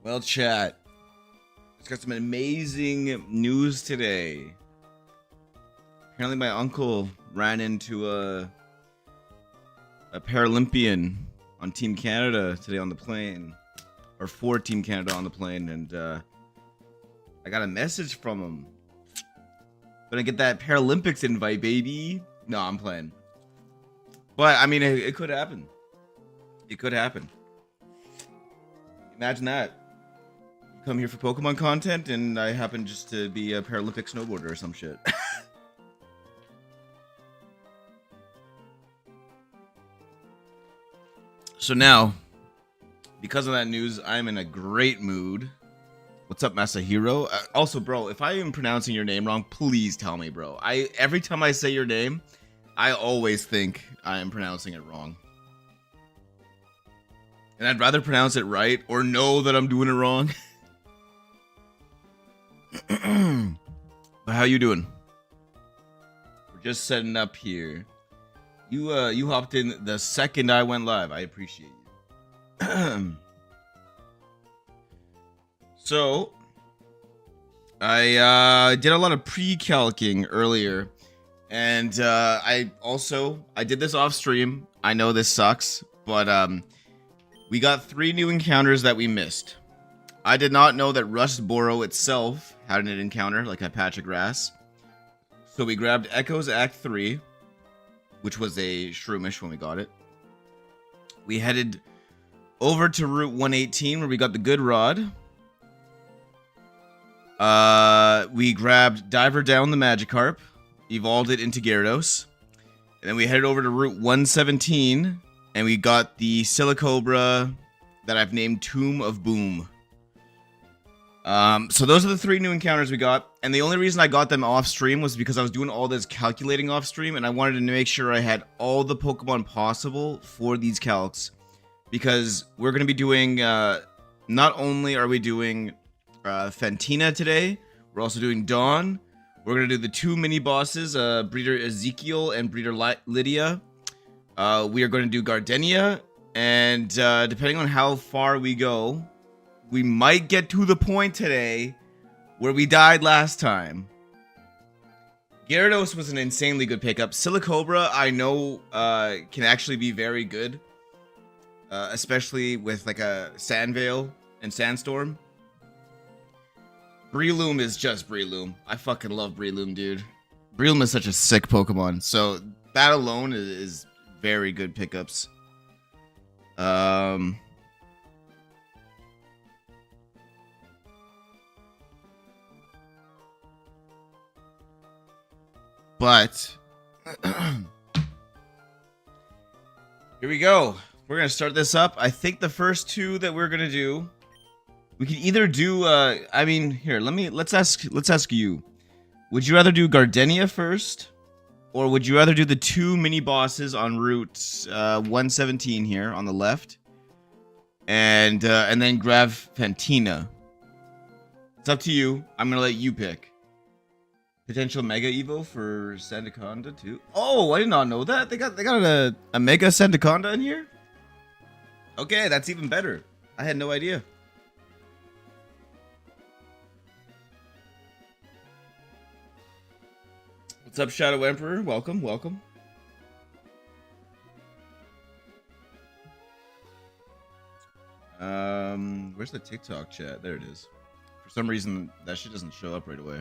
Well, chat, it's got some amazing news today. Apparently, my uncle ran into a Paralympian on Team Canada today on the plane, or for Team Canada on the plane, and I got a message from him. Gonna get that Paralympics invite, baby. No, I'm playing. But I mean, it could happen. It could happen. Imagine that. You come here for Pokemon content, and I happen just to be a Paralympic snowboarder or some shit. So now, because of that news, I'm in a great mood. What's up, Masahiro? Also, bro, if I am pronouncing your name wrong, please tell me, bro. Every time I say your name, I always think I am pronouncing it wrong. And I'd rather pronounce it right or know that I'm doing it wrong. But how you doing? We're just setting up here. You hopped in the second I went live. I appreciate you. So, I did a lot of pre-calcing earlier, and I did this off stream. I know this sucks, but we got 3 new encounters that we missed. I did not know that Rustboro itself had an encounter, like a patch of grass. So we grabbed Echoes Act 3, which was a Shroomish when we got it. We headed over to Route 118, where we got the Good Rod. We grabbed Diver Down the Magikarp, evolved it into Gyarados. And then we headed over to Route 117, and we got the Silicobra that I've named Tomb of Boom. So those are the 3 new encounters we got, and the only reason I got them off stream was because I was doing all this calculating off stream, and I wanted to make sure I had all the Pokemon possible for these calcs, because we're going to be doing, not only are we doing Fantina today, we're also doing Dawn. We're going to do the 2 mini bosses, Breeder Ezekiel and Breeder Lydia. We are going to do Gardenia, and depending on how far we go, we might get to the point today where we died last time. Gyarados was an insanely good pickup. Silicobra, I know, can actually be very good. Especially with like a Sandvale and Sandstorm. Breloom is just Breloom. I fucking love Breloom, dude. Breloom is such a sick Pokemon. So that alone is very good pickups. But here we go. We're gonna start this up. I think the first 2 that we're gonna do, we could either do. I mean, here. Let's ask you. Would you rather do Gardenia first, or would you rather do the 2 mini bosses on Route 117 here on the left, and then grab Fantina? It's up to you. I'm gonna let you pick. Potential Mega Evo for Sandaconda too. Oh, I did not know that. They got a Mega Sandaconda in here? Okay, that's even better. I had no idea. What's up, Shadow Emperor? Welcome, welcome. Where's the TikTok chat? There it is. For some reason, that shit doesn't show up right away.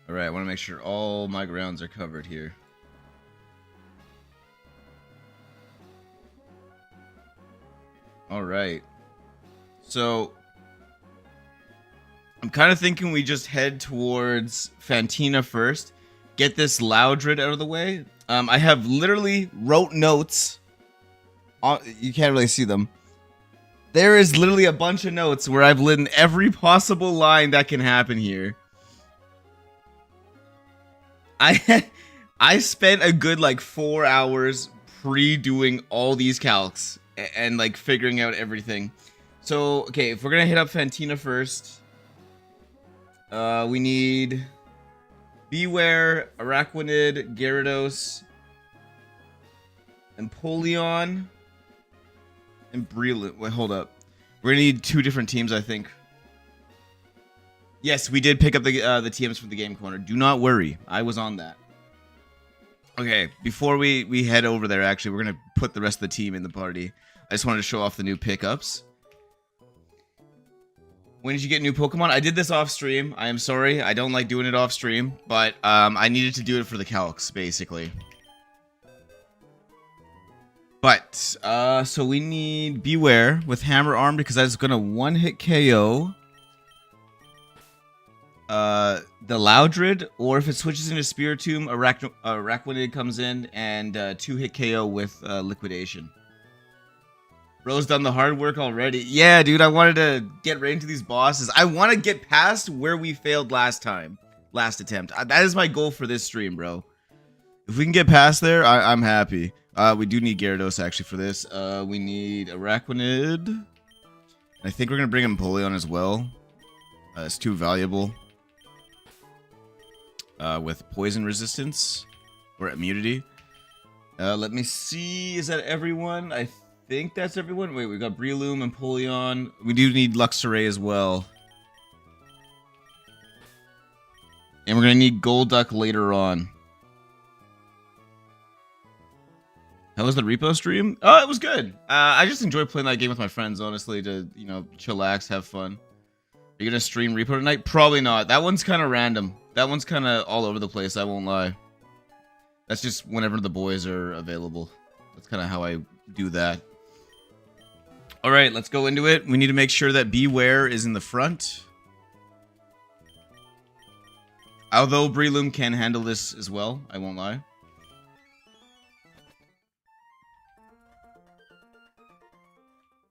Alright, I want to make sure all my grounds are covered here. Alright. So, I'm kind of thinking we just head towards Fantina first. Get this Loudred out of the way. I have literally wrote notes. You can't really see them. There is literally a bunch of notes where I've written every possible line that can happen here. I spent a good like 4 hours pre-doing all these calcs and like figuring out everything. So okay, if we're gonna hit up Fantina first, we need Beware, Araquanid, Gyarados, Empoleon, and Breloom. Wait, hold up. We're gonna need 2 different teams, I think. Yes, we did pick up the TMs from the game corner. Do not worry, I was on that. Okay, before we head over there, actually, we're gonna put the rest of the team in the party. I just wanted to show off the new pickups. When did you get new Pokemon? I did this off stream. I am sorry, I don't like doing it off stream, but I needed to do it for the calcs, basically. But, so we need Beware with Hammer Arm because that's gonna one-hit KO the Loudred, or if it switches into Spiritomb, Araquanid comes in and 2-hit KO with Liquidation. Bro's done the hard work already. Yeah, dude, I wanted to get right into these bosses. I want to get past where we failed last attempt. That is my goal for this stream, bro. If we can get past there, I'm happy. We do need Gyarados, actually, for this. We need Araquanid. I think we're going to bring Empoleon as well. It's too valuable. With poison resistance or immunity. Let me see. Is that everyone? I think that's everyone. Wait, we got Breloom and Empoleon. We do need Luxray as well. And we're going to need Golduck later on. How was the repo stream? Oh, it was good. I just enjoy playing that game with my friends, honestly, to, you know, chillax, have fun. Are you going to stream repo tonight? Probably not. That one's kind of random. That one's kind of all over the place, I won't lie. That's just whenever the boys are available. That's kind of how I do that. Alright, let's go into it. We need to make sure that Beware is in the front. Although Breloom can handle this as well, I won't lie.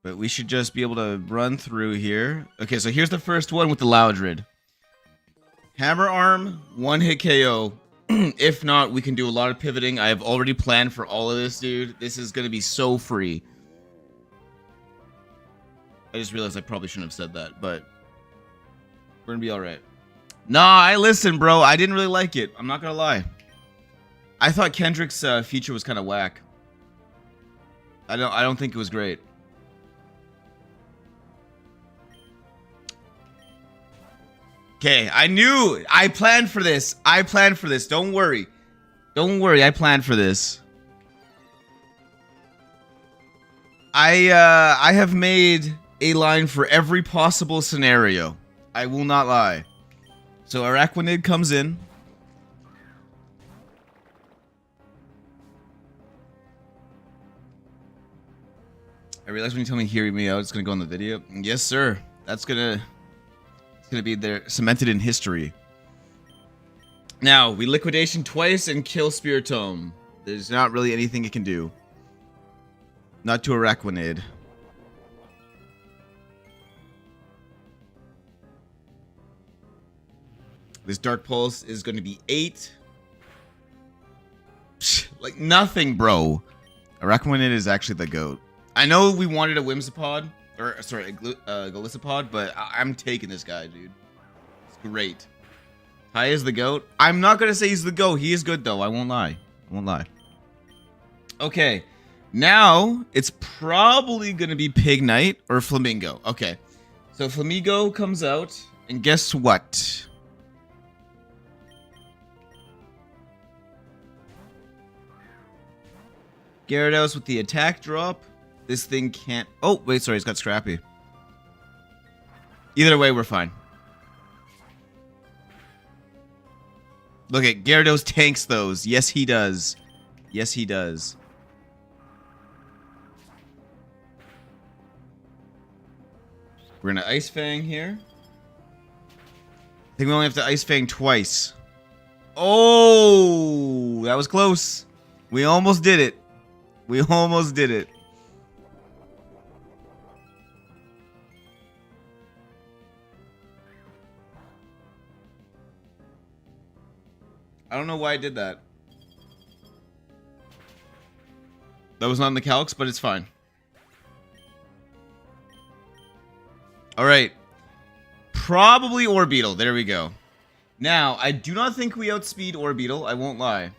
But we should just be able to run through here. Okay, so here's the first one with the Loudred. Hammer Arm, 1-hit KO. If not, we can do a lot of pivoting. I have already planned for all of this, dude. This is going to be so free. I just realized I probably shouldn't have said that, but we're going to be alright. Nah, I listened, bro. I didn't really like it. I'm not going to lie. I thought Kendrick's feature was kind of whack. I don't think it was great. Okay, I planned for this. Don't worry. Don't worry, I planned for this. I have made a line for every possible scenario. I will not lie. So Araquanid comes in. I realize when you tell me hear me out, it's gonna go on the video. Yes, sir. It's gonna be there, cemented in history. Now, we Liquidation twice and kill Spiritomb. There's not really anything it can do. Not to Araquanid. This Dark Pulse is going to be 8. Psh, like nothing, bro. Araquanid is actually the GOAT. I know we wanted a Whimsipod. Or, sorry, a Golisopod, but I'm taking this guy, dude. It's great. Ty is the GOAT. I'm not going to say he's the GOAT. He is good, though. I won't lie. Okay. Now, it's probably going to be Pig Knight or Flamingo. Okay. So, Flamingo comes out, and guess what? Gyarados with the attack drop. This thing can't... Oh, wait, sorry, it's got Scrappy. Either way, we're fine. Look at Gyarados tanks those. Yes, he does. Yes, he does. We're gonna Ice Fang here. I think we only have to Ice Fang twice. Oh, that was close. We almost did it. We almost did it. I don't know why I did that. That was not in the calcs, but it's fine. Alright. Probably Orbeetle. There we go. Now, I do not think we outspeed Orbeetle. I won't lie.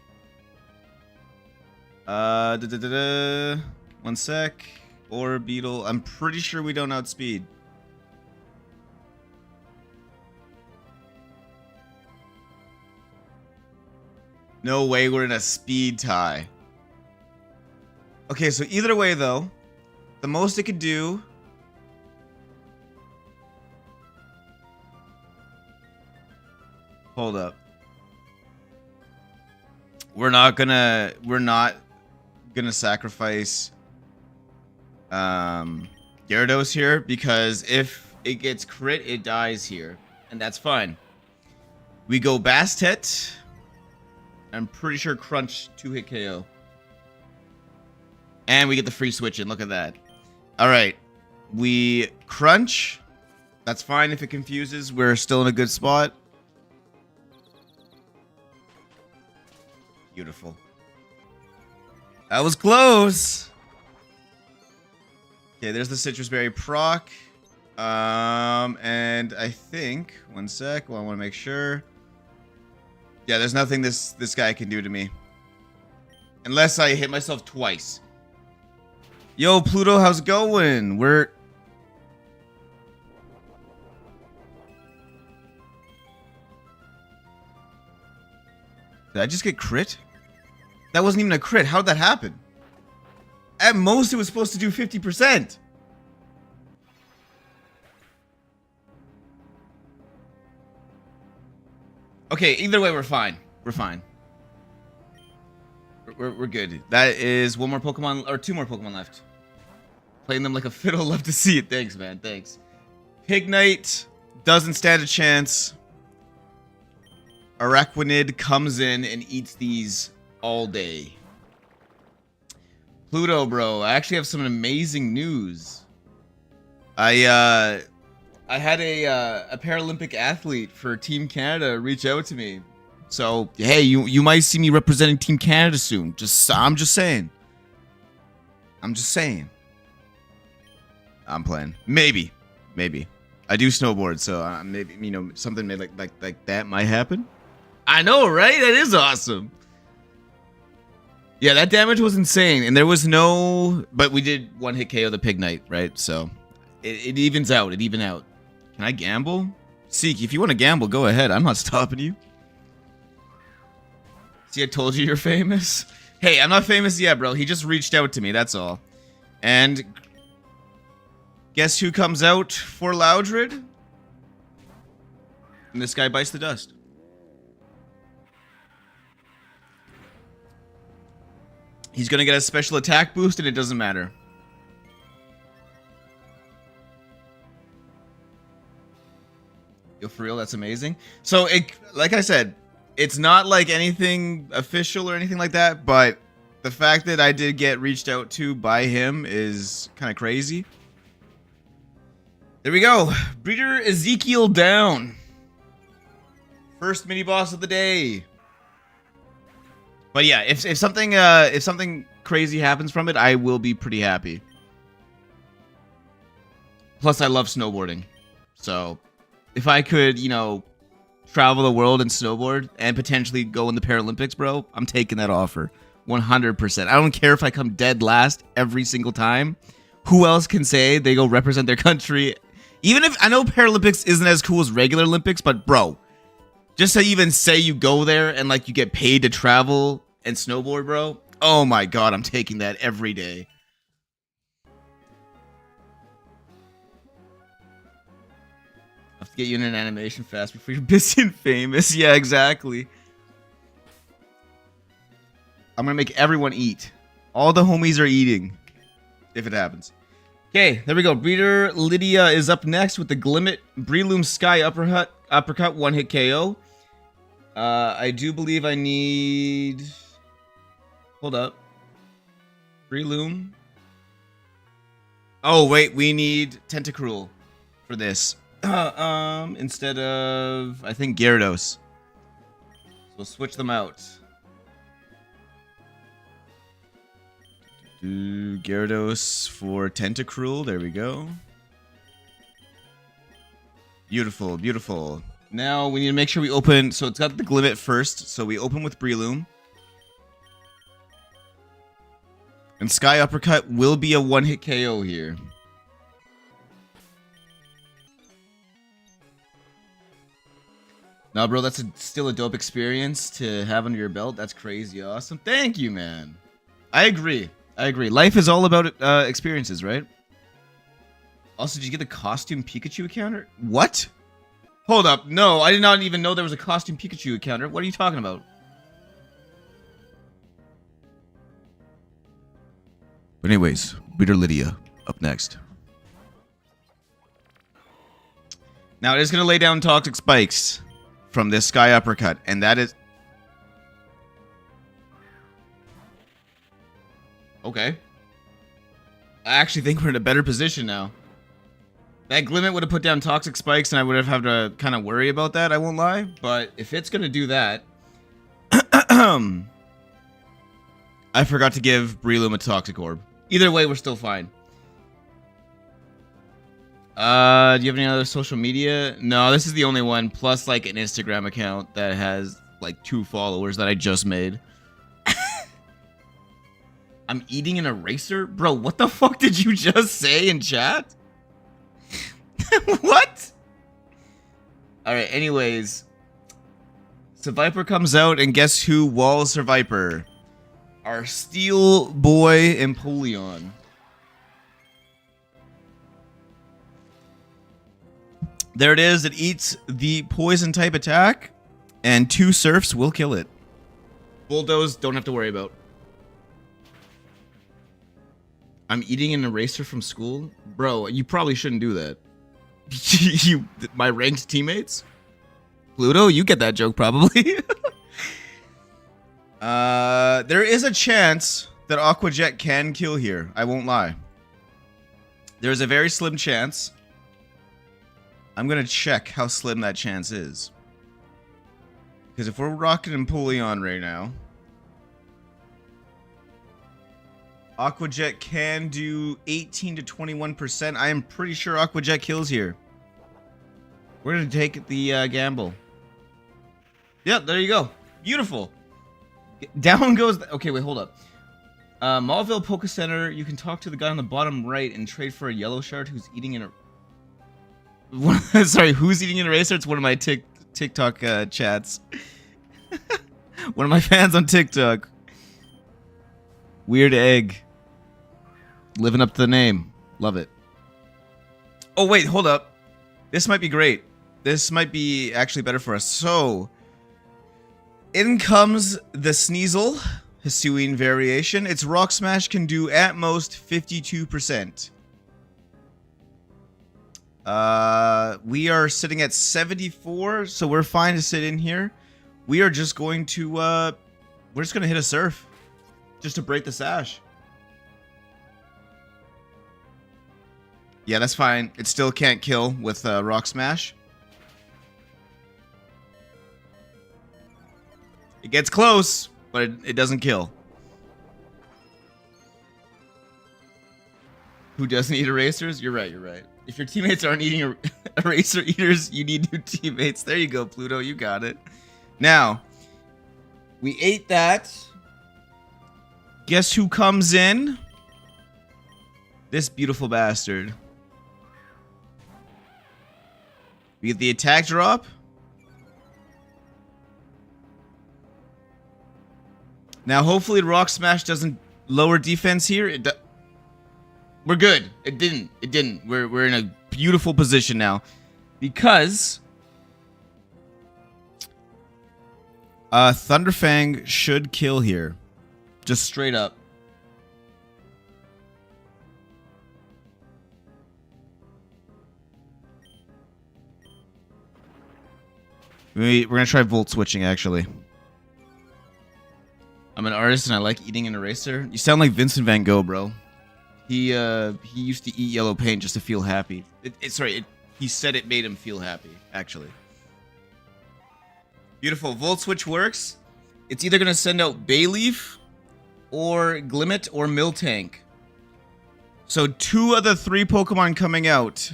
1 sec. Or Beetle. I'm pretty sure we don't outspeed. No way we're in a speed tie. Okay, so either way, though, the most it could do... Hold up. We're not gonna sacrifice Gyarados here, because if it gets crit, it dies here. And that's fine. We go Bastet. I'm pretty sure Crunch 2-hit KO. And we get the free switch in. Look at that. Alright. We Crunch. That's fine if it confuses. We're still in a good spot. Beautiful. That was close. Okay, there's the Citrus Berry proc. And I think... One sec. Well, I want to make sure. Yeah, there's nothing this guy can do to me. Unless I hit myself twice. Yo, Pluto, how's it going? Did I just get crit? That wasn't even a crit. How'd that happen? At most, it was supposed to do 50%. Okay, either way, we're fine. We're fine. We're good. That is one more Pokemon, or two more Pokemon left. Playing them like a fiddle. Love to see it. Thanks, man. Thanks. Pignite doesn't stand a chance. Araquanid comes in and eats these all day. Pluto, bro. I actually have some amazing news. I had a Paralympic athlete for Team Canada reach out to me. So, hey, you might see me representing Team Canada soon. I'm just saying. I'm just saying. I'm playing. Maybe. I do snowboard, so maybe, you know, something like that might happen. I know, right? That is awesome. Yeah, that damage was insane, and there was no... But we did one-hit KO the Pignite, right? So, it evens out. It evened out. Can I gamble? Seek, if you want to gamble, go ahead. I'm not stopping you. See, I told you you're famous. Hey, I'm not famous yet, bro. He just reached out to me, that's all. And... Guess who comes out for Loudred? And this guy bites the dust. He's gonna get a special attack boost, and it doesn't matter. Yo, for real, that's amazing. So, like I said, it's not like anything official or anything like that, but the fact that I did get reached out to by him is kind of crazy. There we go. Breeder Ezekiel down. First mini boss of the day. But yeah, if something crazy happens from it, I will be pretty happy. Plus, I love snowboarding. So, if I could, you know, travel the world and snowboard and potentially go in the Paralympics, bro, I'm taking that offer. 100%. I don't care if I come dead last every single time. Who else can say they go represent their country? Even if, I know Paralympics isn't as cool as regular Olympics, but bro, just to even say you go there and like you get paid to travel and snowboard, bro. Oh my god, I'm taking that every day. I have to get you in an animation fast before you're busy and famous. Yeah, exactly. I'm gonna make everyone eat. All the homies are eating. If it happens. Okay, there we go. Breeder Lydia is up next with the Glimmet Breloom Sky Uppercut one-hit KO. I do believe I need... Hold up. Breloom. Oh, wait, we need Tentacruel for this. Instead of, I think, Gyarados. So we'll switch them out. Do Gyarados for Tentacruel. There we go. Beautiful, beautiful. Now we need to make sure we open. So it's got the Glimmet first. So we open with Breloom. And Sky Uppercut will be a one-hit KO here. No, bro, that's still a dope experience to have under your belt. That's crazy awesome. Thank you, man. I agree. Life is all about experiences, right? Also, did you get the costume Pikachu encounter? What? Hold up. No, I did not even know there was a costume Pikachu encounter. What are you talking about? But anyways, Reader Lydia up next. Now it is going to lay down Toxic Spikes from this Sky Uppercut, and that is... Okay. I actually think we're in a better position now. That Glimmet would have put down Toxic Spikes, and I would have had to kind of worry about that, I won't lie. But if it's going to do that... I forgot to give Breloom a Toxic Orb. Either way, we're still fine. Do you have any other social media? No, this is the only one. Plus, like, an Instagram account that has, like, 2 followers that I just made. I'm eating an eraser? Bro, what the fuck did you just say in chat? What? Alright, anyways. Survivor comes out, and guess who walls Survivor? Our Steel Boy Empoleon. There it is. It eats the poison type attack, and 2 surfs will kill it. Bulldoze, don't have to worry about. I'm eating an eraser from school? Bro, you probably shouldn't do that. My ranked teammates? Pluto, you get that joke probably. There is a chance that Aqua Jet can kill here. I won't lie. There's a very slim chance. I'm gonna check how slim that chance is. Because if we're rocking Empoleon right now, Aqua Jet can do 18 to 21%. I am pretty sure Aqua Jet kills here. We're gonna take the gamble. Yep, there you go. Beautiful. Down goes... Okay, wait, hold up. Mauville Poke Center, you can talk to the guy on the bottom right and trade for a yellow shard who's eating an... Sorry, who's eating an eraser? It's one of my TikTok chats. One of my fans on TikTok. Weird Egg. Living up to the name. Love it. Oh, wait, hold up. This might be great. This might be actually better for us. So... in comes the Sneasel, Hisuian variation. Its Rock Smash can do at most 52%. We are sitting at 74, so we're fine to sit in here. We are just going to, we're just going to hit a Surf. Just to break the sash. Yeah, that's fine. It still can't kill with Rock Smash. It gets close, but it doesn't kill. Who doesn't eat erasers? You're right, you're right. If your teammates aren't eating eraser eaters, you need new teammates. There you go, Pluto, you got it. Now, we ate that. Guess who comes in? This beautiful bastard. We get the attack drop. Now, hopefully, Rock Smash doesn't lower defense here. We're good. It didn't. We're in a beautiful position now. Because... Thunderfang should kill here. Just straight up. We're gonna try Volt switching, actually. I'm an artist and I like eating an eraser. You sound like Vincent Van Gogh, bro. He used to eat yellow paint just to feel happy. He said it made him feel happy, actually. Beautiful. Volt Switch works. It's either going to send out Bayleaf or Glimmet or Miltank. So 2 of the 3 Pokemon coming out,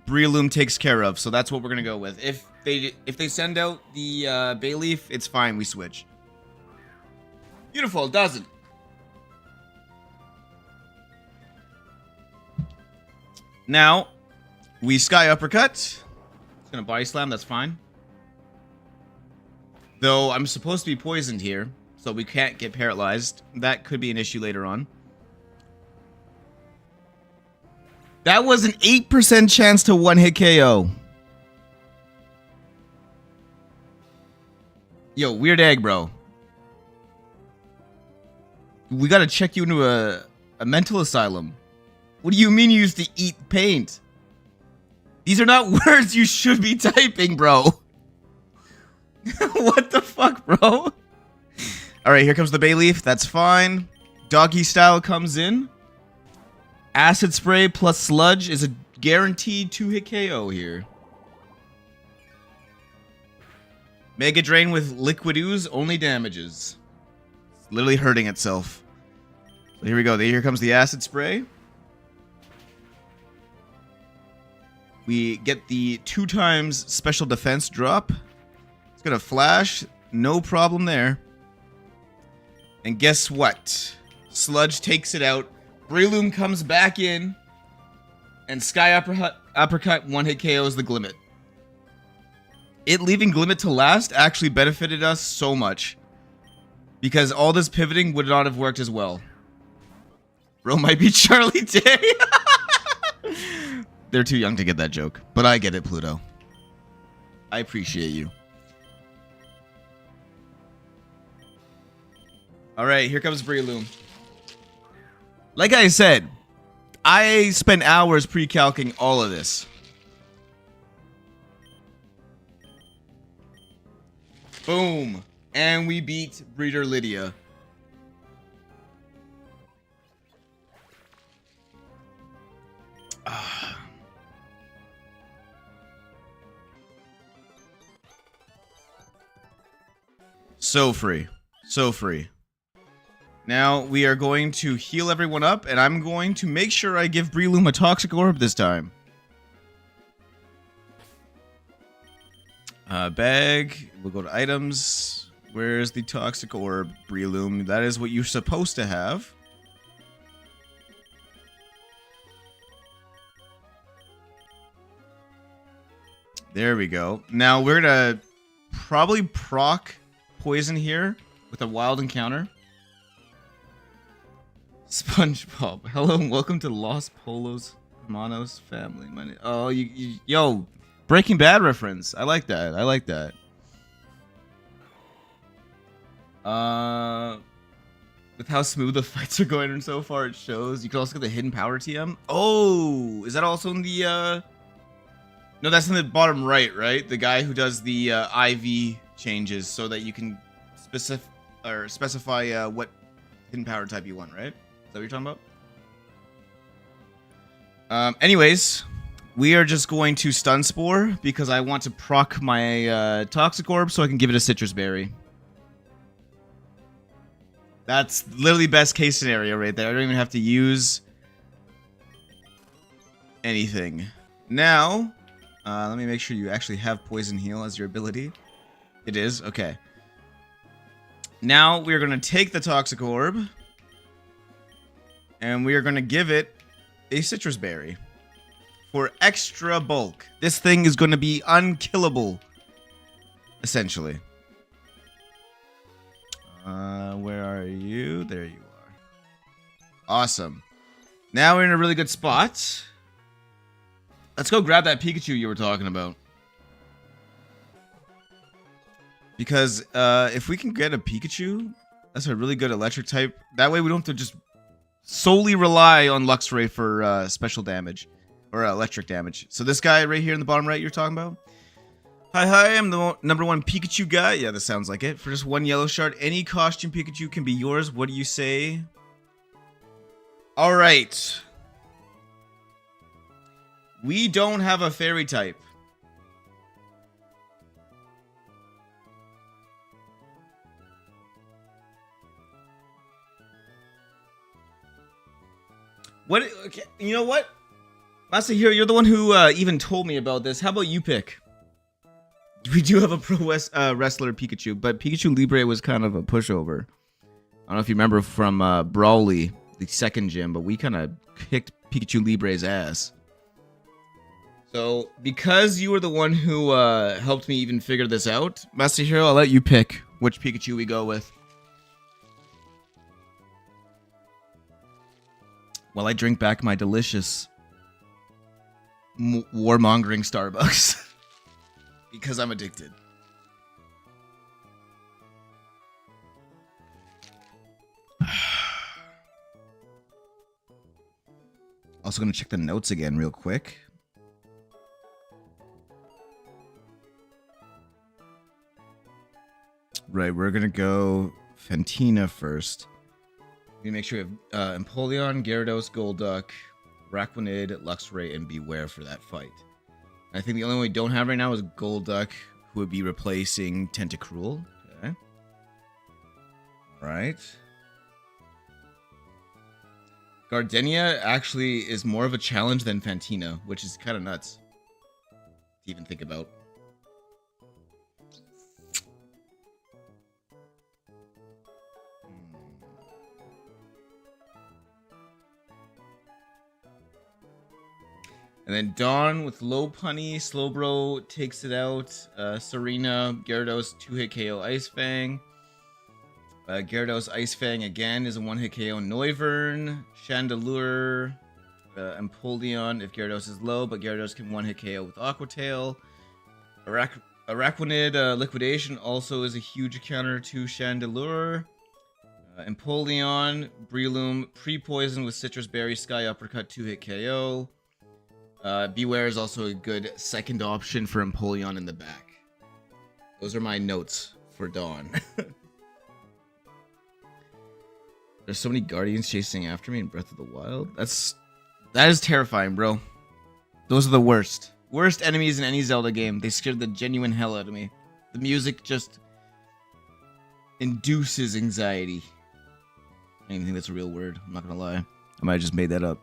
Breloom takes care of. So that's what we're going to go with. If they send out the Bayleaf, it's fine. We switch. Beautiful. It doesn't. Now, we Sky Uppercut. It's gonna Body Slam, that's fine. Though I'm supposed to be poisoned here, so we can't get paralyzed. That could be an issue later on. That was an 8% chance to one-hit KO. Yo, weird egg, bro. We gotta check you into a mental asylum. What do you mean you used to eat paint? These are not words you should be typing, bro. What the fuck, bro? Alright, here comes the Bayleaf. That's fine. Doggy Style comes in. Acid Spray plus Sludge is a guaranteed 2-hit KO here. Mega Drain with Liquid Ooze only damages. It's literally hurting itself. So here we go. Here comes the Acid Spray. We get the 2x special defense drop. It's gonna flash. No problem there. And guess what? Sludge takes it out. Breloom comes back in. And Sky Uppercut one-hit KOs the Glimmet. It leaving Glimmet to last actually benefited us so much. Because all this pivoting would not have worked as well. Bro might be Charlie Day. They're too young to get that joke. But I get it, Pluto. I appreciate you. Alright, here comes Breloom. Like I said, I spent hours pre-calcing all of this. Boom. And we beat Breeder Lydia. So free. So free. Now, we are going to heal everyone up, and I'm going to make sure I give Breloom a Toxic Orb this time. Bag. We'll go to items. Where's the Toxic Orb, Breloom? That is what you're supposed to have. There we go. Now, we're going to probably proc poison here with a wild encounter. SpongeBob, hello and welcome to Los Polos Hermanos family. Oh, yo, Breaking Bad reference. I like that. I like that. With how smooth the fights are going so far, it shows. You can also get the hidden power TM. Oh, is that also in the? No, that's in the bottom right, right? The guy who does the IV changes so that you can specify what hidden power type you want, right? Is that what you're talking about? Anyways, we are just going to Stun Spore because I want to proc my Toxic Orb so I can give it a Citrus Berry. That's literally best case scenario right there. I don't even have to use anything. Now, let me make sure you actually have Poison Heal as your ability. It is? Okay. Now, we're going to take the Toxic Orb. And we are going to give it a Citrus Berry for extra bulk. This thing is going to be unkillable, essentially. Where are you? There you are. Awesome. Now we're in a really good spot. Let's go grab that Pikachu you were talking about. Because if we can get a Pikachu, that's a really good electric type. That way we don't have to just solely rely on Luxray for special damage or electric damage. So this guy right here in the bottom right you're talking about. Hi, I'm the #1 Pikachu guy. Yeah, that sounds like it. For just 1 yellow shard, any costume Pikachu can be yours. What do you say? All right. We don't have a fairy type. What? Okay, you know what? Master Hero, you're the one who even told me about this. How about you pick? We do have a pro wrestler Pikachu, but Pikachu Libre was kind of a pushover. I don't know if you remember from Brawly, the second gym, but we kind of kicked Pikachu Libre's ass. So, because you were the one who helped me even figure this out, Master Hero, I'll let you pick which Pikachu we go with. While I drink back my delicious warmongering Starbucks. Because I'm addicted. Also gonna check the notes again real quick. Right, we're gonna go Fantina first. We make sure we have Empoleon, Gyarados, Golduck, Araquanid, Luxray, and Beware for that fight. And I think the only one we don't have right now is Golduck, who would be replacing Tentacruel. Okay. Alright. Gardenia actually is more of a challenge than Fantina, which is kind of nuts to even think about. And then Dawn with Lopunny, Slowbro takes it out. Serena, Gyarados, 2-hit KO Ice Fang. Gyarados Ice Fang again is a 1-hit KO Noivern. Chandelure, Empoleon if Gyarados is low, but Gyarados can 1-hit KO with Aqua Tail. Araquanid Liquidation also is a huge counter to Chandelure. Empoleon, Breloom, Pre-Poison with Citrus Berry, Sky Uppercut, 2-hit KO. Beware is also a good second option for Empoleon in the back. Those are my notes for Dawn. There's so many Guardians chasing after me in Breath of the Wild. That is terrifying, bro. Those are the worst. Worst enemies in any Zelda game. They scared the genuine hell out of me. The music just induces anxiety. I don't even think that's a real word. I'm not gonna lie. I might have just made that up.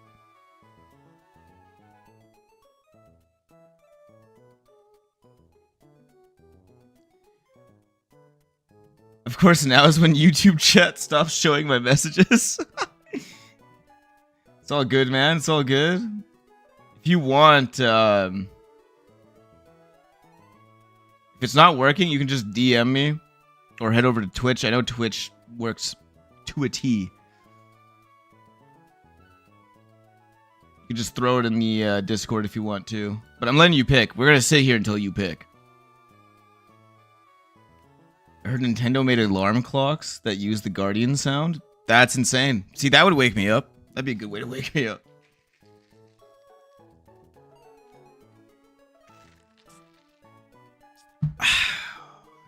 Of course, now is when YouTube chat stops showing my messages. It's all good, man. It's all good. If you want, if it's not working, you can just DM me or head over to Twitch. I know Twitch works to a T. You can just throw it in the Discord if you want to. But I'm letting you pick. We're going to sit here until you pick. I heard Nintendo made alarm clocks that use the Guardian sound. That's insane. See, that would wake me up. That'd be a good way to wake me up.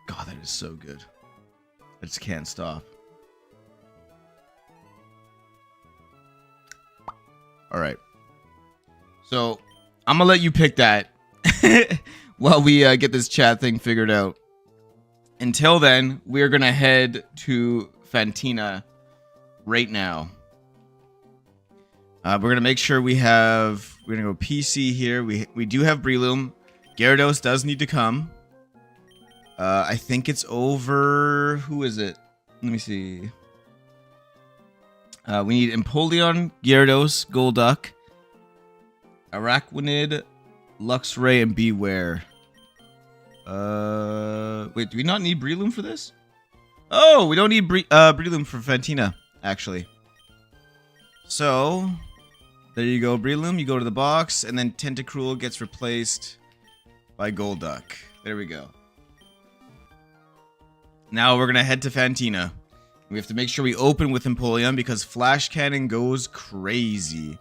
God, that is so good. I just can't stop. All right. So, I'm going to let you pick that while we get this chat thing figured out. Until then, we're going to head to Fantina right now. We're going to make sure we have... We're going to go PC here. We do have Breloom. Gyarados does need to come. I think it's over... Who is it? Let me see. We need Empoleon, Gyarados, Golduck, Araquanid, Luxray, and Beware. Wait, do we not need Breloom for this? Oh, we don't need Breloom for Fantina, actually. So, there you go, Breloom. You go to the box, and then Tentacruel gets replaced by Golduck. There we go. Now we're gonna head to Fantina. We have to make sure we open with Empoleon because Flash Cannon goes crazy.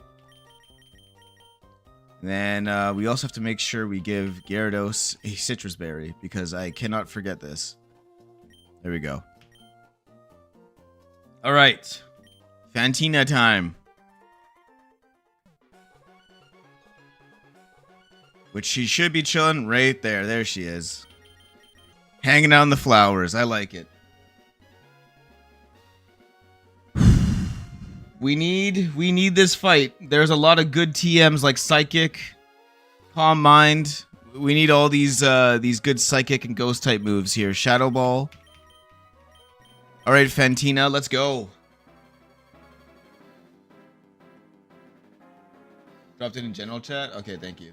Then we also have to make sure we give Gyarados a Citrus Berry because I cannot forget this. There we go. All right. Fantina time. Which she should be chilling right there. There she is. Hanging out in the flowers. I like it. We need this fight. There's a lot of good TMs like Psychic, Calm Mind. We need all these good Psychic and Ghost type moves here. Shadow Ball. All right, Fantina, let's go. Dropped it in general chat. Okay, thank you.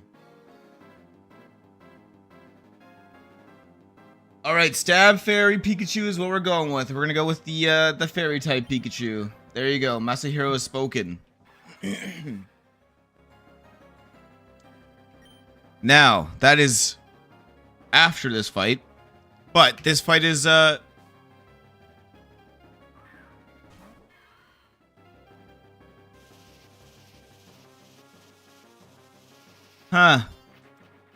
Alright, Stab Fairy Pikachu is what we're going with. We're gonna go with the Fairy type Pikachu. There you go. Masahiro has spoken. Now, that is after this fight. But this fight is, Huh.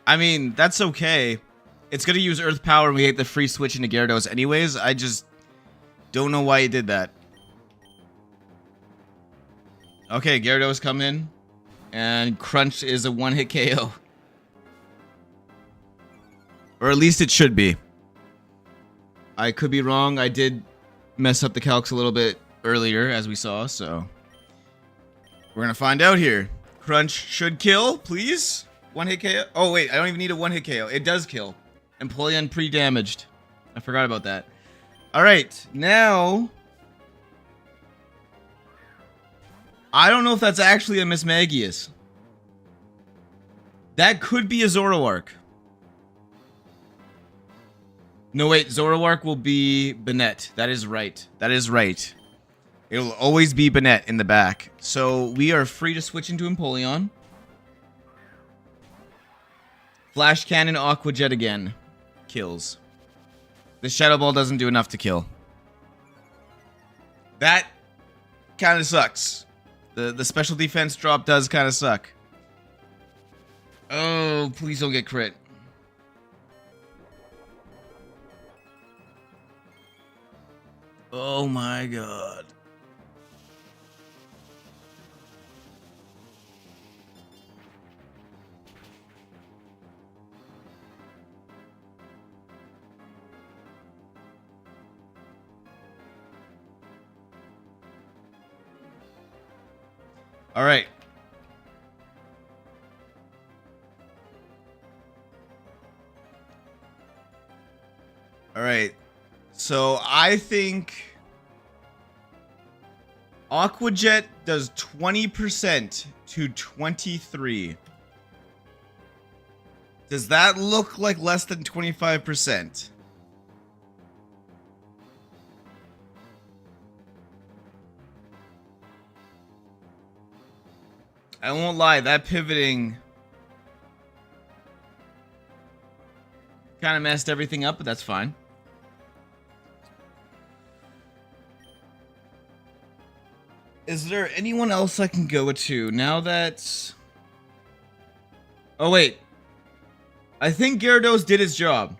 I mean, that's okay. It's gonna use Earth Power and we hate the free switch into Gyarados anyways. I just don't know why he did that. Okay, Gyarados come in. And Crunch is a one-hit KO. Or at least it should be. I could be wrong. I did mess up the calcs a little bit earlier, as we saw, so... We're gonna find out here. Crunch should kill, please. One-hit KO. Oh, wait, I don't even need a one-hit KO. It does kill. Empoleon pre-damaged. I forgot about that. Alright, now... I don't know if that's actually a Mismagius. That could be a Zoroark. No, wait, Zoroark will be Banette. That is right. That is right. It'll always be Banette in the back. So, we are free to switch into Empoleon. Flash Cannon, Aqua Jet again. Kills. The Shadow Ball doesn't do enough to kill. That kind of sucks. The special defense drop does kind of suck. Oh, please don't get crit. Oh my god. All right. All right. So I think Aqua Jet does 20% to 23. Does that look like less than 25%? I won't lie, that pivoting kind of messed everything up, but that's fine. Is there anyone else I can go to now that... Oh, wait. I think Gyarados did his job.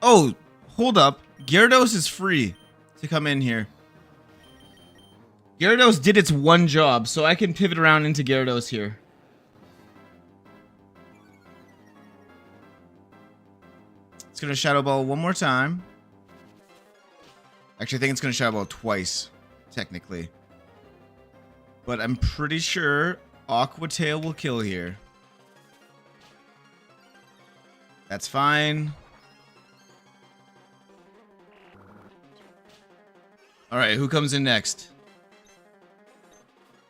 Oh, hold up. Gyarados is free to come in here. Gyarados did its one job, so I can pivot around into Gyarados here. It's gonna Shadow Ball one more time. Actually, I think it's gonna Shadow Ball twice, technically. But I'm pretty sure Aqua Tail will kill here. That's fine. Alright, who comes in next?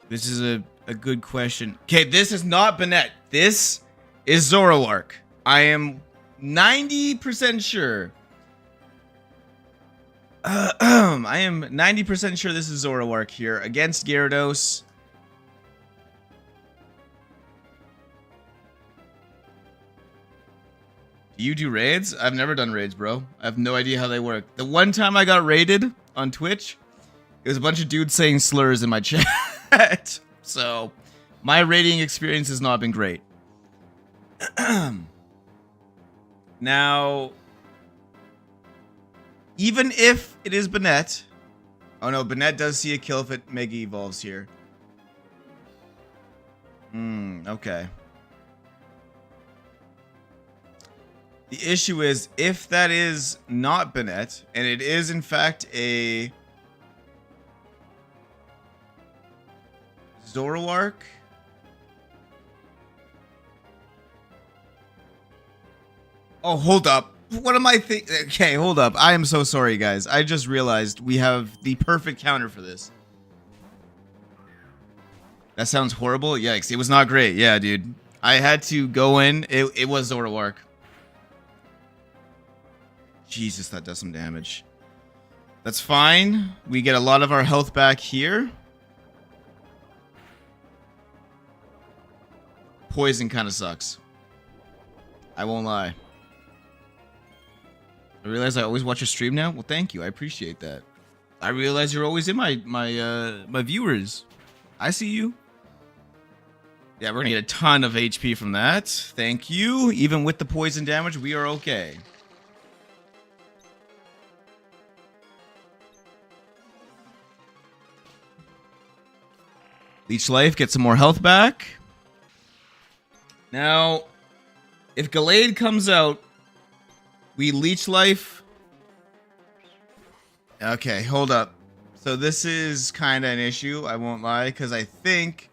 This is a good question. Okay, this is not Banette. This is Zoroark. I am 90% sure. I am 90% sure this is Zoroark here against Gyarados. Do you do raids? I've never done raids, bro. I have no idea how they work. The one time I got raided on Twitch, it was a bunch of dudes saying slurs in my chat. So, my raiding experience has not been great. Now, even if it is Banette... Oh no, Banette does see a kill if it Mega Evolves here. Okay. The issue is, if that is not Banette, and it is in fact a Zoroark. Oh, hold up. What am I thinking? Okay, hold up. I am so sorry, guys. I just realized we have the perfect counter for this. That sounds horrible. Yikes. It was not great. Yeah, dude. I had to go in. It was Zoroark. Jesus, that does some damage. That's fine. We get a lot of our health back here. Poison kind of sucks. I won't lie. I realize I always watch your stream now. Well, thank you. I appreciate that. I realize you're always in my viewers. I see you. Yeah, we're gonna get a ton of HP from that. Thank you. Even with the poison damage, we are okay. Leech Life, get some more health back. Now, if Gallade comes out, we Leech Life. Okay, hold up. So this is kind of an issue, I won't lie, because I think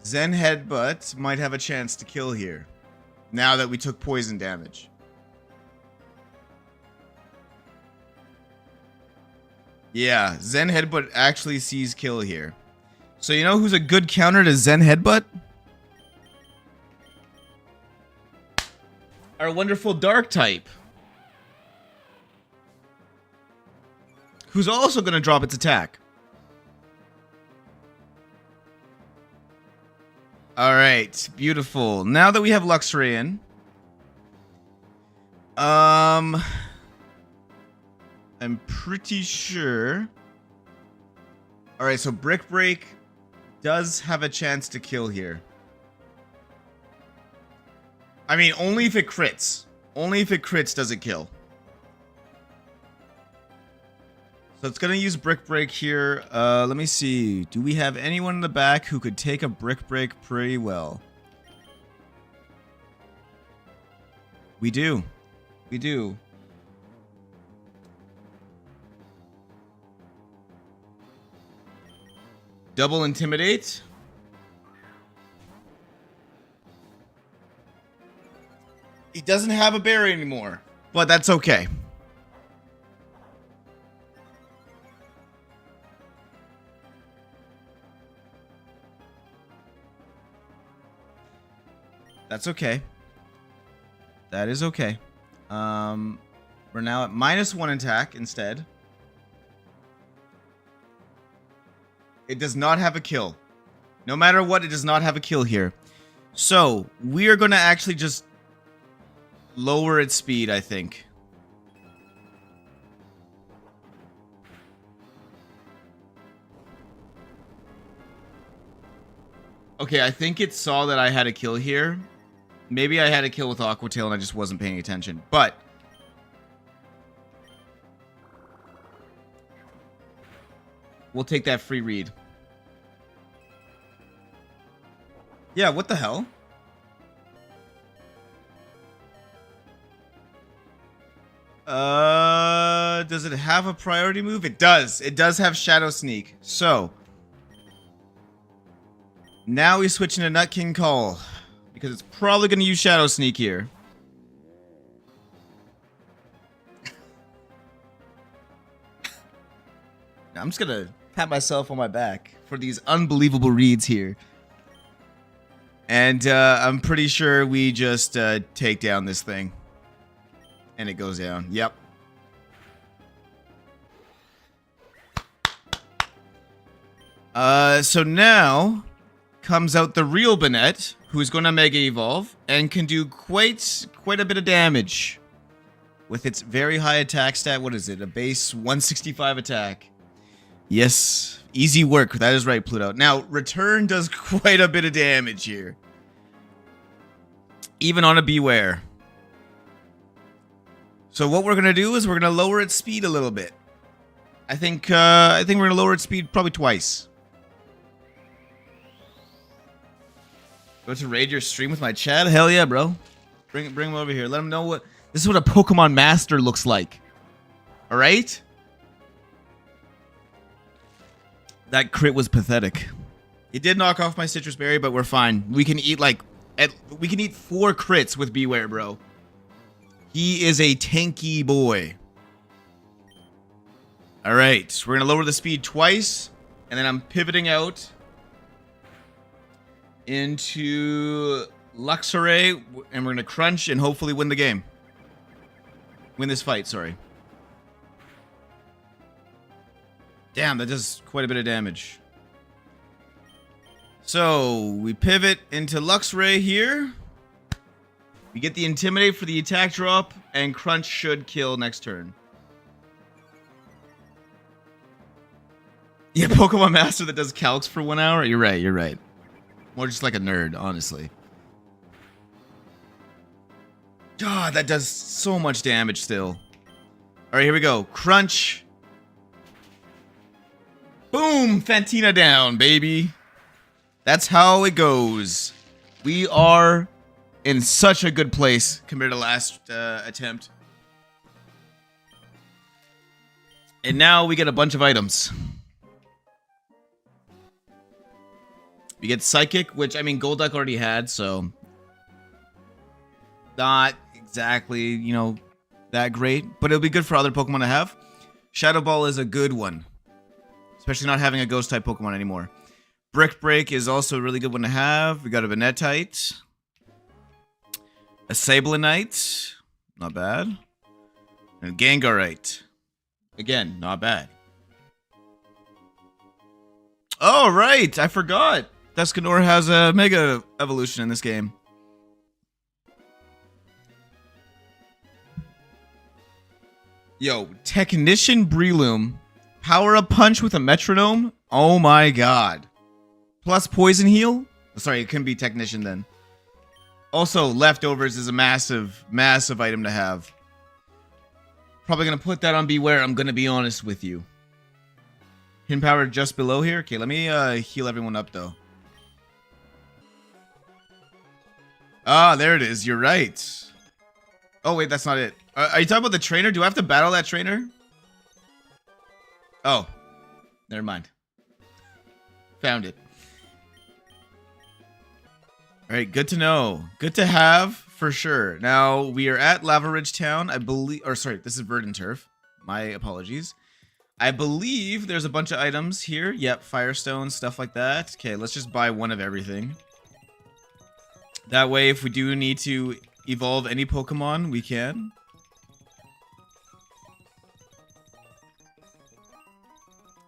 Zen Headbutt might have a chance to kill here, now that we took poison damage. Yeah, Zen Headbutt actually sees kill here. So you know who's a good counter to Zen Headbutt? Our wonderful Dark type. Who's also going to drop its attack. Alright, beautiful. Now that we have Luxray, I'm pretty sure. Alright, so Brick Break does have a chance to kill here. I mean, only if it crits. Only if it crits does it kill. So it's going to use Brick Break here. Let me see. Do we have anyone in the back who could take a Brick Break pretty well? We do. We do. Double Intimidate. He doesn't have a berry anymore, but that's okay. That's okay. That is okay. We're now at -1 attack instead. It does not have a kill. No matter what, it does not have a kill here. So, we are going to actually just lower its speed, I think. Okay, I think it saw that I had a kill here. Maybe I had a kill with Aqua Tail and I just wasn't paying attention. But we'll take that free read. Yeah, what the hell? Does it have a priority move? It does. It does have Shadow Sneak. So now we switch into Nut King Call because it's probably going to use Shadow Sneak here. I'm just going to pat myself on my back for these unbelievable reads here. And I'm pretty sure we just take down this thing. And it goes down. Yep. So now comes out the real Banette, who's going to Mega Evolve and can do quite a bit of damage with its very high attack stat. What is it? A base 165 attack. Yes, easy work. That is right, Pluto. Now, Return does quite a bit of damage here, even on a Beware. So what we're gonna do is we're gonna lower its speed a little bit. I think we're gonna lower its speed probably twice. Go to raid your stream with my chat? Hell yeah, bro. Bring him over here. Let him know what this is. What a Pokemon Master looks like. All right. That crit was pathetic. It did knock off my Citrus Berry, but we're fine. We can eat we can eat 4 crits with Beware, bro. He is a tanky boy. All right, so we're gonna lower the speed twice, and then I'm pivoting out into Luxray, and we're gonna crunch and hopefully win the game. Win this fight, sorry. Damn, that does quite a bit of damage. So, we pivot into Luxray here. We get the Intimidate for the attack drop, and Crunch should kill next turn. Yeah, Pokemon Master that does calcs for 1 hour? You're right, you're right. More just like a nerd, honestly. God, that does so much damage still. Alright, here we go. Crunch. Boom! Fantina down, baby. That's how it goes. We are in such a good place compared to last attempt. And now we get a bunch of items. We get Psychic, which, I mean, Golduck already had, so... Not exactly, you know, that great. But it'll be good for other Pokemon to have. Shadow Ball is a good one. Especially not having a Ghost-type Pokemon anymore. Brick Break is also a really good one to have. We got a Venetite. A Sablonite. Not bad. And Gengarite. Again, not bad. Oh, right! I forgot! Escanor has a Mega Evolution in this game. Yo, Technician Breloom. Power Up Punch with a Metronome? Oh my god. Plus Poison Heal? Sorry, it couldn't be Technician then. Also, Leftovers is a massive, massive item to have. Probably gonna put that on Beware, I'm gonna be honest with you. Hidden Power just below here? Okay, let me heal everyone up though. Ah, there it is, you're right. Oh wait, that's not it. Are you talking about the trainer? Do I have to battle that trainer? Oh, never mind. Found it. Alright, good to know. Good to have, for sure. Now, we are at Lava Ridge Town, I believe... Or, sorry, this is Verdant Turf. My apologies. I believe there's a bunch of items here. Yep, Firestone, stuff like that. Okay, let's just buy one of everything. That way, if we do need to evolve any Pokemon, we can.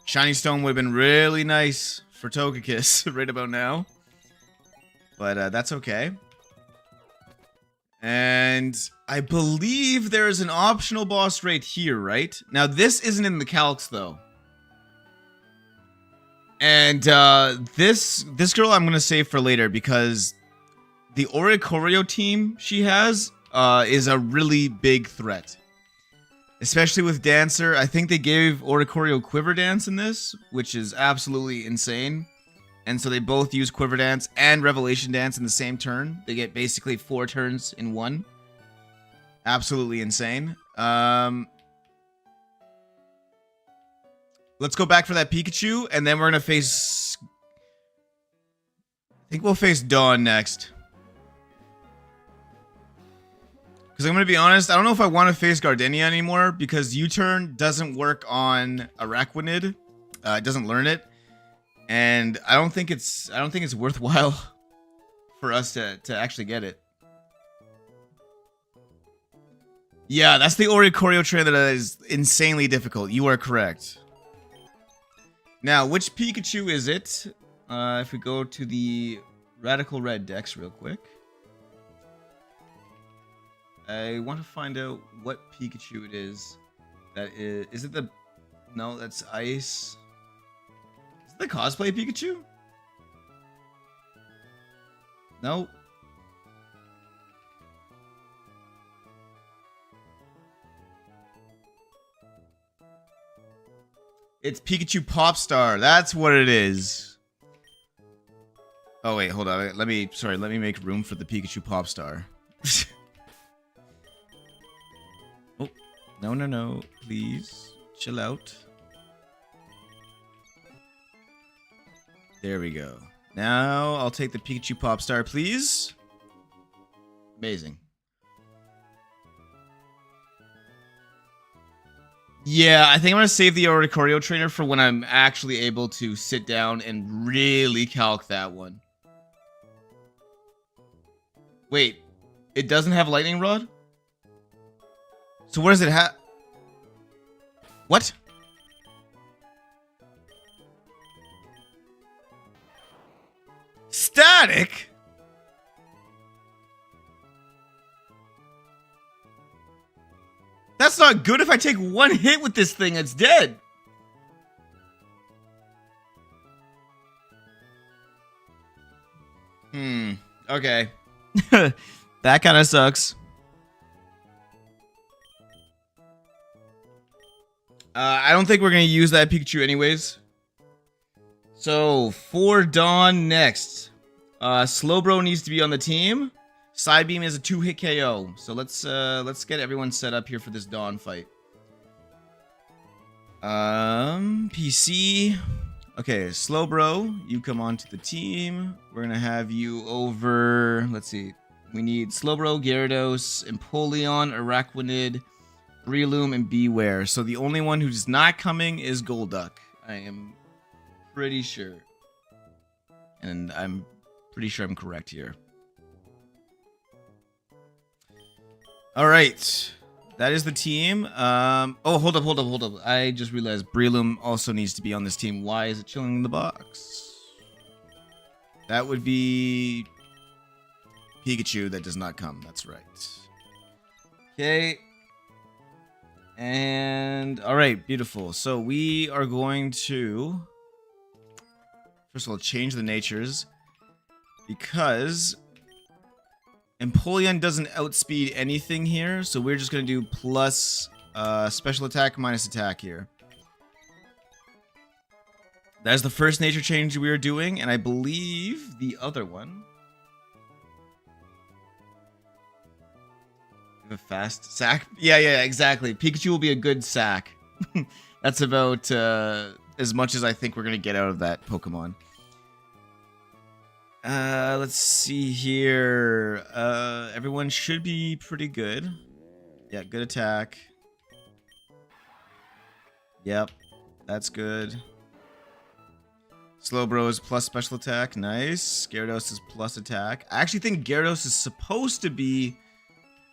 Shiny Stone would have been really nice for Togekiss right about now. But that's okay. And I believe there's an optional boss right here, right? Now, this isn't in the calcs, though. And this girl I'm going to save for later because the Oricorio team she has is a really big threat. Especially with Dancer. I think they gave Oricorio Quiver Dance in this, which is absolutely insane. And so they both use Quiver Dance and Revelation Dance in the same turn. They get basically 4 turns in one. Absolutely insane. Let's go back for that Pikachu, and then we're going to face... I think we'll face Dawn next. Because I'm going to be honest, I don't know if I want to face Gardenia anymore, because U-turn doesn't work on Araquanid. It doesn't learn it. And I don't think it's worthwhile for us to actually get it. Yeah, that's the Oricorio trainer that is insanely difficult. You are correct. Now, which Pikachu is it? If we go to the Radical Red Dex real quick. I want to find out what Pikachu it is. That is it the... No, that's Ice... The cosplay Pikachu? No. It's Pikachu Popstar. That's what it is. Oh wait, hold on. Let me make room for the Pikachu Popstar. Oh, no. Please chill out. There we go. Now, I'll take the Pikachu Popstar, please. Amazing. Yeah, I think I'm going to save the Oricorio trainer for when I'm actually able to sit down and really calc that one. Wait, it doesn't have lightning rod? So what does it have? What? Static? That's not good. If I take one hit with this thing, it's dead. Okay. That kind of sucks. I don't think we're going to use that Pikachu anyways. So, for Dawn next. Slowbro needs to be on the team. Psybeam is a 2-hit KO. So let's get everyone set up here for this Dawn fight. PC. Okay, Slowbro, you come onto the team. We're gonna have you over. Let's see. We need Slowbro, Gyarados, Empoleon, Araquanid, Breloom, and Beware. So the only one who's not coming is Golduck. I am pretty sure. And I'm pretty sure I'm correct here. Alright. That is the team. Oh, hold up. I just realized Breloom also needs to be on this team. Why is it chilling in the box? That would be Pikachu that does not come. That's right. Okay. And alright, beautiful. So we are going to first of all change the natures because Empoleon doesn't outspeed anything here, so we're just going to do plus special attack minus attack here. That is the first nature change we are doing, and I believe the other one. A fast sack? Yeah, exactly. Pikachu will be a good sack. That's about as much as I think we're going to get out of that Pokemon. Let's see here. Everyone should be pretty good. Yeah, good attack. Yep, that's good. Slowbro is plus special attack. Nice. Gyarados is plus attack. I actually think Gyarados is supposed to be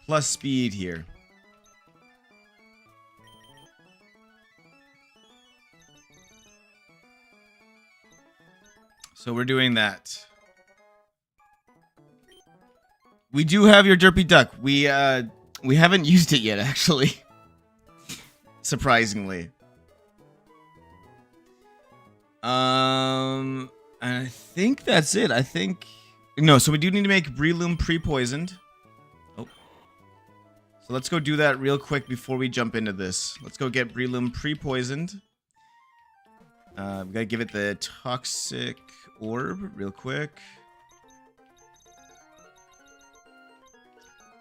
plus speed here. So we're doing that. We do have your Derpy Duck. We haven't used it yet, actually. Surprisingly. And I think that's it. No, so we do need to make Breloom pre-poisoned. Oh. So let's go do that real quick before we jump into this. Let's go get Breloom pre-poisoned. We gotta give it the toxic orb real quick.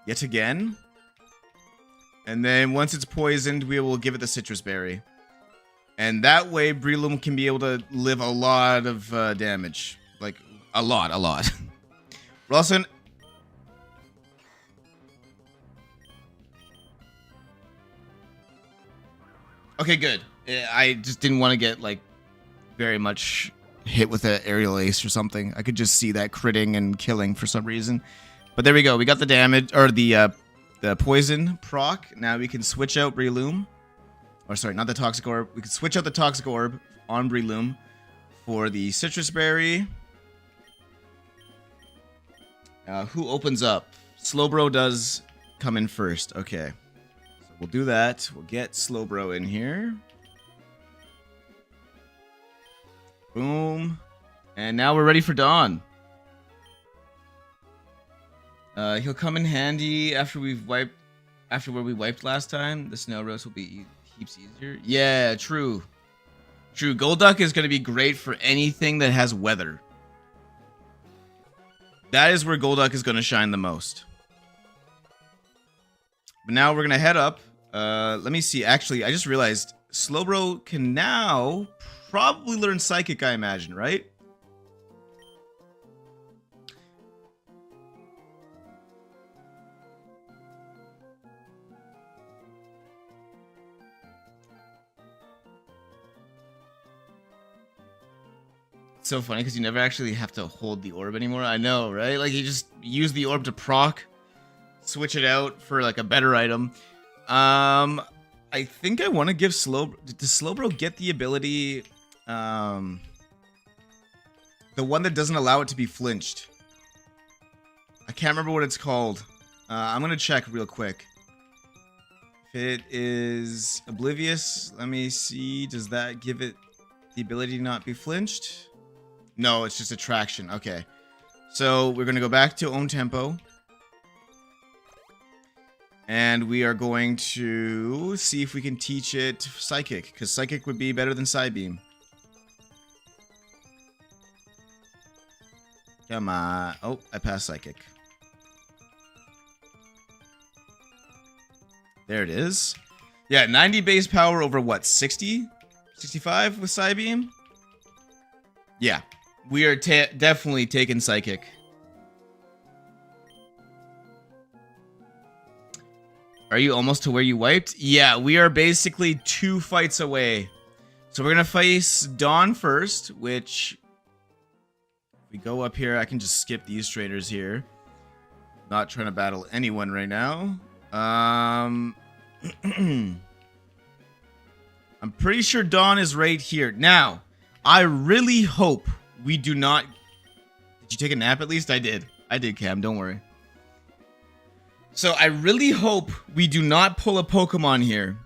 Yet again. And then once it's poisoned, we will give it the citrus berry. And that way, Breloom can be able to live a lot of damage. Like, a lot. We're also gonna... Okay, good. I just didn't want to get, like, very much hit with an aerial ace or something. I could just see that critting and killing for some reason. But there we go. We got the damage, or the poison proc. Now we can switch out Breloom. Or sorry, not the toxic orb. We can switch out the toxic orb on Breloom for the citrus berry. Who opens up? Slowbro does come in first. Okay. So we'll do that. We'll get Slowbro in here. Boom. And now we're ready for Dawn. He'll come in handy after where we wiped last time. The snow roast will be heaps easier. Yeah, true. Golduck is going to be great for anything that has weather. That is where Golduck is going to shine the most. But now we're going to head up. Let me see. Actually, I just realized Slowbro can now probably learn Psychic, I imagine, right? It's so funny because you never actually have to hold the orb anymore. I know, right? Like you just use the orb to proc, switch it out for like a better item. I think I want to give does Slowbro get the ability, the one that doesn't allow it to be flinched? I can't remember what it's called. I'm gonna check real quick. If it is Oblivious, let me see. Does that give it the ability to not be flinched? No, it's just attraction. Okay. So we're gonna go back to Own Tempo. And we are going to see if we can teach it Psychic, because Psychic would be better than Psybeam. Come on. Oh, I passed Psychic. There it is. Yeah, 90 base power over what, 60? 65 with Psybeam? Yeah, we are definitely taking Psychic. Are you almost to where you wiped? Yeah, we are basically 2 fights away. So we're going to face Dawn first, which... If we go up here, I can just skip these traders here. Not trying to battle anyone right now. I'm pretty sure Dawn is right here. Now, I really hope we do not... Did you take a nap at least? I did. I did, Cam. Don't worry. So I really hope we do not pull a Pokemon here.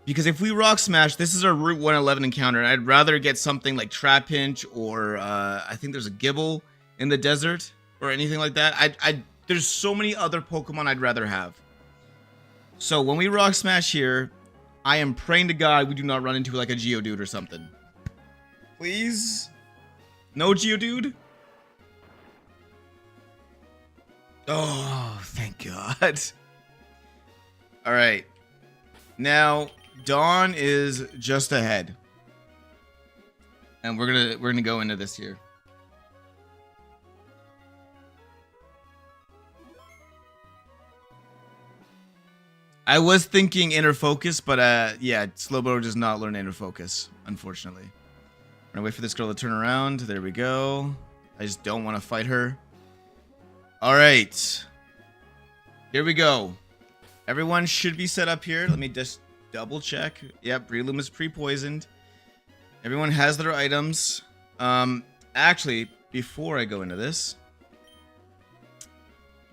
Because if we Rock Smash, this is our Route 111 encounter. And I'd rather get something like Trapinch or I think there's a Gibble in the desert or anything like that. There's so many other Pokemon I'd rather have. So when we Rock Smash here, I am praying to God we do not run into like a Geodude or something. Please? No Geodude? Oh, thank God. Alright. Now, Dawn is just ahead. And we're gonna go into this here. I was thinking Inner Focus, but yeah, Slowbro does not learn Inner Focus, unfortunately. I'm gonna wait for this girl to turn around. There we go. I just don't want to fight her. Alright. Here we go. Everyone should be set up here. Let me just double check. Yep, Breloom is pre-poisoned. Everyone has their items. Actually, before I go into this,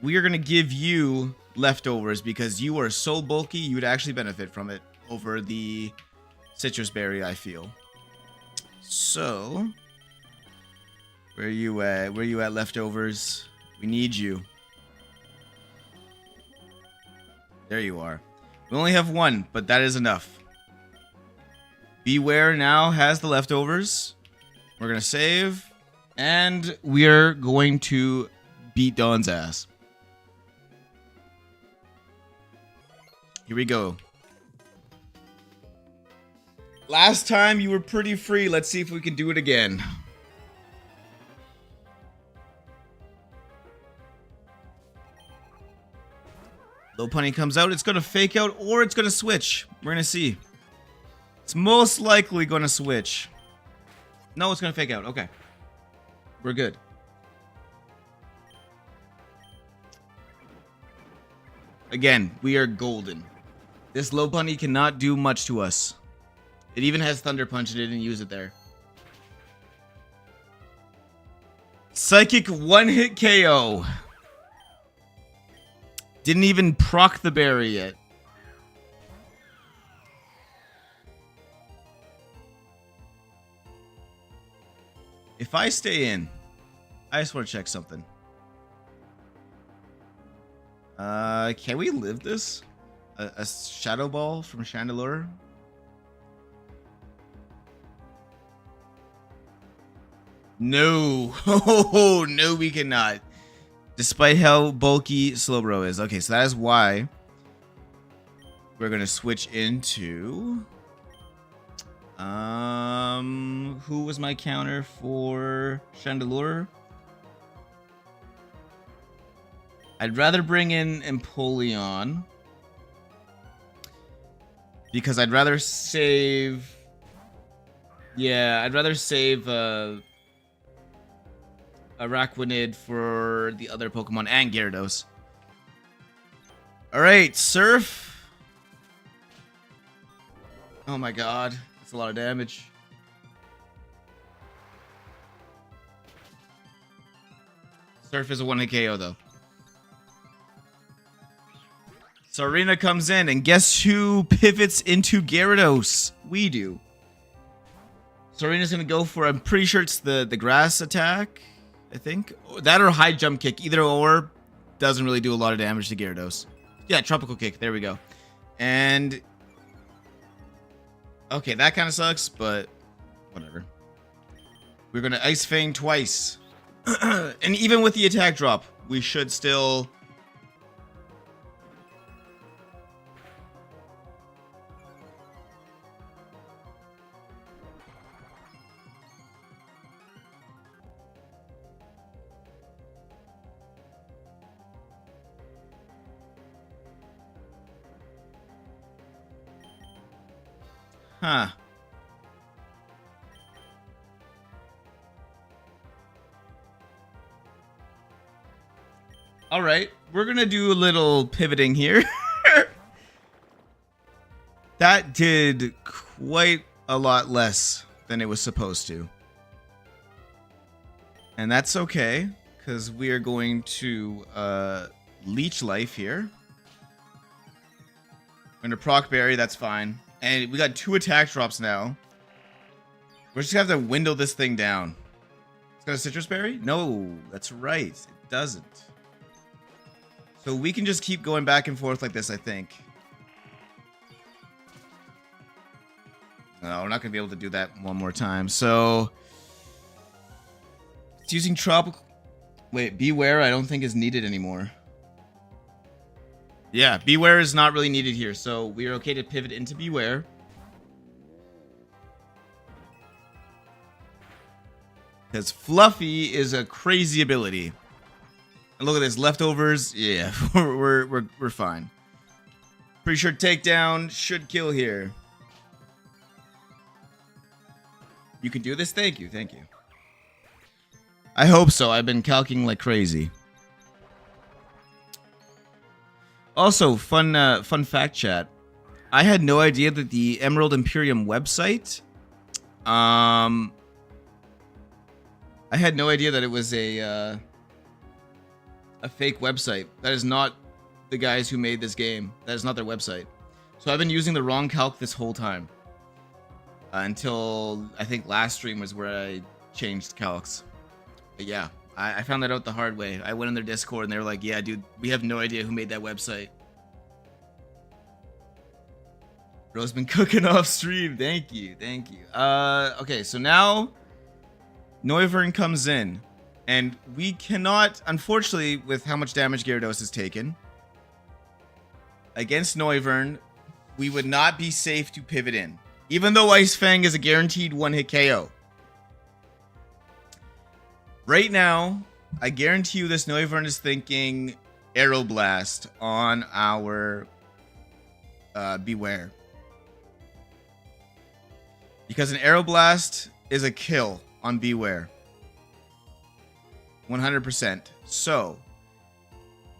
we are going to give you leftovers because you are so bulky, you would actually benefit from it over the citrus berry, I feel. So, where are you at? Where are you at, leftovers? We need you. There you are. We only have one, but that is enough. Beware now has the leftovers. We're going to save. And we are going to beat Dawn's ass. Here we go. Last time you were pretty free. Let's see if we can do it again. Lopunny comes out. It's going to fake out or it's going to switch. We're going to see. It's most likely going to switch. No, it's going to fake out. Okay. We're good. Again, we are golden. This Lopunny cannot do much to us. It even has Thunder Punch and it didn't use it there. Psychic one-hit KO. Didn't even proc the berry yet. If I stay in, I just want to check something. Can we live this? A Shadow Ball from Chandelure? No. Oh, no, we cannot. Despite how bulky Slowbro is. Okay, so that is why we're going to switch into... who was my counter for Chandelure? I'd rather bring in Empoleon. Because I'd rather save... Yeah, I'd rather save Araquanid for the other Pokemon and Gyarados. Alright, Surf. Oh my god, that's a lot of damage. Surf is a 1-hit KO though. Sarina comes in, and guess who pivots into Gyarados? We do. Sarina's gonna go for, I'm pretty sure it's the grass attack, I think. That or high jump kick, either or doesn't really do a lot of damage to Gyarados. Yeah, tropical kick, there we go. And okay, that kind of sucks, but whatever. We're gonna Ice Fang twice. And even with the attack drop, we should still... Huh. All right, we're gonna do a little pivoting here. That did quite a lot less than it was supposed to. And that's okay, because we are going to Leech Life here. We're gonna Proc Berry, that's fine. And we got 2 attack drops now. We're just gonna have to window this thing down. It's got a Citrus Berry? No, that's right. It doesn't. So we can just keep going back and forth like this, I think. No, we're not gonna be able to do that one more time. So it's using tropical. Wait, Beware I don't think is needed anymore. Yeah, Beware is not really needed here, so we are okay to pivot into Beware. Because Fluffy is a crazy ability. And look at this, leftovers. Yeah, we're fine. Pretty sure takedown should kill here. You can do this? Thank you, thank you. I hope so. I've been calculating like crazy. Also, fun fact chat. I had no idea that the Emerald Imperium website, I had no idea that it was a fake website. That is not the guys who made this game. That is not their website. So I've been using the wrong calc this whole time. Until I think last stream was where I changed calcs. But yeah. I found that out the hard way. I went in their Discord and they were like, yeah, dude, we have no idea who made that website. Bro's been cooking off stream. Thank you. Thank you. Okay, so now Noivern comes in. And we cannot, unfortunately, with how much damage Gyarados has taken, against Noivern, we would not be safe to pivot in. Even though Ice Fang is a guaranteed 1-hit KO. Right now, I guarantee you this Noivern is thinking Aeroblast on our Beware. Because an Aeroblast is a kill on Beware. 100%. So,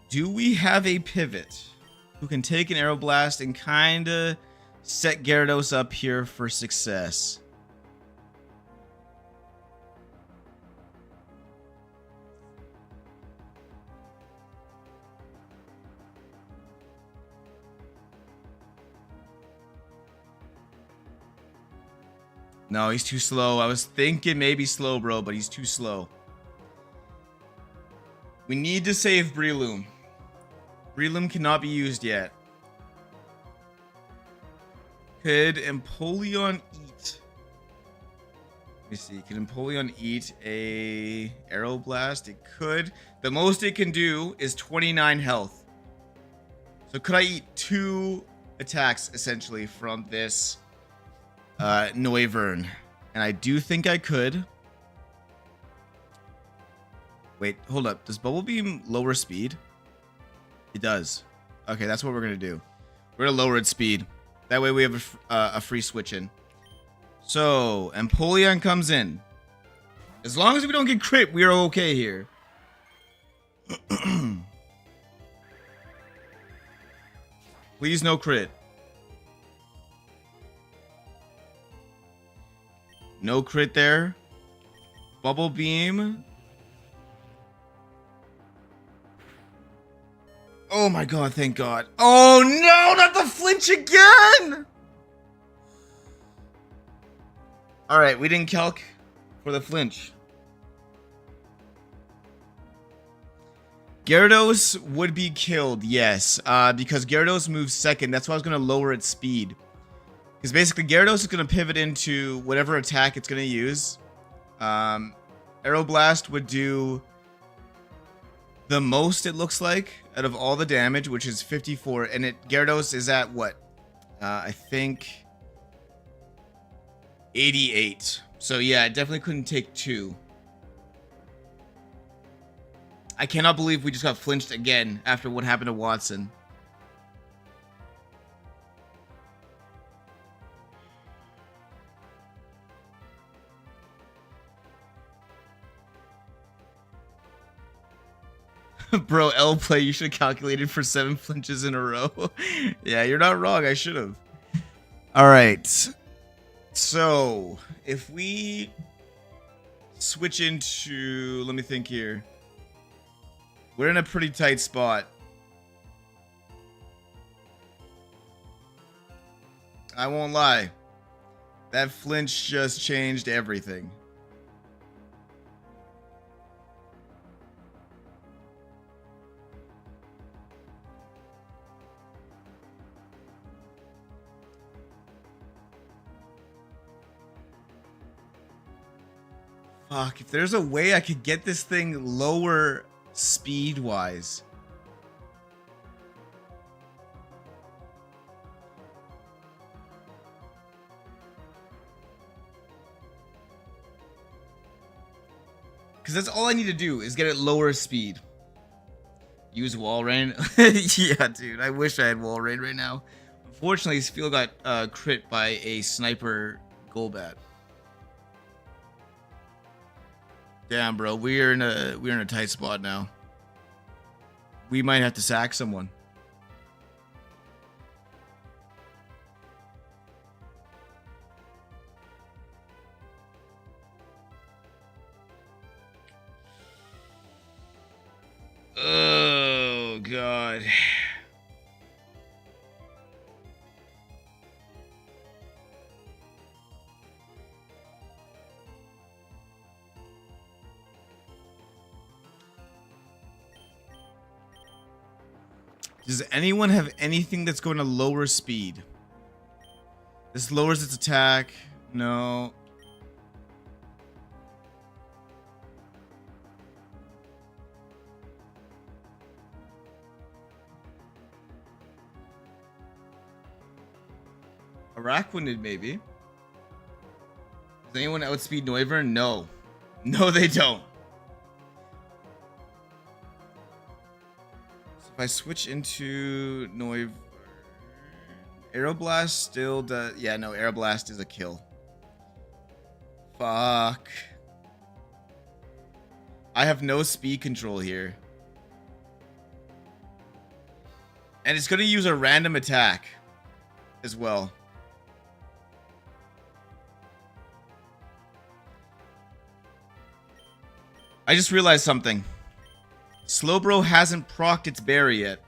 do we have a pivot who can take an Aeroblast and kind of set Gyarados up here for success? No, he's too slow. I was thinking maybe slow, bro, but he's too slow. We need to save Breloom. Breloom cannot be used yet. Could Empoleon eat? Let me see. Can Empoleon eat a Aeroblast? It could. The most it can do is 29 health. So could I eat 2 attacks, essentially, from this Noivern? And I do think I could. Wait, hold up. Does Bubble Beam lower speed? It does. Okay, that's what we're going to do. We're going to lower its speed. That way we have a free switch in. So, Empoleon comes in. As long as we don't get crit, we are okay here. Please no crit. No crit there. Bubble beam. Oh my god, thank god. Oh no, not the flinch again! Alright, we didn't calc for the flinch. Gyarados would be killed, yes. Because Gyarados moves second. That's why I was going to lower its speed. Because basically Gyarados is going to pivot into whatever attack it's going to use. Aeroblast would do the most, it looks like, out of all the damage, which is 54. And Gyarados is at what? I think 88. So yeah, it definitely couldn't take 2. I cannot believe we just got flinched again after what happened to Watson. Bro, L play, you should have calculated for 7 flinches in a row. Yeah, you're not wrong. I should have. All right. So, if we switch into... Let me think here. We're in a pretty tight spot. I won't lie. That flinch just changed everything. Fuck, if there's a way I could get this thing lower speed-wise. Because that's all I need to do is get it lower speed. Use wall rain. Yeah, dude, I wish I had wall rain right now. Unfortunately, Spiel got crit by a sniper Golbat. Damn, bro, we're in a tight spot now. We might have to sack someone. Oh god. Does anyone have anything that's going to lower speed? This lowers its attack. No. Araquanid, maybe. Does anyone outspeed Noivern? No. No, they don't. If I switch into Noivern, Aeroblast still does... Yeah, no, Aeroblast is a kill. Fuck. I have no speed control here. And it's going to use a random attack as well. I just realized something. Slowbro hasn't procced its berry yet.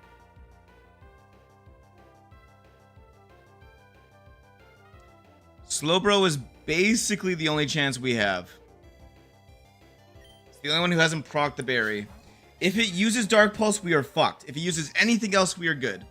Slowbro is basically the only chance we have. It's the only one who hasn't procced the berry. If it uses Dark Pulse, we are fucked. If it uses anything else, we are good.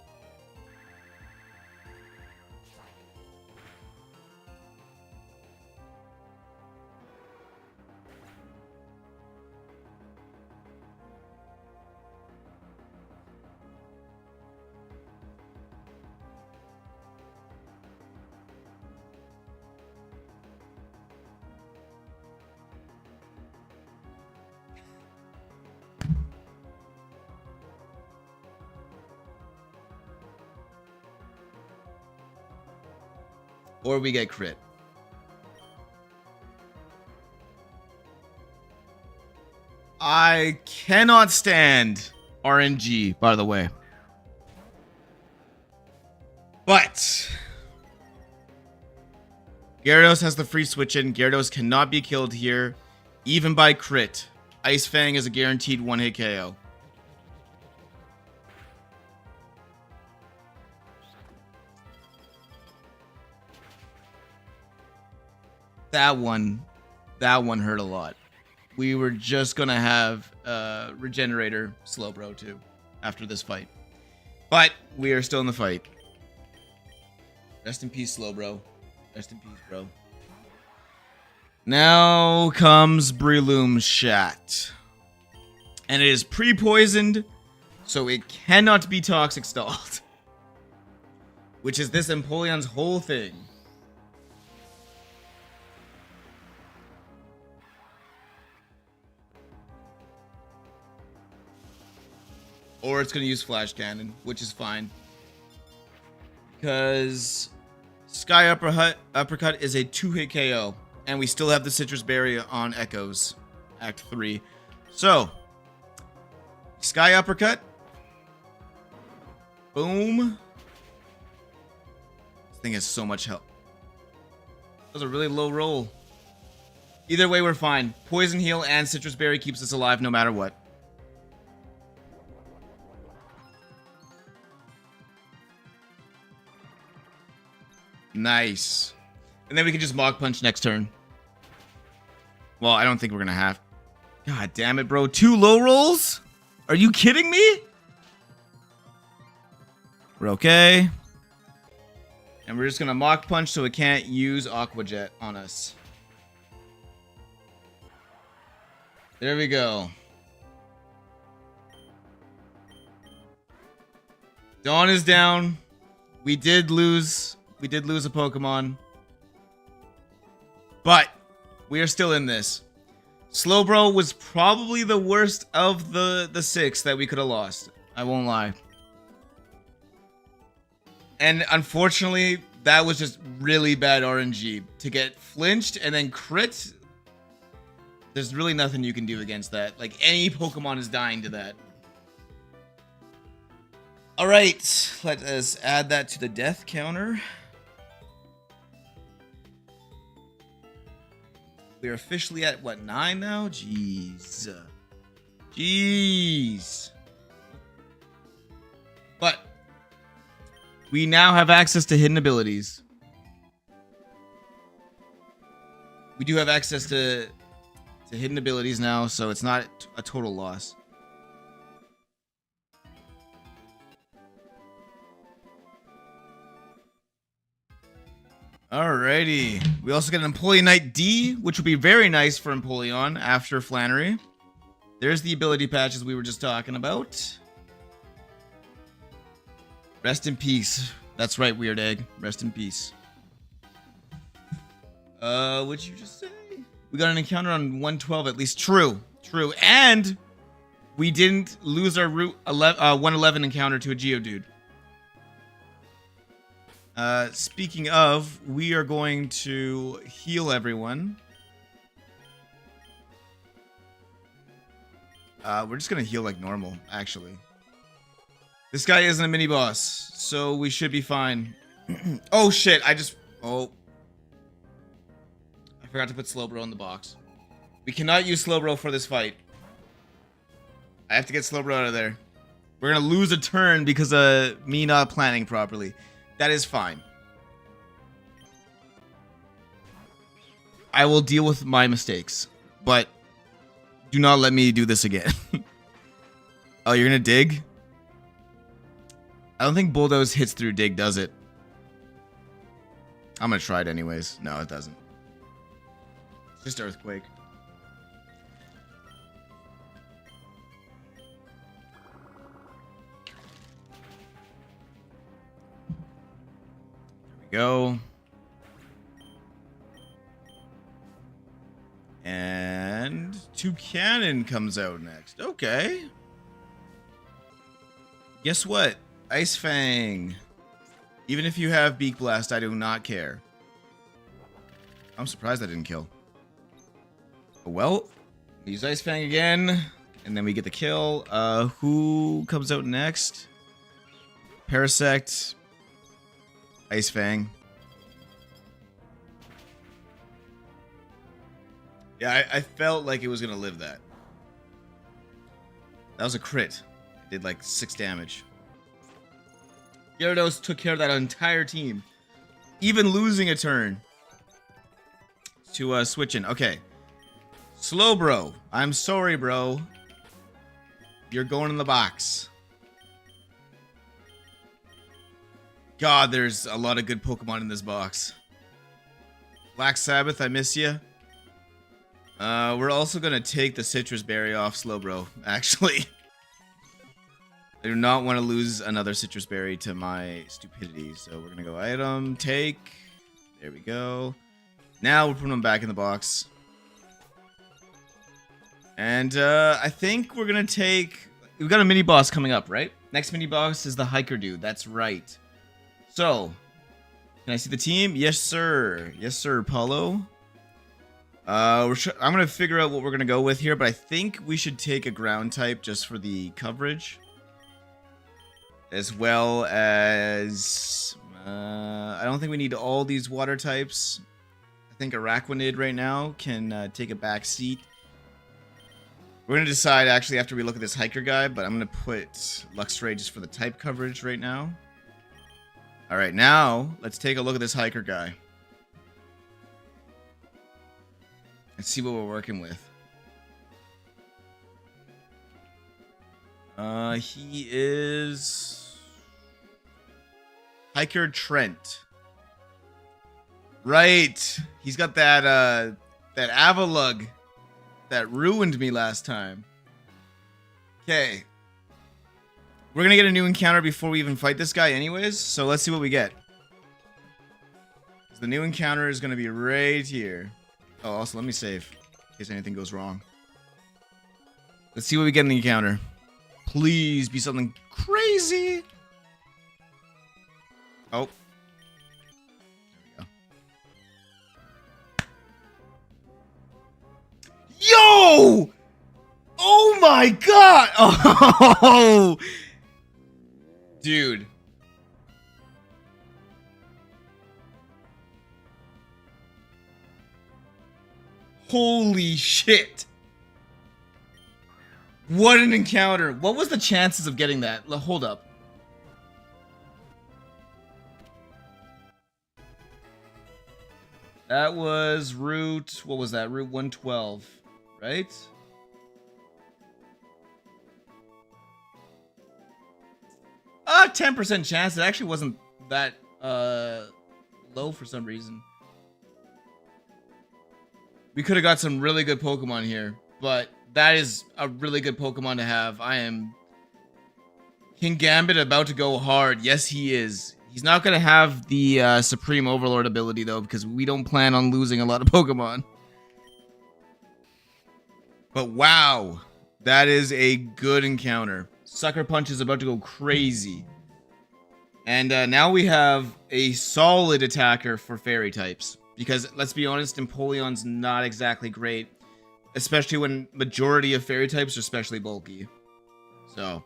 Or we get crit. I cannot stand RNG, by the way. But Gyarados has the free switch in. Gyarados cannot be killed here, even by crit. Ice Fang is a guaranteed one-hit KO. That one hurt a lot. We were just gonna have Regenerator Slowbro too after this fight. But we are still in the fight. Rest in peace, Slowbro. Rest in peace, bro. Now comes Breloom's Shat. And it is pre-poisoned, so it cannot be toxic stalled. Which is this Empoleon's whole thing. Or it's going to use Flash Cannon, which is fine. Because Sky Uppercut is a 2-hit KO. And we still have the Citrus Berry on Echoes. Act 3. So, Sky Uppercut. Boom. This thing has so much health. That was a really low roll. Either way, we're fine. Poison Heal and Citrus Berry keeps us alive no matter what. Nice. And then we can just Mach Punch next turn. Well, I don't think we're going to have. God damn it, bro. 2 low rolls? Are you kidding me? We're okay. And we're just going to Mach Punch so it can't use Aqua Jet on us. There we go. Dawn is down. We did lose a Pokemon. But we are still in this. Slowbro was probably the worst of the 6 that we could have lost. I won't lie. And unfortunately, that was just really bad RNG. To get flinched and then crit, there's really nothing you can do against that. Like, any Pokemon is dying to that. Alright, let us add that to the death counter. We are officially at, what, 9 now? Jeez. Jeez. But we now have access to hidden abilities. We do have access to hidden abilities now, so it's not a total loss. Alrighty. We also get an Empoleon Knight D, which will be very nice for Empoleon after Flannery. There's the ability patches we were just talking about. Rest in peace. That's right, Weird Egg. Rest in peace. What'd you just say? We got an encounter on 112 at least. True. True. And we didn't lose our Route 111 encounter to a Geodude. Speaking of, we are going to heal everyone. We're just gonna heal like normal, actually. This guy isn't a mini boss, so we should be fine. Oh shit, I forgot to put Slowbro in the box. We cannot use Slowbro for this fight. I have to get Slowbro out of there. We're gonna lose a turn because of me not planning properly. That is fine. I will deal with my mistakes, but do not let me do this again. Oh, you're gonna dig? I don't think Bulldoze hits through dig, does it? I'm gonna try it anyways. No, it doesn't. It's just Earthquake. Go. And Toucannon comes out next. Okay. Guess what? Ice Fang. Even if you have Beak Blast, I do not care. I'm surprised I didn't kill. Well, Use Ice Fang again, and then we get the kill. Who comes out next? Parasect. Ice Fang. Yeah, I felt like it was gonna live that. That was a crit. It did like 6 damage. Gyarados took care of that entire team. Even losing a turn. To switch in. Okay. Slow bro. I'm sorry, bro. You're going in the box. God, there's a lot of good Pokemon in this box. Black Sabbath, I miss you. We're also gonna take the Citrus Berry off Slowbro, actually. I do not want to lose another Citrus Berry to my stupidity, so we're gonna go item, take. There we go. Now we're putting them back in the box. And I think we're gonna take... We've got a mini boss coming up, right? Next mini boss is the Hiker Dude, that's right. So, can I see the team? Yes, sir. Yes, sir, Paulo. I'm gonna figure out what we're gonna go with here, but I think we should take a ground type just for the coverage, as well as I don't think we need all these water types. I think Araquanid right now can take a back seat. We're gonna decide actually after we look at this hiker guy, but I'm gonna put Luxray just for the type coverage right now. All right, now let's take a look at this hiker guy. Let's see what we're working with. He is Hiker Trent. Right. He's got that that Avalug that ruined me last time. Okay. We're gonna get a new encounter before we even fight this guy anyways, so let's see what we get. The new encounter is gonna be right here. Oh, also, let me save in case anything goes wrong. Let's see what we get in the encounter. Please be something crazy. Oh. There we go. Yo! Oh my god! Oh! Dude. Holy shit. What an encounter. What was the chances of getting that? Hold up. That was route... What was that? Route 112, right? Ah, 10% chance. It actually wasn't that low for some reason. We could have got some really good Pokemon here, but that is a really good Pokemon to have. I am... King Gambit about to go hard. Yes, he is. He's not going to have the Supreme Overlord ability, though, because we don't plan on losing a lot of Pokemon. But wow, that is a good encounter. Sucker Punch is about to go crazy. And now we have a solid attacker for Fairy types. Because, let's be honest, Empoleon's not exactly great. Especially when majority of Fairy types are especially bulky. So,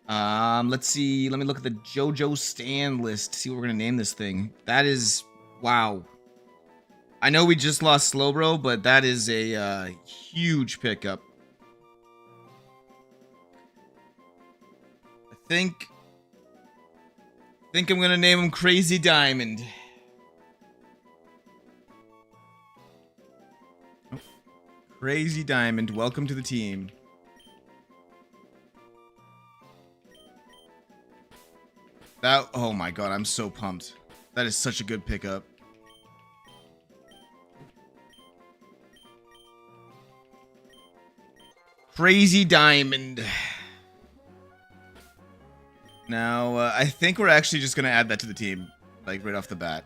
let's see. Let me look at the JoJo stand list. See what we're going to name this thing. That is, wow. I know we just lost Slowbro, but that is a huge pickup. I think I'm going to name him Crazy Diamond. Crazy Diamond, welcome to the team. That, oh my god, I'm so pumped. That is such a good pickup. Crazy Diamond. Now, I think we're actually just going to add that to the team, like right off the bat.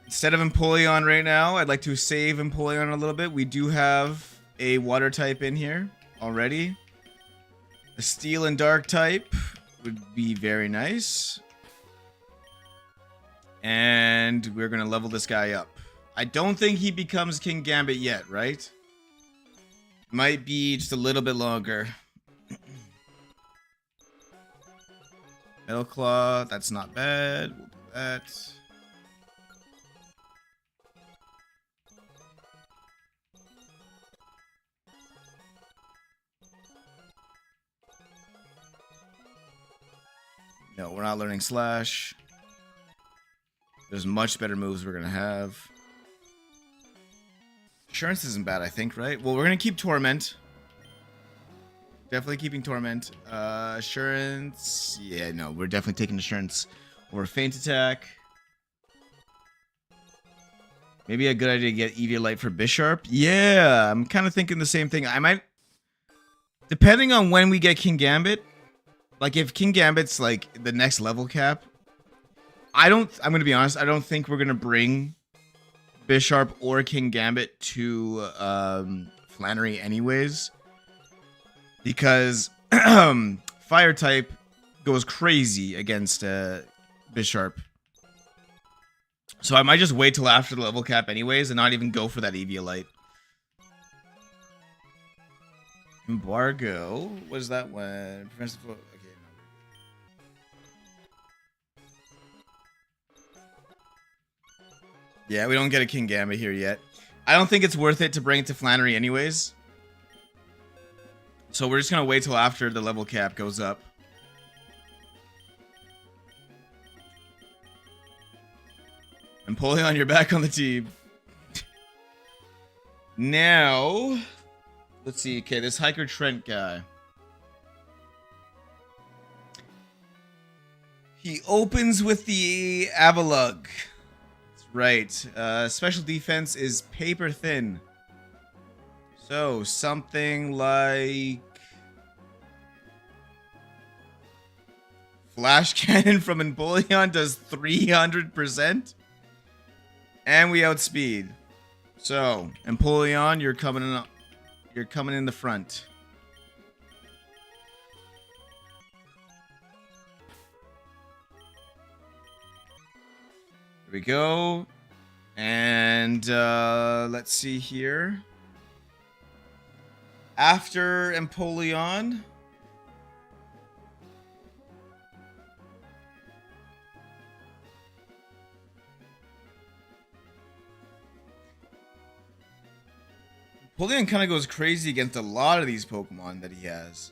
Instead of Empoleon right now, I'd like to save Empoleon a little bit. We do have a water type in here already. A steel and dark type would be very nice. And we're going to level this guy up. I don't think he becomes King Gambit yet, right? Might be just a little bit longer. Metal Claw, that's not bad. We'll do that. No, we're not learning Slash. There's much better moves we're gonna have. Assurance isn't bad, I think, right? Well, we're gonna keep Torment. Definitely keeping Torment. Assurance. Yeah, no, we're definitely taking Assurance over Feint Attack. Maybe a good idea to get Eviolite for Bisharp. Yeah, I'm kind of thinking the same thing. I might, depending on when we get King Gambit. Like, if King Gambit's, like, the next level cap, I'm going to be honest, I don't think we're going to bring Bisharp or King Gambit to Flannery anyways. Because Fire type goes crazy against Bisharp. So I might just wait till after the level cap anyways and not even go for that Eviolite. Embargo? What is that one? Prevents the flow. Yeah, we don't get a King Gambit here yet. I don't think it's worth it to bring it to Flannery anyways. So we're just going to wait till after the level cap goes up. Empoleon, you're back on the team. Now, let's see. Okay, this Hiker Trent guy. He opens with the Avalugg. Right. Special defense is paper thin. So, something like Flash Cannon from Empoleon does 300%. And we outspeed. So, Empoleon, you're coming in the front. There we go. And let's see here. After Empoleon, Empoleon kind of goes crazy against a lot of these Pokemon that he has.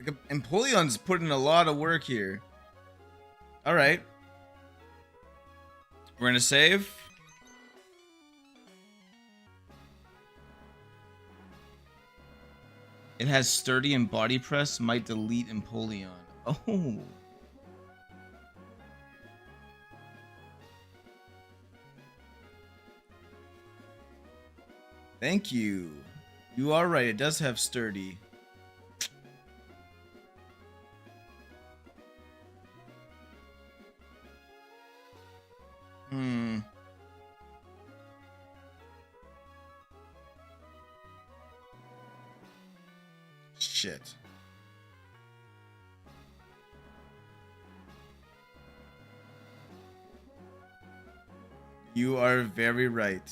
Like, Empoleon's putting a lot of work here. Alright. We're gonna save. It has Sturdy and Body Press. Might delete Empoleon. Oh. Thank you. You are right. It does have Sturdy. Shit. You are very right.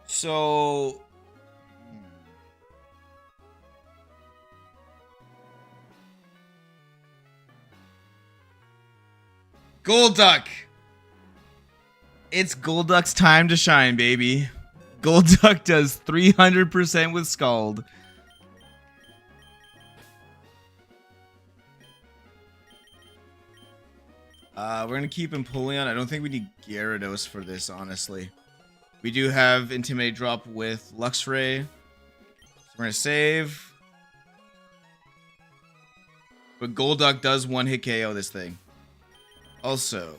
So Golduck. It's Golduck's time to shine, baby. Golduck does 300% with Scald. We're gonna keep Empoleon. I don't think we need Gyarados for this, honestly. We do have Intimidate drop with Luxray. So we're gonna save. But Golduck does one hit KO this thing. Also,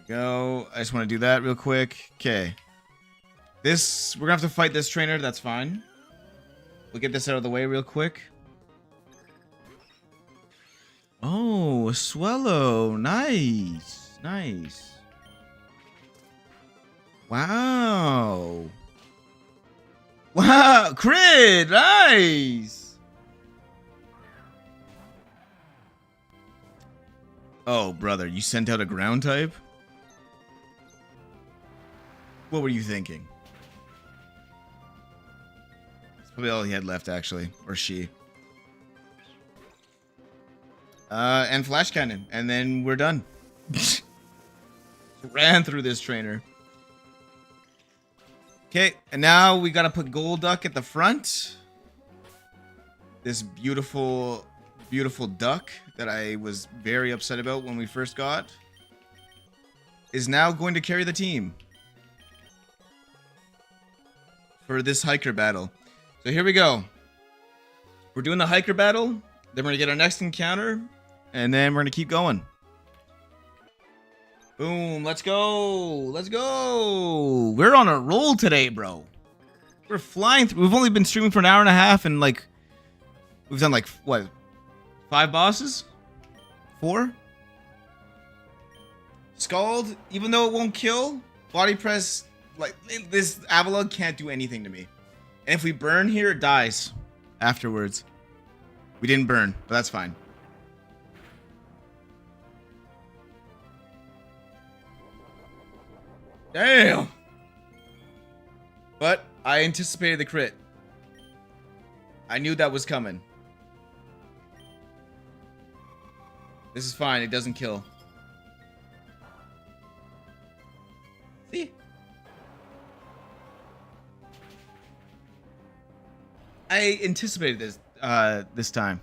go. I just want to do that real quick. Okay. This, we're gonna have to fight this trainer. That's fine. We'll get this out of the way real quick. Oh, a Swallow. Nice. Nice. Wow. Wow. Crit. Nice. Oh, brother. You sent out a ground type? What were you thinking? That's probably all he had left, actually. Or she. And flash cannon, and then we're done. Ran through this trainer. Okay, and now we gotta put Golduck at the front. This beautiful, beautiful duck that I was very upset about when we first got is now going to carry the team for this hiker battle. So here we go. We're doing the hiker battle. Then we're gonna get our next encounter. And then we're going to keep going. Boom. Let's go. Let's go. We're on a roll today, bro. We're flying through. We've only been streaming for an hour and a half. And like, we've done like, what? 5 bosses? 4? Scald, even though it won't kill, body press, like, this Avalugg can't do anything to me. And if we burn here, it dies afterwards. We didn't burn, but that's fine. Damn! But I anticipated the crit. I knew that was coming. This is fine, it doesn't kill. See? I anticipated this this time.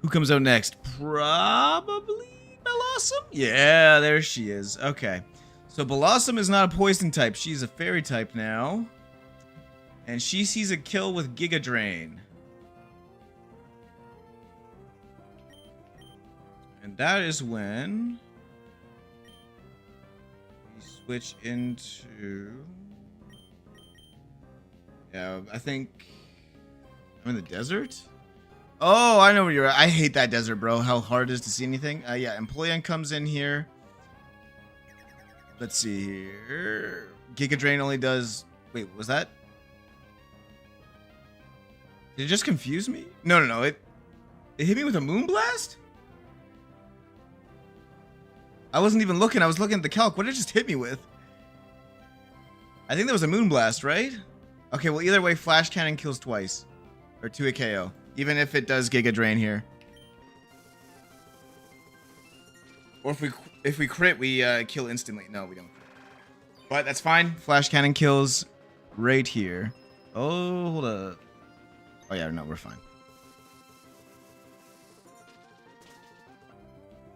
Who comes out next? Probably Blossom? Yeah, there she is. Okay. So Blossom is not a poison type. She's a fairy type now. And she sees a kill with Giga Drain. And that is when we switch into... Yeah, I think I'm in the desert? Oh, I know where you're at. I hate that desert, bro. How hard it is to see anything. Yeah, Employeon comes in here. Let's see here. Giga Drain only does... Wait, was that... Did it just confuse me? No. It hit me with a Moonblast? I wasn't even looking. I was looking at the calc. What did it just hit me with? I think that was a Moonblast, right? Okay, well, either way, Flash Cannon kills twice. Or 2 KO. Even if it does Giga Drain here. Or if we crit, we kill instantly. No, we don't. But that's fine. Flash Cannon kills right here. Oh, hold up. Oh, yeah, no, we're fine.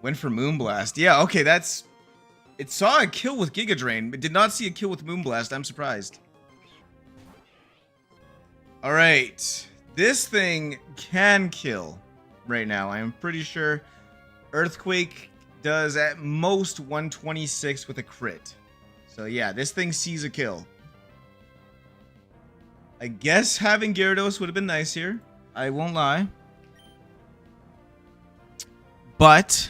Went for Moonblast. Yeah, okay, that's... It saw a kill with Giga Drain, but did not see a kill with Moonblast. I'm surprised. Alright. This thing can kill right now. I am pretty sure Earthquake does at most 126 with a crit. So yeah, this thing sees a kill. I guess having Gyarados would have been nice here. I won't lie. But...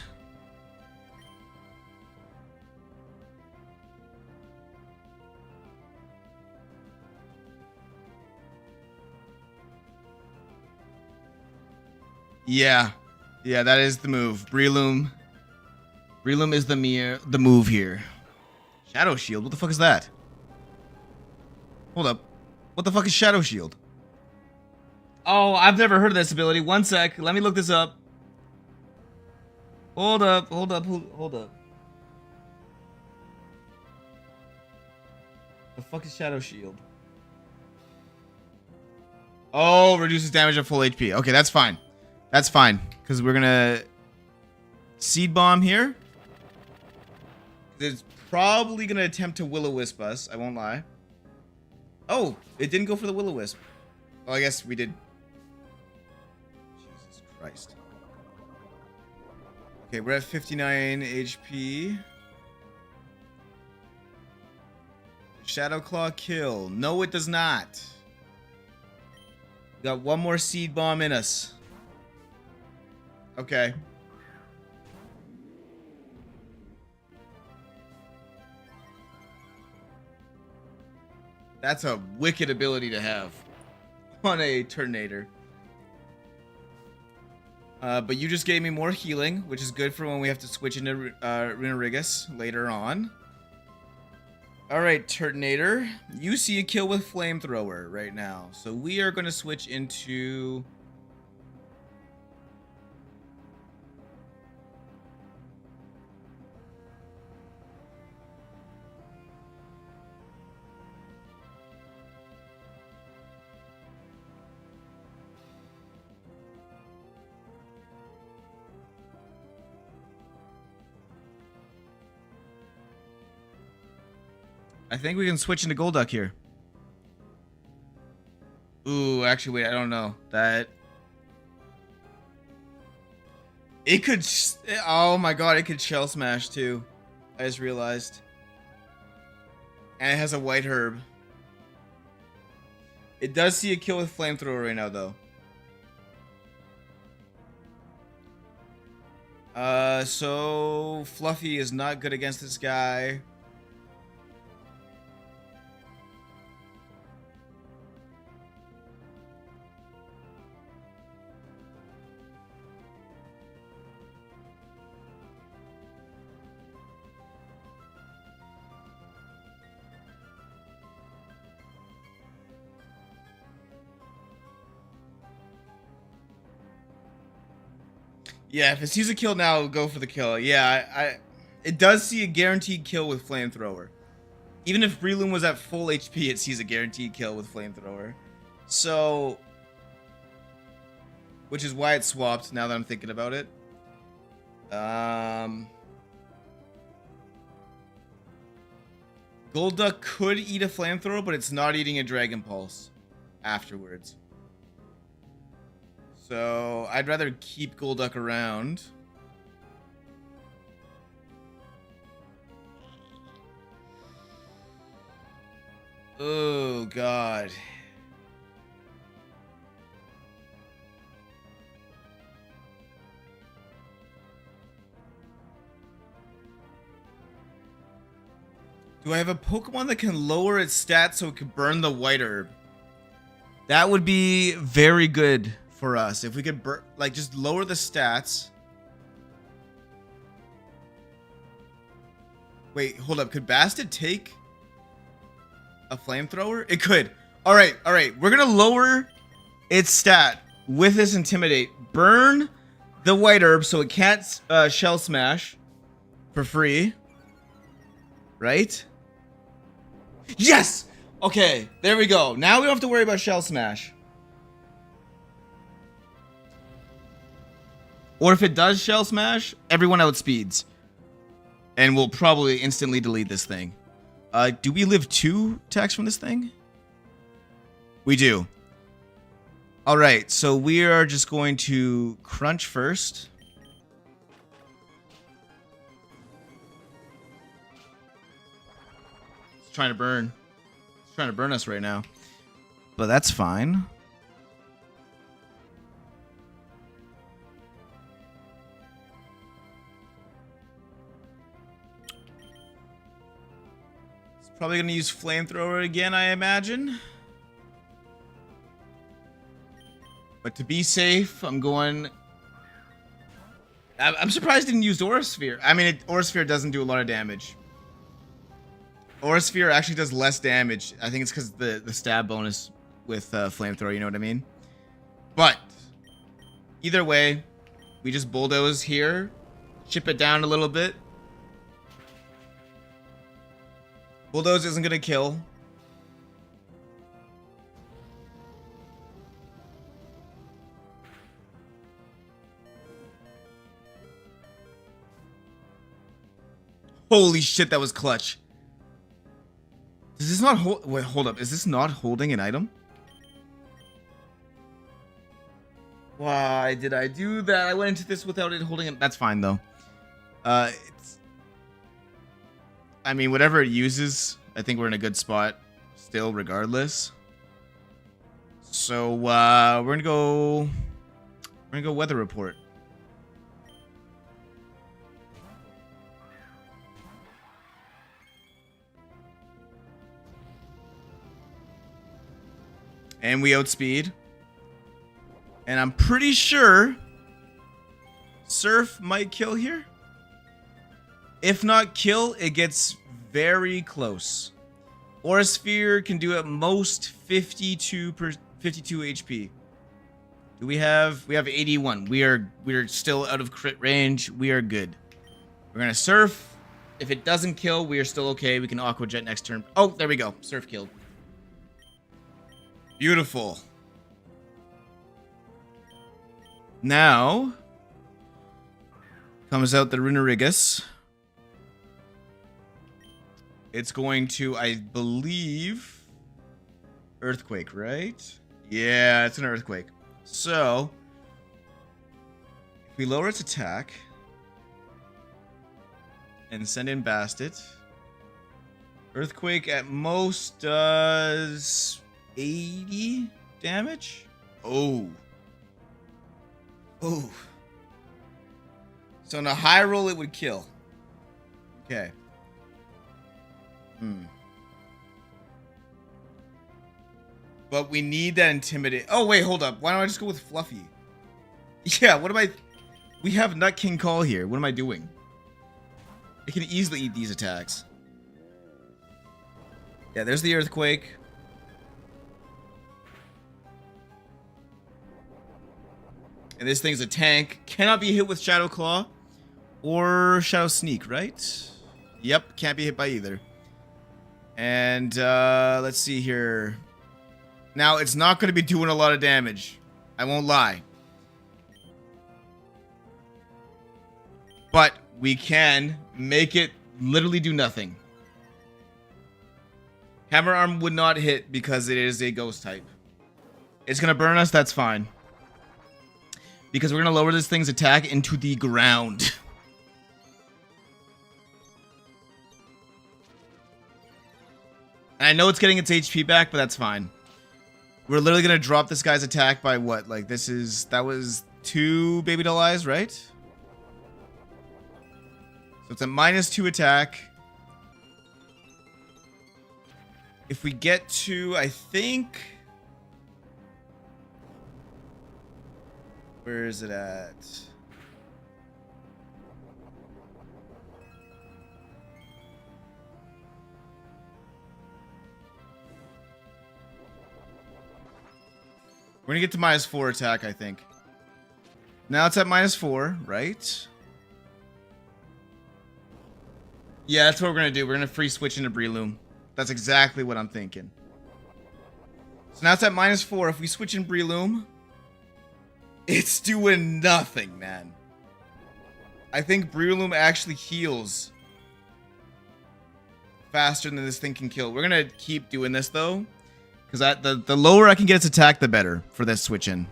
Yeah, that is the move. Breloom is the move here. Shadow Shield? What the fuck is that? Hold up. What the fuck is Shadow Shield? Oh, I've never heard of this ability. One sec. Let me look this up. Hold up. The fuck is Shadow Shield? Oh, reduces damage at full HP. Okay, that's fine. That's fine. Because we're gonna... Seed Bomb here. It's probably gonna attempt to Will-O-Wisp us. I won't lie. Oh, it didn't go for the Will-O-Wisp. Well, I guess we did. Jesus Christ. Okay, we're at 59 HP. Shadow Claw kill. No, it does not. Got one more seed bomb in us. Okay. That's a wicked ability to have on a Turtonator. But you just gave me more healing, which is good for when we have to switch into Runerigus later on. Alright, Turtonator. You see a kill with Flamethrower right now. So we are going to switch into... I think we can switch into Golduck here. Ooh, actually, wait, I don't know. That... It could... Oh my god, it could Shell Smash too. I just realized. And it has a White Herb. It does see a kill with Flamethrower right now, though. So... Fluffy is not good against this guy. Yeah, if it sees a kill now, it'll go for the kill. Yeah, it does see a guaranteed kill with Flamethrower. Even if Breloom was at full HP, it sees a guaranteed kill with Flamethrower. So... Which is why it swapped, now that I'm thinking about it. Golduck could eat a Flamethrower, but it's not eating a Dragon Pulse afterwards. So, I'd rather keep Golduck around. Oh, God. Do I have a Pokemon that can lower its stats so it can burn the White Herb? That would be very good for us. If we could, like, just lower the stats. Wait, hold up. Could Bastard take a Flamethrower? It could. All right. We're going to lower its stat with this Intimidate. Burn the White Herb so it can't Shell Smash for free. Right? Yes! Okay, there we go. Now we don't have to worry about Shell Smash. Or if it does Shell Smash, everyone outspeeds. And we'll probably instantly delete this thing. Do we live 2 attacks from this thing? We do. Alright, so we are just going to Crunch first. It's trying to burn. It's trying to burn us right now. But that's fine. It's probably going to use Flamethrower again, I imagine. But to be safe, I'm going... I'm surprised it didn't use Aura Sphere. I mean, Aura Sphere doesn't do a lot of damage. Aura Sphere actually does less damage. I think it's because the stab bonus with Flamethrower, you know what I mean? But, either way, we just bulldoze here. Chip it down a little bit. Bulldoze isn't going to kill. Holy shit, that was clutch. Does this not hold... Wait, hold up. Is this not holding an item? Why did I do that? I went into this without it holding it. That's fine, though. It's... I mean, whatever it uses, I think we're in a good spot still, regardless. So we're gonna go weather report. And we outspeed. And I'm pretty sure Surf might kill here. If not kill, it gets very close. Aura Sphere can do at most 52 HP. Do we have 81. We're still out of crit range. We are good. We're gonna Surf. If it doesn't kill, we are still okay. We can Aqua Jet next turn. Oh, there we go. Surf killed. Beautiful. Now comes out the Runerigus. It's going to, I believe, Earthquake, right? Yeah, it's an Earthquake. So, if we lower its attack and send in Bastet, Earthquake at most does 80 damage? Oh. Oh. So in a high roll, it would kill. Okay. But we need that Intimidate. Oh, wait, hold up. Why don't I just go with Fluffy? Yeah, what am I... We have Nut King Call here. What am I doing? I can easily eat these attacks. Yeah, there's the Earthquake. And this thing's a tank. Cannot be hit with Shadow Claw or Shadow Sneak, right? Yep, can't be hit by either. And let's see here. Now, it's not going to be doing a lot of damage. I won't lie. But we can make it literally do nothing. Hammer Arm would not hit because it is a ghost type. It's going to burn us, that's fine. Because we're going to lower this thing's attack into the ground. And I know it's getting its HP back, but that's fine. We're literally going to drop this guy's attack by what? Like, that was 2 Baby Doll Eyes, right? So it's a -2 attack. If we get to, I think... Where is it at? We're gonna get to -4 attack, I think. Now it's at -4, right? Yeah, that's what we're gonna do. We're gonna free switch into Breloom. That's exactly what I'm thinking. So now it's at -4. If we switch in Breloom, it's doing nothing, man. I think Breloom actually heals faster than this thing can kill. We're gonna keep doing this though, because the lower I can get its attack, the better for this switch in.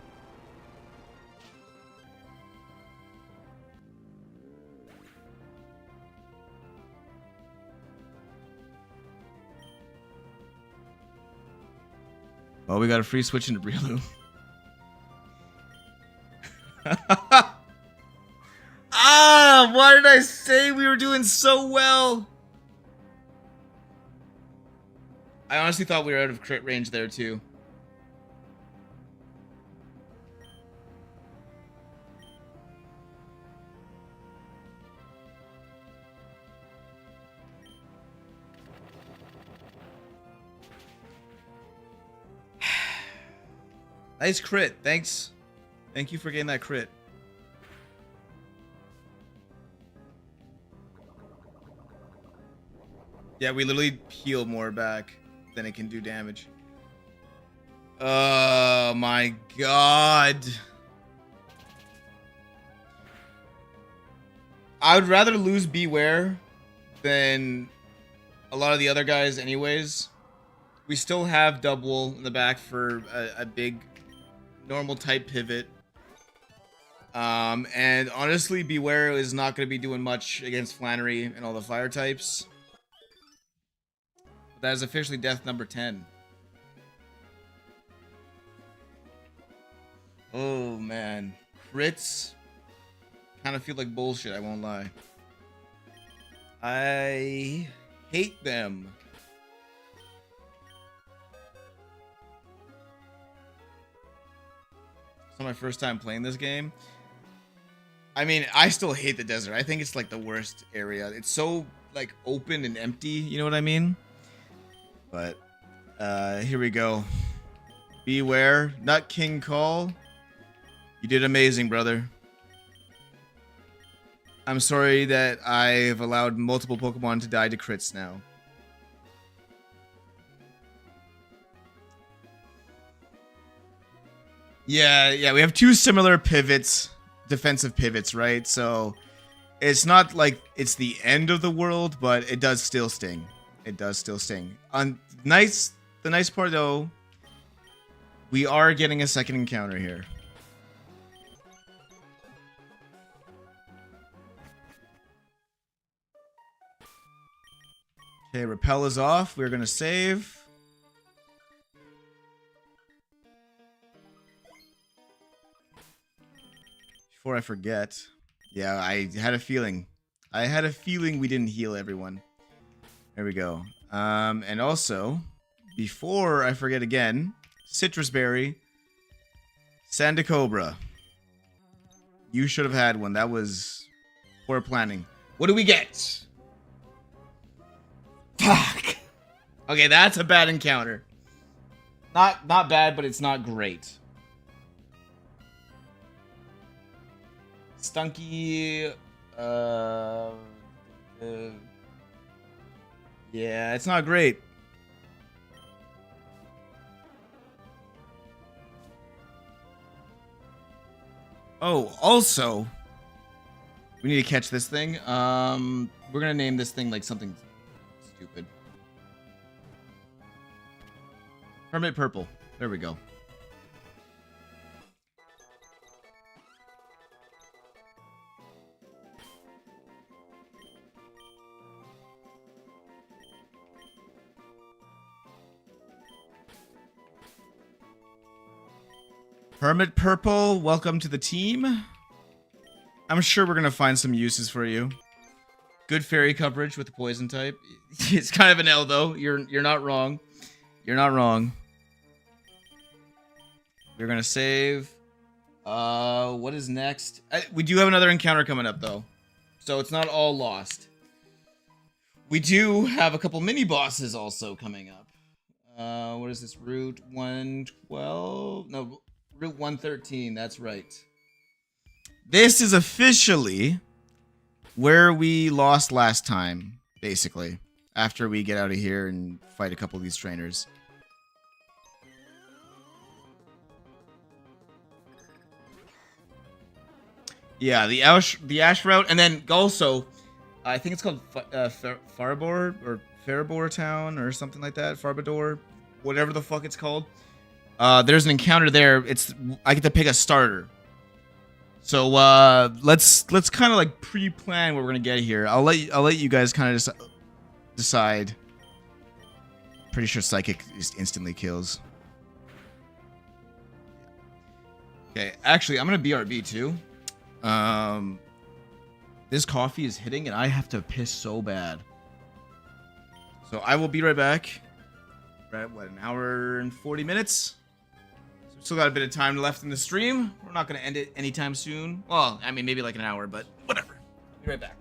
Oh, we got a free switch into Breloom. Ah, why did I say we were doing so well? I honestly thought we were out of crit range there too. Nice crit, thanks. Thank you for getting that crit. Yeah, we literally heal more back than it can do damage. Oh my god. I would rather lose Beware than a lot of the other guys anyways. We still have Double in the back for a big normal type pivot. And honestly, Beware is not going to be doing much against Flannery and all the fire types. That is officially death number 10. Oh man, crits kind of feel like bullshit. I won't lie. I hate them. It's not my first time playing this game. I mean, I still hate the desert. I think it's like the worst area. It's so like open and empty, you know what I mean? But here we go. Beware, Nut King Call. You did amazing, brother. I'm sorry that I've allowed multiple Pokemon to die to crits now. Yeah, we have two similar pivots, defensive pivots, right? So it's not like it's the end of the world, but it does still sting. It does still sting. The nice part though, we are getting a second encounter here. Okay, repel is off. We're gonna save. Before I forget. Yeah, I had a feeling. I had a feeling we didn't heal everyone. There we go. And also, before I forget again, Citrus Berry, Sandacobra. You should have had one. That was poor planning. What do we get? Fuck. Okay, that's a bad encounter. Not bad, but it's not great. Stunky. Yeah, it's not great. Oh, also, we need to catch this thing. We're gonna name this thing like something stupid. Hermit Purple. There we go. Hermit Purple, welcome to the team. I'm sure we're gonna find some uses for you. Good fairy coverage with the poison type. It's kind of an L though. You're not wrong. You're not wrong. We're gonna save. What is next? We do have another encounter coming up though, so it's not all lost. We do have a couple mini bosses also coming up. What is this? Route 112? No, Route 113. That's right. This is officially where we lost last time, basically. After we get out of here and fight a couple of these trainers. Yeah, the Ash route, and then also, I think it's called Farbor or Farbor Town or something like that. Farbador, whatever the fuck it's called. There's an encounter there. I get to pick a starter. So let's kind of like pre-plan what we're gonna get here. I'll let you guys kind of decide. Pretty sure Psychic just instantly kills. Okay, actually, I'm gonna BRB too. This coffee is hitting, and I have to piss so bad. So I will be right back. We're at what, an hour and 40 minutes? So we still got a bit of time left in the stream. We're not gonna end it anytime soon. Well, I mean maybe like an hour, but whatever. Be right back.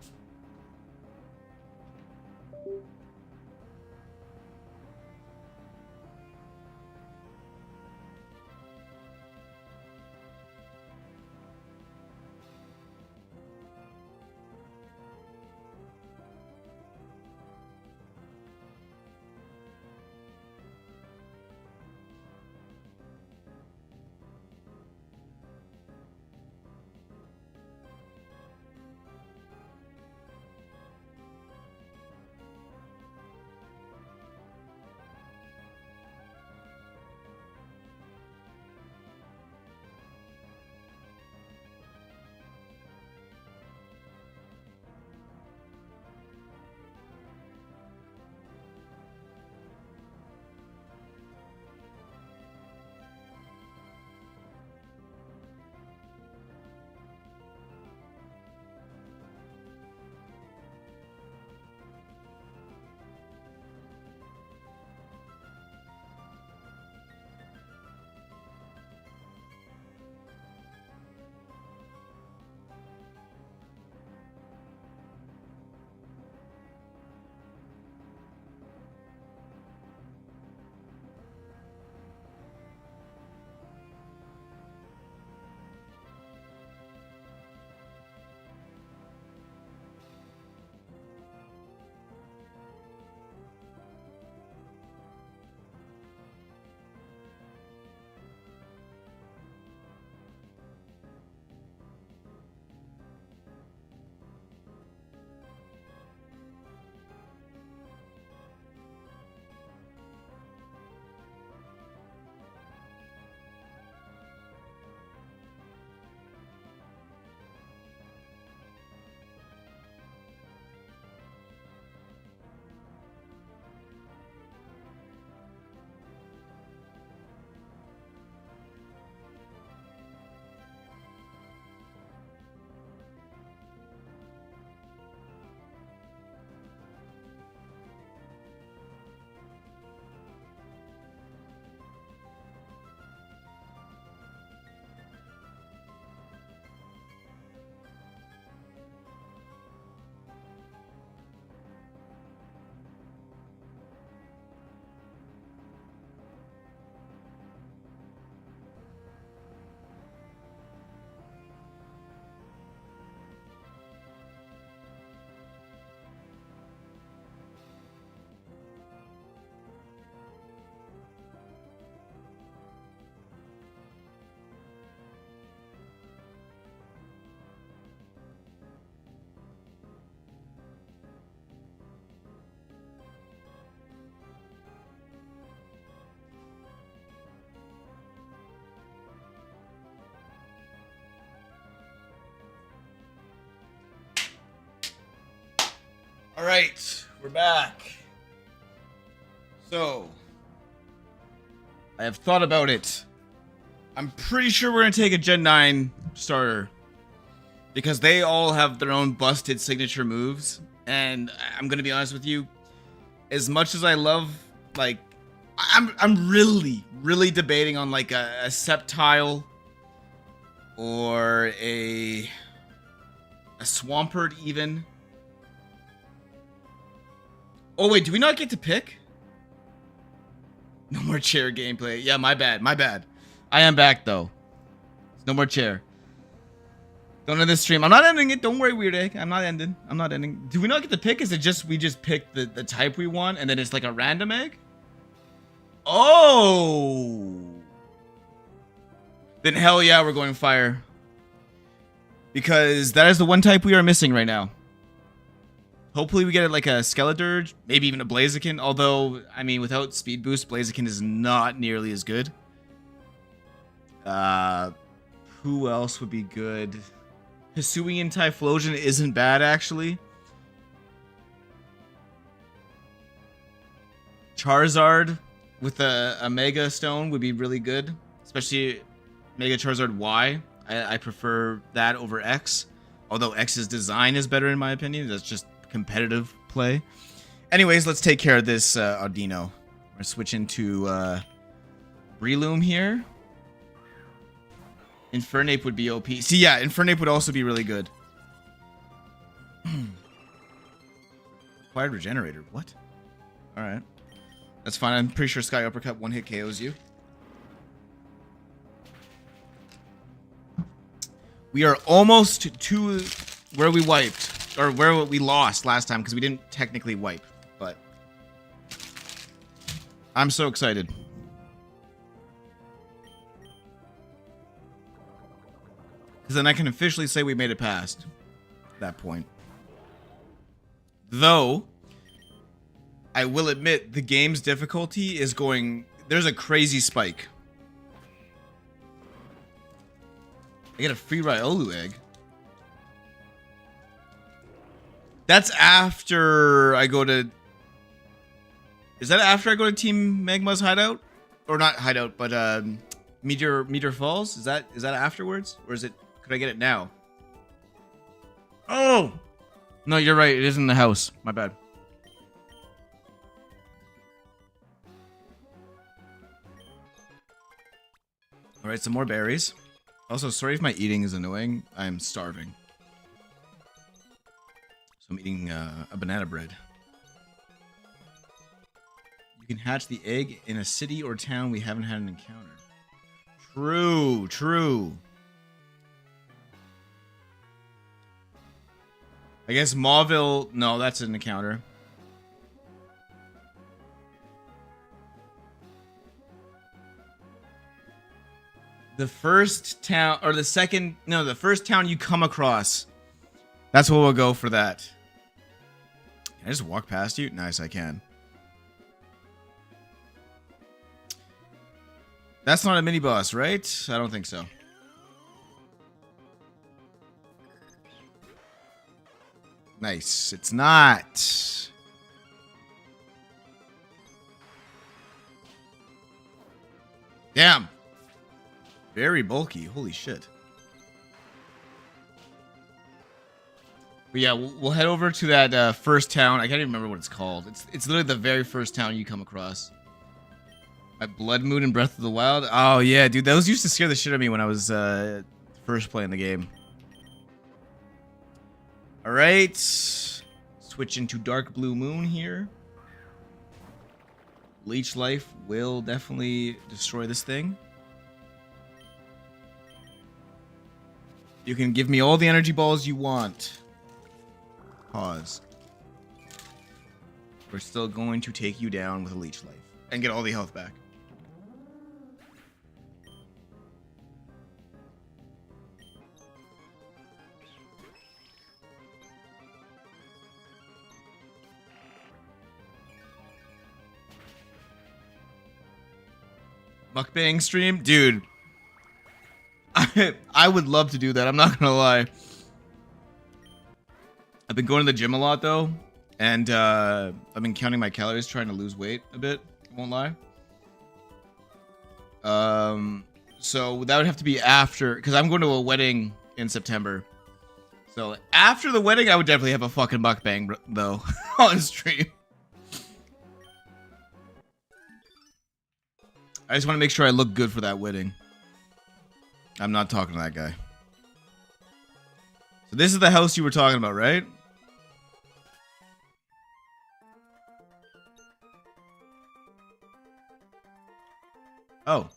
All right, we're back. So, I have thought about it. I'm pretty sure we're gonna take a Gen 9 starter because they all have their own busted signature moves, and I'm gonna be honest with you. As much as I love, like, I'm really debating on like a Sceptile or a Swampert even. Oh wait, do we not get to pick? No more chair gameplay. Yeah, my bad. I am back though. No more chair. Don't end this stream. I'm not ending it. Don't worry, Weird Egg. I'm not ending. Do we not get to pick? Is it just we just pick the type we want and then it's like a random egg? Oh. Then hell yeah, we're going fire. Because that is the one type we are missing right now. Hopefully we get like a Skeledirge, maybe even a Blaziken. Although, I mean, without speed boost, Blaziken is not nearly as good. Who else would be good? Hisuian Typhlosion isn't bad, actually. Charizard with a Mega Stone would be really good. Especially Mega Charizard Y. I prefer that over X. Although X's design is better in my opinion. That's just competitive play. Anyways, let's take care of this Audino. We're gonna switch into Breloom here. Infernape would be OP. See, yeah, Infernape would also be really good. Acquired Regenerator. What? Alright. That's fine. I'm pretty sure Sky Uppercut one-hit KOs you. We are almost to where we wiped. Or where we lost last time, because we didn't technically wipe. But I'm so excited. Because then I can officially say we made it past that point. Though, I will admit, the game's difficulty is going... There's a crazy spike. I get a free Riolu egg. That's after I go to... Is that after I go to Team Magma's hideout? Or not hideout, but Meteor Falls? Is that afterwards? Or is it... Could I get it now? Oh! No, you're right. It is in the house. My bad. Alright, some more berries. Also, sorry if my eating is annoying. I'm starving. So I'm eating a banana bread. You can hatch the egg in a city or town we haven't had an encounter. True, true. I guess Mauville... No, that's an encounter. The first town... Or the second... No, the first town you come across. That's what we'll go for that. Can I just walk past you? Nice, I can. That's not a mini-boss, right? I don't think so. Nice. It's not. Damn. Very bulky. Holy shit. But yeah, we'll head over to that first town. I can't even remember what it's called. It's literally the very first town you come across. At Blood Moon and Breath of the Wild. Oh yeah, dude, those used to scare the shit out of me when I was first playing the game. Alright. Switch into Dark Blue Moon here. Leech Life will definitely destroy this thing. You can give me all the energy balls you want. Pause. We're still going to take you down with a Leech Life. And get all the health back. Mukbang stream? Dude. I would love to do that. I'm not gonna lie. I've been going to the gym a lot though. And I've been counting my calories, trying to lose weight a bit. I won't lie. So that would have to be after, because I'm going to a wedding in September. So after the wedding, I would definitely have a fucking mukbang, though, on stream. I just want to make sure I look good for that wedding. I'm not talking to that guy. So this is the house you were talking about, right? Oh.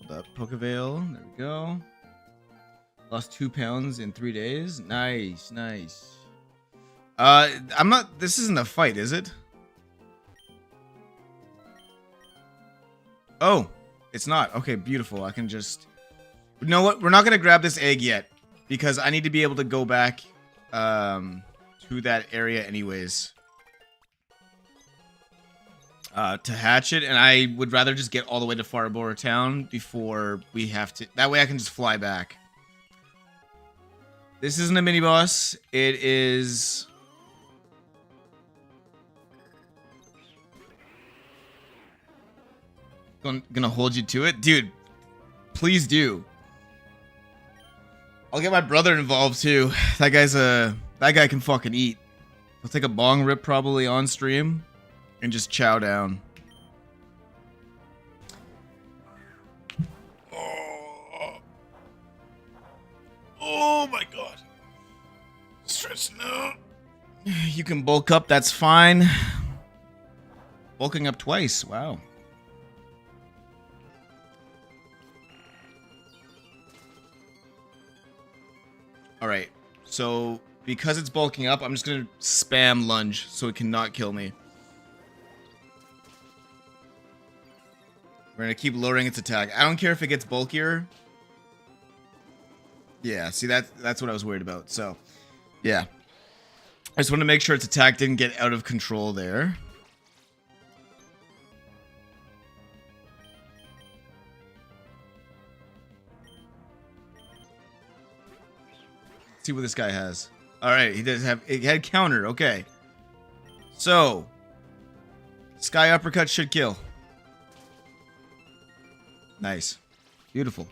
Hold up. Pokevale. There we go. Lost 2 pounds in 3 days. Nice, nice. I'm not... This isn't a fight, is it? Oh. It's not. Okay, beautiful. I can just... You know what? We're not going to grab this egg yet. Because I need to be able to go back to that area anyways. To hatch it, and I would rather just get all the way to Farborough Town before we have to... That way I can just fly back. This isn't a mini-boss. It is... Gonna hold you to it? Dude, please do. I'll get my brother involved, too. That guy can fucking eat. He'll take a bong rip probably on stream. And just chow down. Oh my god. Stressing out. You can bulk up, that's fine. Bulking up twice, wow. Alright, so because it's bulking up, I'm just gonna spam lunge so it cannot kill me. We're gonna keep lowering its attack. I don't care if it gets bulkier. Yeah, see, that's what I was worried about. So, yeah. I just want to make sure its attack didn't get out of control there. Let's see what this guy has. Alright, he does have... It had counter, okay. So, Sky Uppercut should kill. Nice. Beautiful.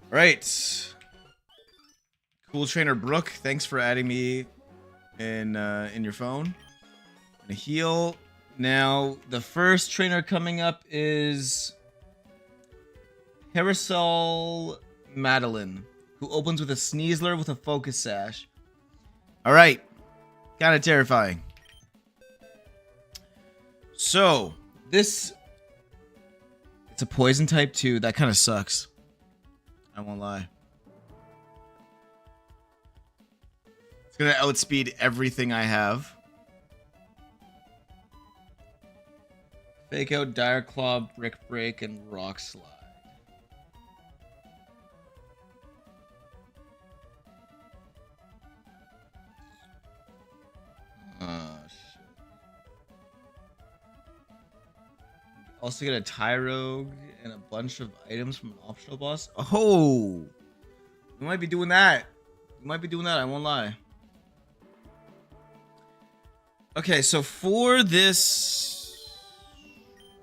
Right. Cool Trainer Brooke, thanks for adding me in your phone. And a heal. Now, the first trainer coming up is Parasol Madeline, who opens with a Sneasler with a Focus Sash. Alright. Kind of terrifying. So, this... It's a poison type too. That kind of sucks. I won't lie. It's gonna outspeed everything I have. Fake Out, Dire Claw, Brick Break, and Rock Slide. Also get a Tyrogue and a bunch of items from an optional boss. Oh! We might be doing that. We might be doing that, I won't lie. Okay, so for this...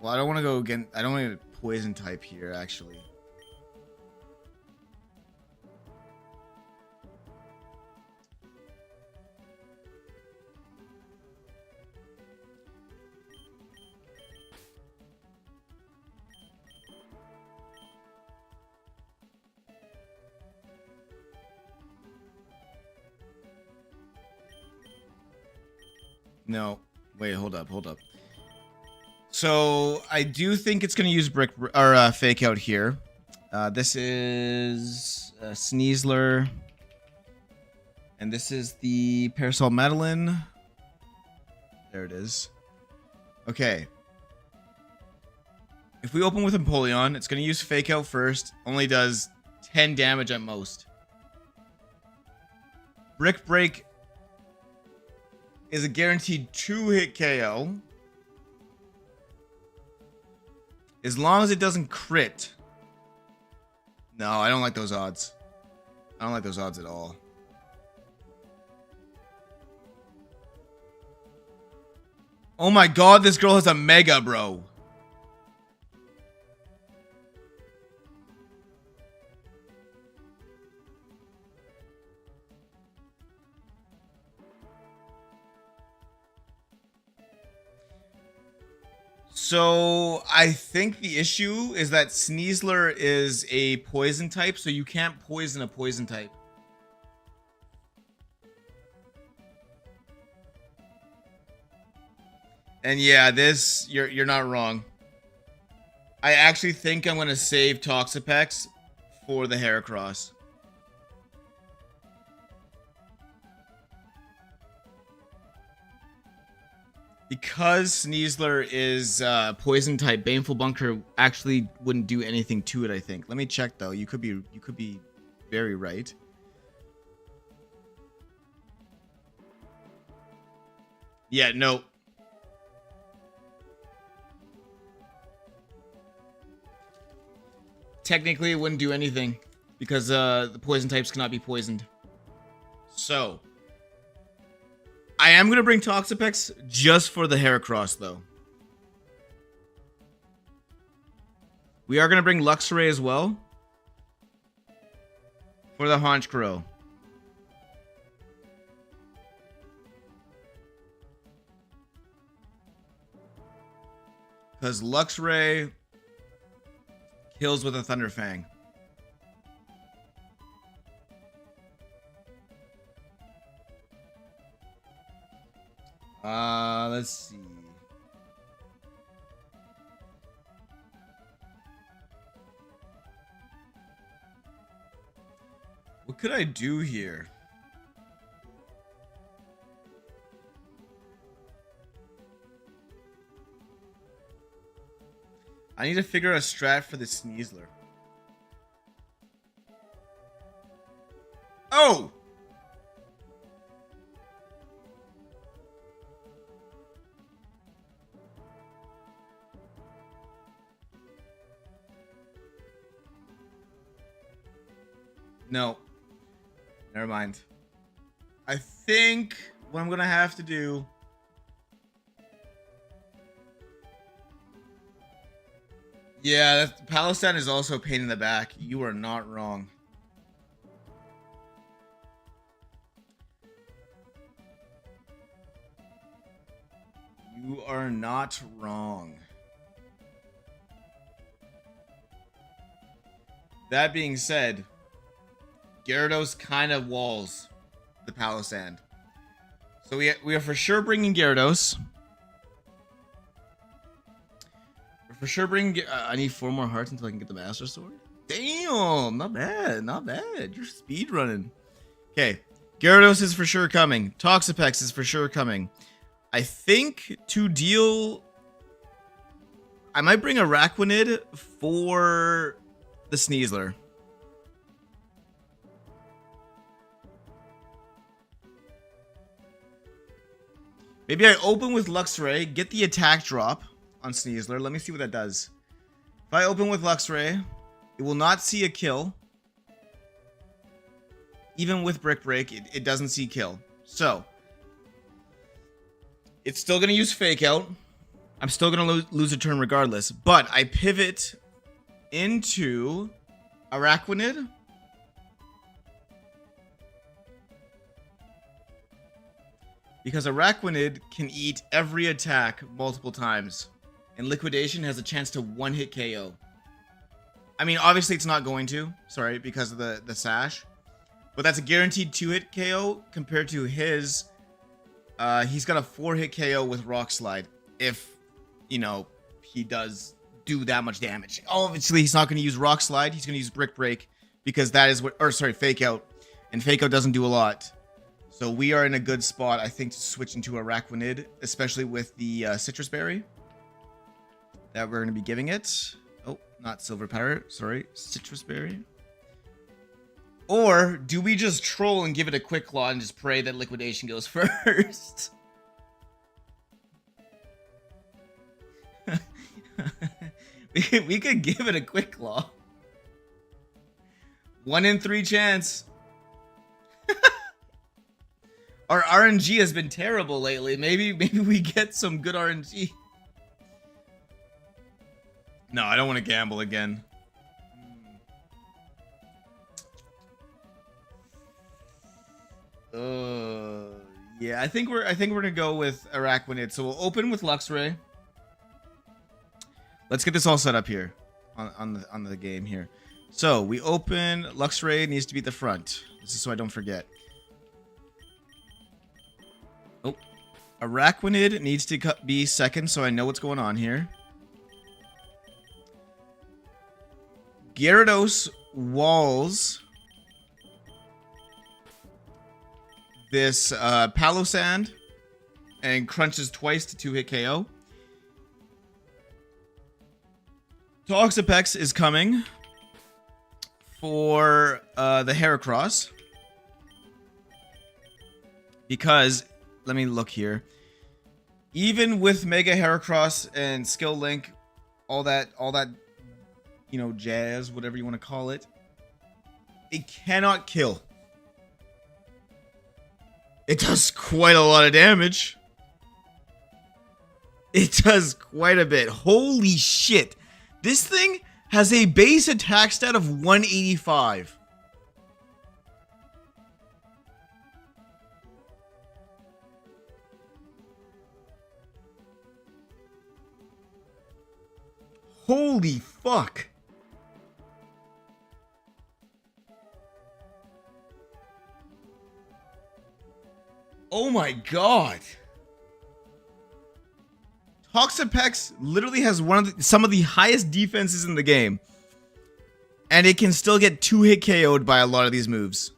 Well, I don't want to go again. I don't want to poison type here, actually. No, wait, hold up. So I do think it's gonna use Fake Out here. This is Sneasler, and this is the Parasol Madeline. There it is. Okay. If we open with Empoleon, it's gonna use Fake Out first. Only does 10 damage at most. Brick Break is a guaranteed 2-hit KO. As long as it doesn't crit. No, I don't like those odds. I don't like those odds at all. Oh my god, this girl has a mega, bro. So I think the issue is that Sneasler is a poison type, so you can't poison a poison type. And yeah, this you're not wrong. I actually think I'm gonna save Toxapex for the Heracross. Because Sneasler is poison type, Baneful Bunker actually wouldn't do anything to it, I think. Let me check though. You could be very right. Yeah, no. Technically, it wouldn't do anything because the poison types cannot be poisoned. So, I am going to bring Toxapex just for the Heracross, though. We are going to bring Luxray as well for the Honchkrow. Because Luxray kills with a Thunderfang. Let's see. What could I do here? I need to figure a strat for the Sneasler. Oh! No. Never mind. I think what I'm gonna have to do... Yeah, Palestine is also a pain in the back. You are not wrong. You are not wrong. That being said, Gyarados kind of walls the Palossand. So we are for sure bringing Gyarados. We're for sure bringing... I need 4 more hearts until I can get the Master Sword. Damn! Not bad. Not bad. You're speed running. Okay. Gyarados is for sure coming. Toxapex is for sure coming. I think to deal... I might bring Araquanid for the Sneasler. Maybe I open with Luxray, get the attack drop on Sneasler. Let me see what that does. If I open with Luxray, it will not see a kill. Even with Brick Break, it doesn't see kill. So, it's still going to use Fake Out. I'm still going to lose a turn regardless. But I pivot into Araquanid. Because Araquanid can eat every attack multiple times. And Liquidation has a chance to one-hit KO. I mean, obviously it's not going to. Sorry, because of the Sash. But that's a guaranteed 2-hit KO compared to his... he's got a 4-hit KO with Rock Slide. If, you know, he does do that much damage. Obviously, he's not going to use Rock Slide. He's going to use Brick Break. Because that is what... Or, sorry, Fake Out. And Fake Out doesn't do a lot. So we are in a good spot, I think, to switch into Araquanid, especially with the Citrus Berry that we're going to be giving it. Oh, not Silver Parrot. Sorry, Citrus Berry. Or do we just troll and give it a Quick Claw and just pray that Liquidation goes first? we could give it a Quick Claw. 1 in 3 chance. Our RNG has been terrible lately. Maybe we get some good RNG. No, I don't want to gamble again. Yeah, I think we're gonna go with Araquanid. So we'll open with Luxray. Let's get this all set up here on the game here. So we open. Luxray needs to be at the front. This is so I don't forget. Oh, Araquanid needs to be second, so I know what's going on here. Gyarados walls this Palossand and crunches twice to 2-hit KO. Toxapex is coming for the Heracross. Because, let me look here. Even with Mega Heracross and Skill Link, all that, you know, jazz, whatever you want to call it, it cannot kill. It does quite a lot of damage. It does quite a bit. Holy shit. This thing has a base attack stat of 185. Holy fuck. Oh my god. Toxapex literally has some of the highest defenses in the game. And it can still get 2-hit KO'd by a lot of these moves.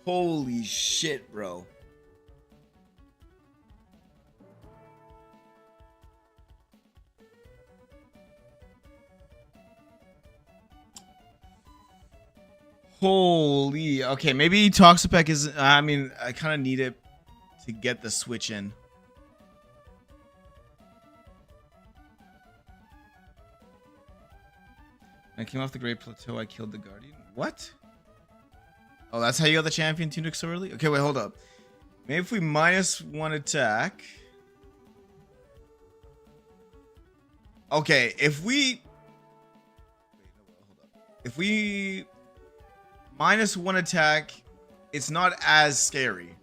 Holy shit, bro. Holy, okay, maybe Toxapex is, I mean, I kind of need it to get the switch in. I came off the Great Plateau, I killed the Guardian. What? Oh, that's how you got the Champion Tunic so early? Okay, wait, hold up. Maybe if we -1 attack. Okay, if we... If we... -1 attack, it's not as scary.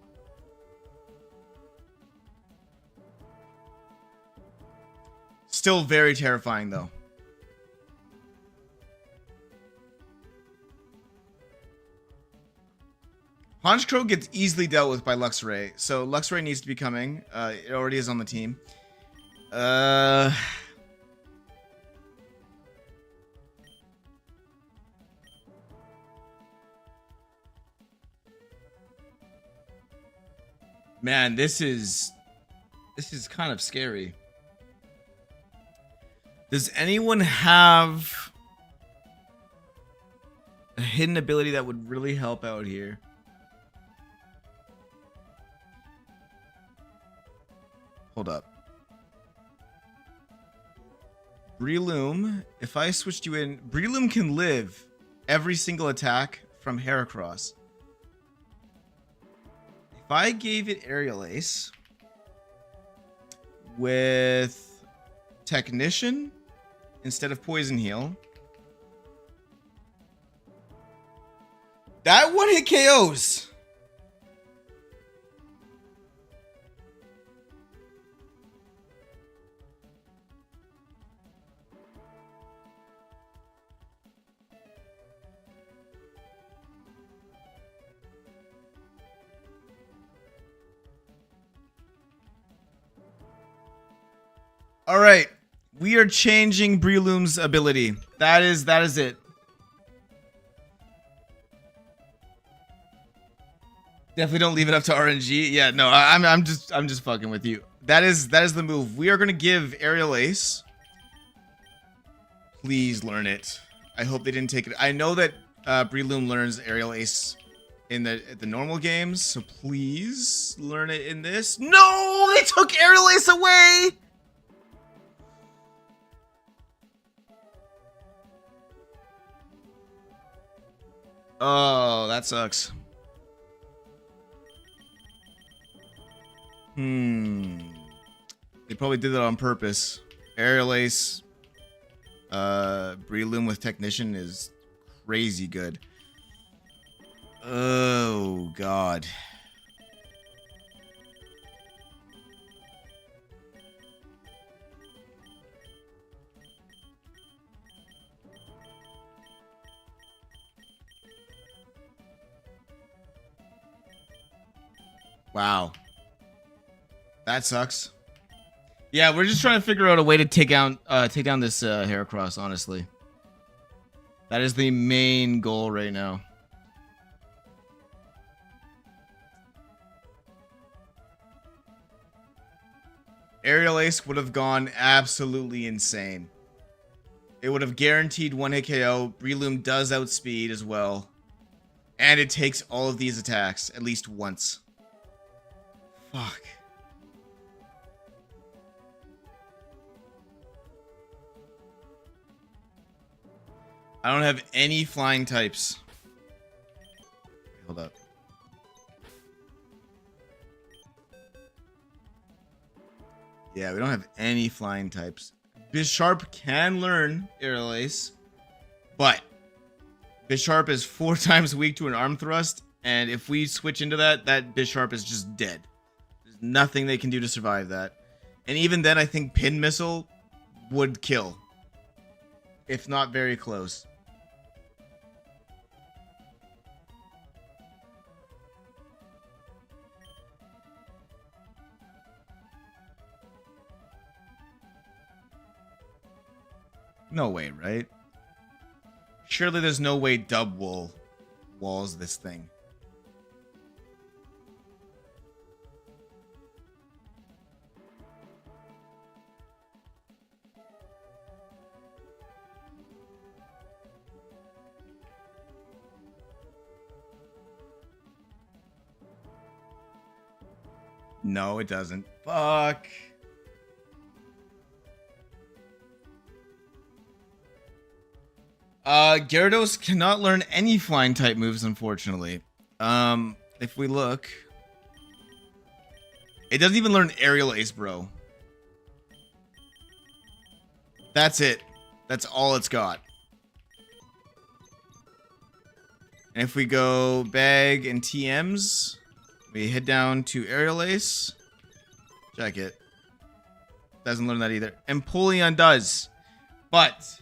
Still very terrifying, though. Honchkrow gets easily dealt with by Luxray, so Luxray needs to be coming. It already is on the team. Man, this is kind of scary. Does anyone have a hidden ability that would really help out here? Hold up. Breloom, if I switched you in, Breloom can live every single attack from Heracross. If I gave it Aerial Ace with Technician instead of Poison Heal, that one hit KOs. All right, we are changing Breloom's ability. That is it. Definitely don't leave it up to RNG. Yeah, no, I'm just fucking with you. That is the move. We are gonna give Aerial Ace. Please learn it. I hope they didn't take it. I know that Breloom learns Aerial Ace in the normal games, so please learn it in this. No, they took Aerial Ace away. Oh, that sucks. They probably did that on purpose. Aerial Ace, Breloom with Technician is crazy good. Oh, God. Wow. That sucks. Yeah, we're just trying to figure out a way to take down this Heracross, honestly. That is the main goal right now. Aerial Ace would have gone absolutely insane. It would have guaranteed 1-hit KO. Breloom does outspeed as well. And it takes all of these attacks at least once. Fuck. I don't have any flying types. Hold up. Yeah, we don't have any flying types. Bisharp can learn Aerial Ace, but Bisharp is 4 times weak to an arm thrust, and if we switch into that Bisharp is just dead. There's nothing they can do to survive that. And even then, I think Pin Missile would kill. If not very close. No way, right? Surely there's no way Dub walls this thing. No, it doesn't. Fuck. Gyarados cannot learn any flying type moves, unfortunately. If we look, it doesn't even learn Aerial Ace, bro. That's it. That's all it's got. And if we go Bag and TMs, we head down to Aerial Ace. Check it. Doesn't learn that either. Empoleon does. But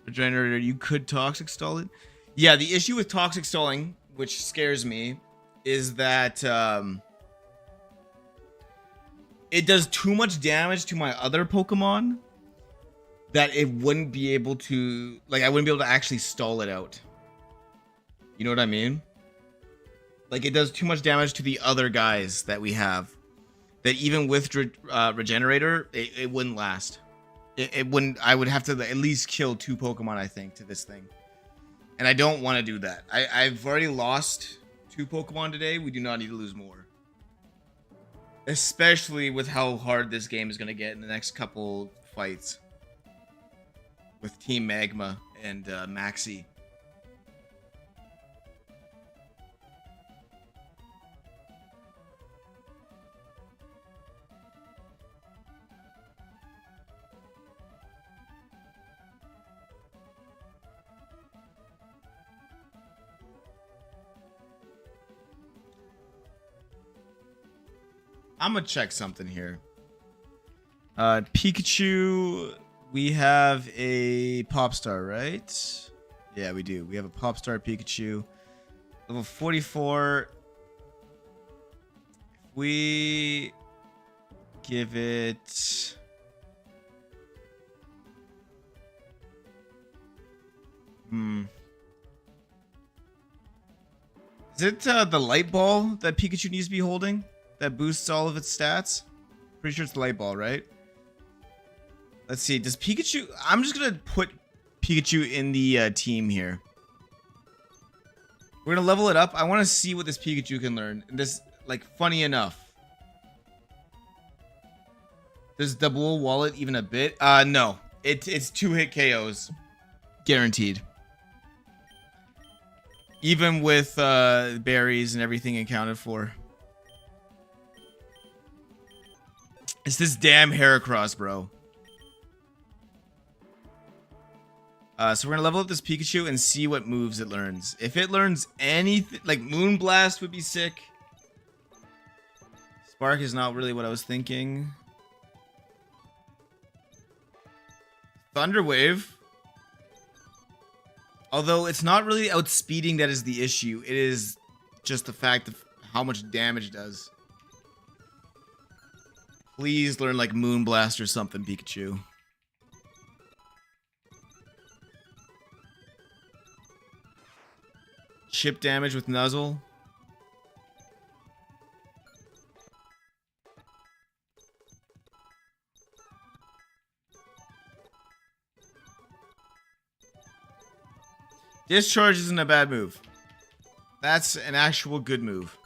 Regenerator, you could Toxic Stall it. Yeah, the issue with Toxic Stalling, which scares me, is that it does too much damage to my other Pokemon that it wouldn't be able to, like, I wouldn't be able to actually stall it out. You know what I mean? Like, it does too much damage to the other guys that we have, that even with Regenerator, it wouldn't last. It wouldn't. I would have to at least kill 2 Pokemon, I think, to this thing. And I don't want to do that. I've already lost 2 Pokemon today. We do not need to lose more. Especially with how hard this game is going to get in the next couple fights. With Team Magma and Maxi. I'm gonna check something here. Pikachu, we have a Popstar, right? Yeah, we do. We have a Popstar Pikachu. Level 44. If we give it... Is it the light ball that Pikachu needs to be holding? That boosts all of its stats? Pretty sure it's the light ball, right? Let's see. Does Pikachu... I'm just going to put Pikachu in the team here. We're going to level it up. I want to see what this Pikachu can learn. This, like, funny enough. Does Double Wallet even a bit? No. It's 2-hit KOs. Guaranteed. Even with berries and everything accounted for. It's this damn Heracross, bro. So we're gonna level up this Pikachu and see what moves it learns. If it learns anything, like Moonblast would be sick. Spark is not really what I was thinking. Thunder Wave. Although it's not really outspeeding that is the issue. It is just the fact of how much damage it does. Please learn like Moonblast or something, Pikachu. Chip damage with Nuzzle. Discharge isn't a bad move. That's an actual good move.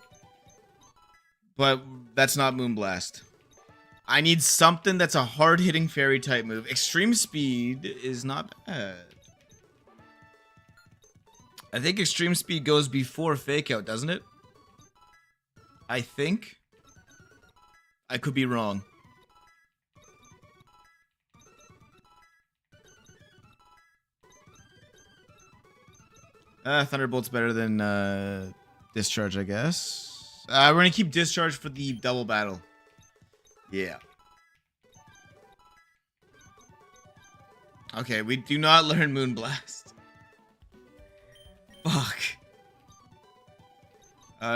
But that's not Moonblast. I need something that's a hard-hitting fairy type move. Extreme Speed is not bad. I think Extreme Speed goes before Fake Out, doesn't it? I think. I could be wrong. Thunderbolt's better than Discharge, I guess. We're gonna keep Discharge for the double battle. Yeah. Okay, we do not learn Moonblast. Fuck.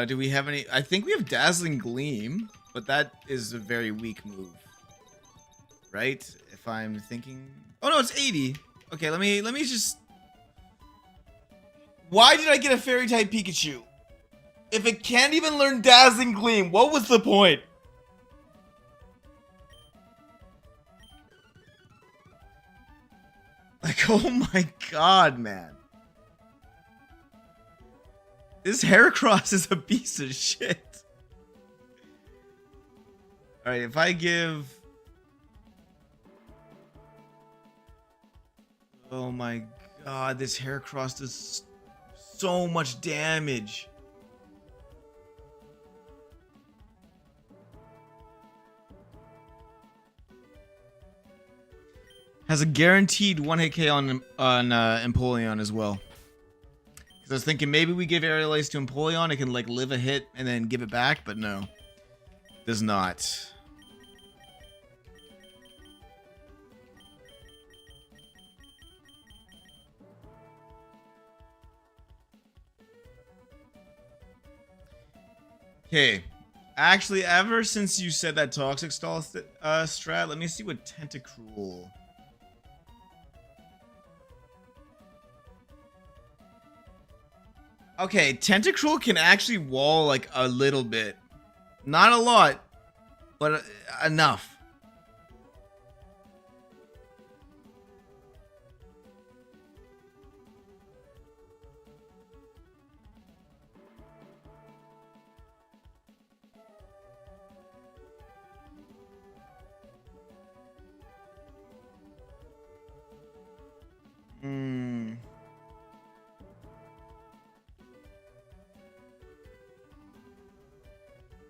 Do we have any? I think we have Dazzling Gleam, but that is a very weak move. Right? If I'm thinking. Oh no, it's 80. Okay, let me just. Why did I get a fairy type Pikachu? If it can't even learn Dazzling Gleam, what was the point? Like, oh my god, man. This Heracross is a piece of shit. Alright, if I give... Oh my god, this Heracross does so much damage. Has a guaranteed 1-hit KO on Empoleon as well. Because I was thinking maybe we give Aerial Ace to Empoleon, it can like live a hit and then give it back, but no. Does not. Okay. Actually, ever since you said that Toxic Stall strat, let me see what Tentacruel... Okay, Tentacruel can actually wall like a little bit. Not a lot, but enough.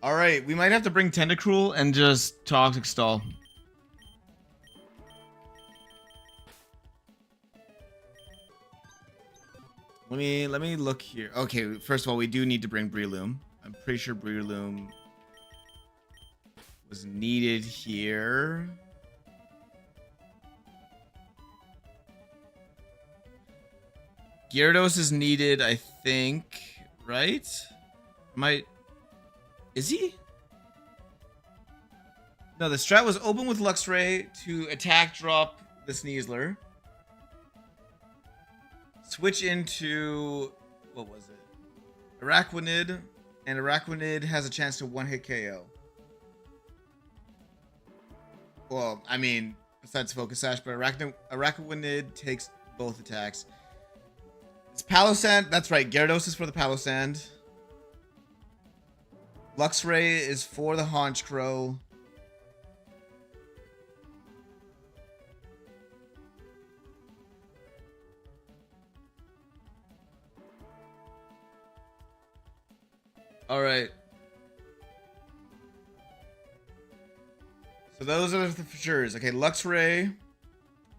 Alright, we might have to bring Tentacruel and just Toxic Stall. Let me look here. Okay, first of all, we do need to bring Breloom. I'm pretty sure Breloom was needed here. Gyarados is needed, I think, right? Is he? No, the strat was open with Luxray to attack drop the Sneasler. Switch into... what was it? Araquanid. And Araquanid has a chance to 1-hit KO. Well, I mean, besides Focus Sash, but Araquanid takes both attacks. It's Palossand. That's right, Gyarados is for the Palossand. Luxray is for the Honchkrow. All right. So those are the for sure's. Okay, Luxray.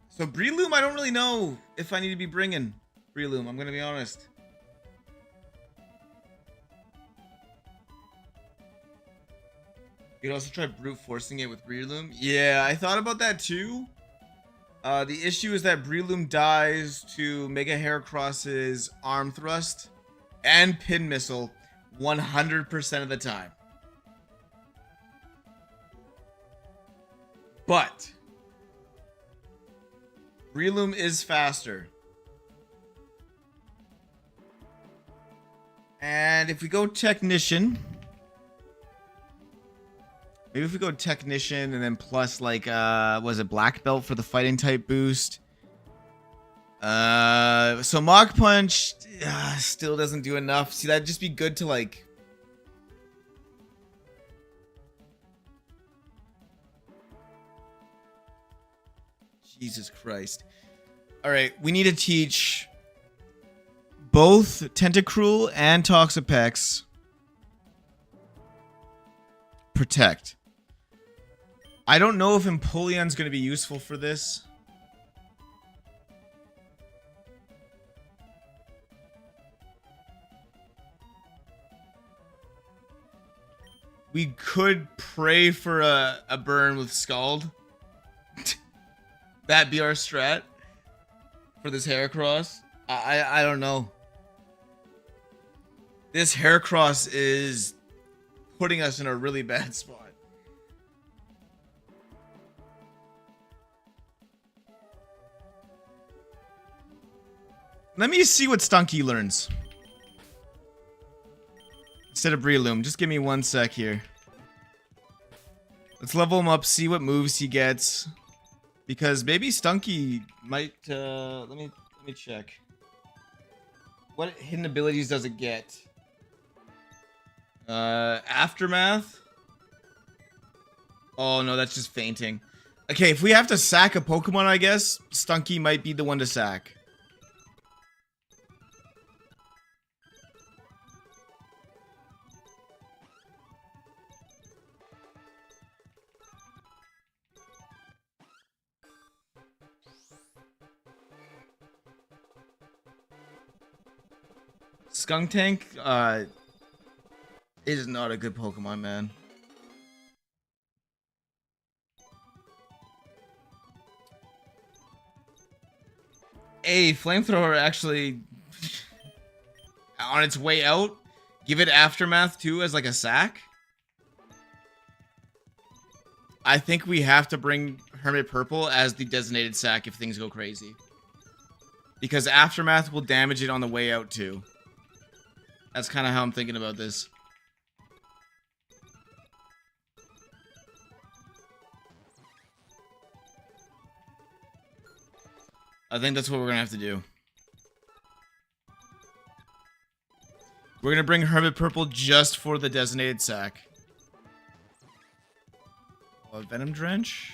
So Breloom, I don't really know if I need to be bringing Breloom. I'm gonna be honest. You could also try brute forcing it with Breloom. Yeah, I thought about that too. The issue is that Breloom dies to Mega Heracross's Arm Thrust and Pin Missile 100% of the time. But Breloom is faster. And if we go Technician, maybe if we go Technician and then plus like was it Black Belt for the fighting type boost? So Mach Punch still doesn't do enough. See, that'd just be good to like Jesus Christ. Alright, we need to teach both Tentacruel and Toxapex Protect. I don't know if Empoleon's going to be useful for this. We could pray for a burn with Scald. That'd be our strat for this Heracross. I don't know. This Heracross is putting us in a really bad spot. Let me see what Stunky learns. Instead of Breloom. Just give me 1 sec here. Let's level him up, see what moves he gets. Because maybe Stunky might let me check. What hidden abilities does it get? Aftermath? Oh no, that's just fainting. Okay, if we have to sack a Pokemon, I guess Stunky might be the one to sack. Skuntank, is not a good Pokemon, man. A Flamethrower actually, on its way out, give it Aftermath too as like a sack. I think we have to bring Hermit Purple as the designated sack if things go crazy. Because Aftermath will damage it on the way out too. That's kind of how I'm thinking about this. I think that's what we're going to have to do. We're going to bring Hermit Purple just for the designated sack. Venom Drench.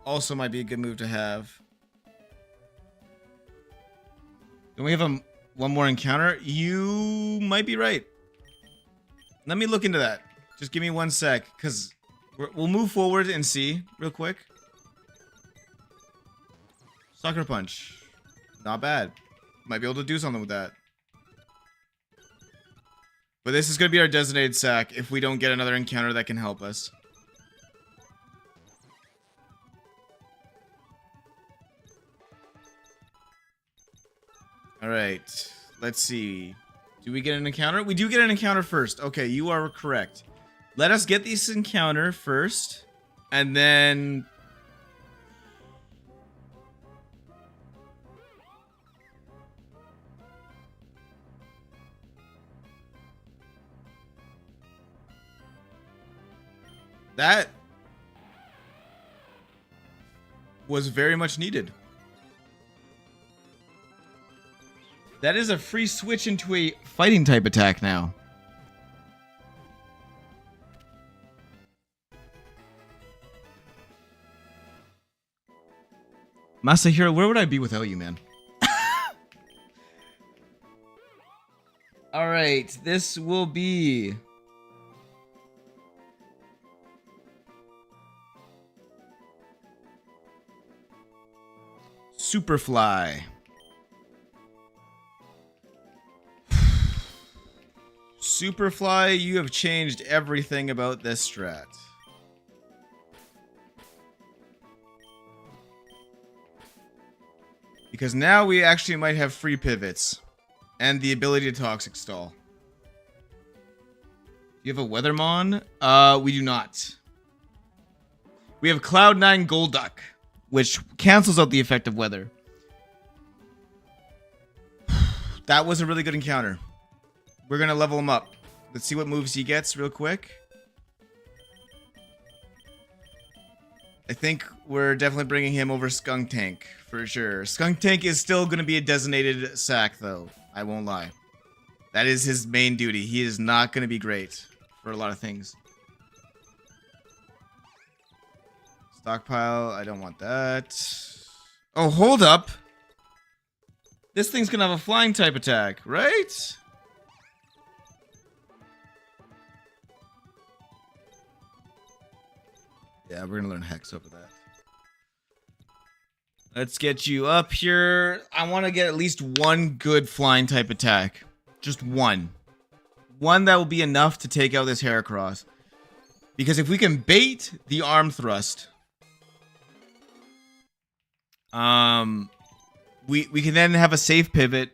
Also might be a good move to have. Then we have one more encounter. You might be right. Let me look into that. Just give me 1 sec, because we'll move forward and see real quick. Sucker Punch. Not bad. Might be able to do something with that. But this is going to be our designated sack if we don't get another encounter that can help us. Alright, let's see. Do we get an encounter? We do get an encounter first. Okay, you are correct. Let us get this encounter first, and then... That was very much needed. That is a free switch into a fighting type attack now. Masahiro, where would I be without you, man? right, this will be Superfly. Superfly, you have changed everything about this strat. Because now we actually might have free pivots. And the ability to toxic stall. Do you have a Weathermon? We do not. We have Cloud9 Golduck, which cancels out the effect of weather. That was a really good encounter. We're gonna level him up. Let's see what moves he gets real quick. I think we're definitely bringing him over Skunk Tank, for sure. Skunk Tank is still gonna be a designated sack, though. I won't lie. That is his main duty. He is not gonna be great for a lot of things. Stockpile, I don't want that. Oh, hold up. This thing's gonna have a flying type attack, right? Yeah, we're gonna learn Hex over that. Let's get you up here. I want to get at least one good flying type attack. Just one. One that will be enough to take out this Heracross. Because if we can bait the arm thrust, we can then have a safe pivot,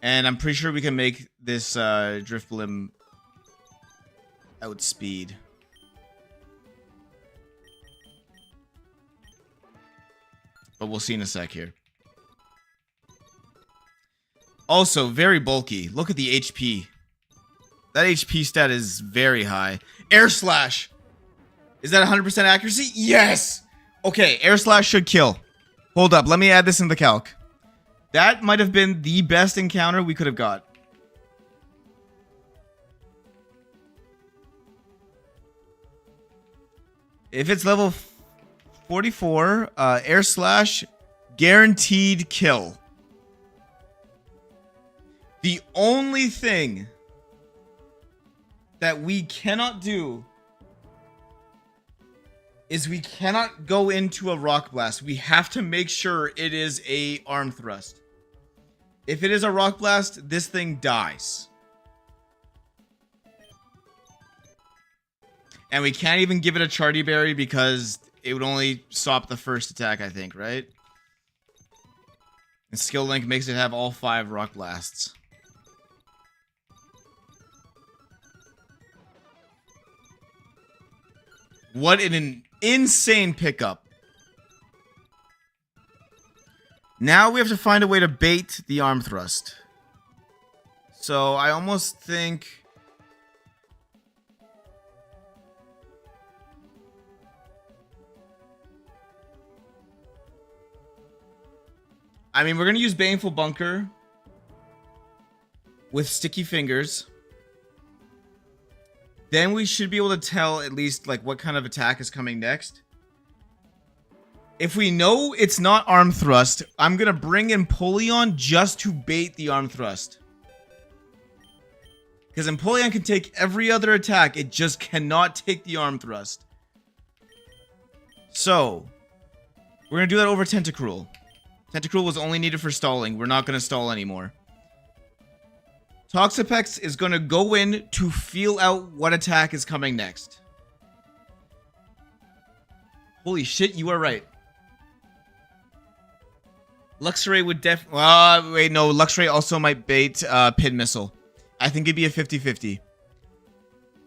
and I'm pretty sure we can make this Drifblim outspeed. But we'll see in a sec here. Also, very bulky. Look at the HP. That HP stat is very high. Air Slash! Is that 100% accuracy? Yes! Okay, Air Slash should kill. Hold up, let me add this in the calc. That might have been the best encounter we could have got. If it's level 44, Air Slash, guaranteed kill. The only thing that we cannot do is we cannot go into a Rock Blast. We have to make sure it is a arm thrust. If it is a Rock Blast, this thing dies. And we can't even give it a Charty Berry because it would only stop the first attack, I think, right? And Skill Link makes it have all 5 Rock Blasts. What an insane pickup. Now we have to find a way to bait the arm thrust. So I almost think... I mean, we're going to use Baneful Bunker with Sticky Fingers. Then we should be able to tell at least like what kind of attack is coming next. If we know it's not Arm Thrust, I'm going to bring Empoleon just to bait the Arm Thrust. Because Empoleon can take every other attack, it just cannot take the Arm Thrust. So, we're going to do that over Tentacruel. Tentacruel was only needed for stalling. We're not going to stall anymore. Toxapex is going to go in to feel out what attack is coming next. Holy shit, you are right. Luxray would wait, no. Luxray also might bait Pin Missile. I think it'd be a 50-50.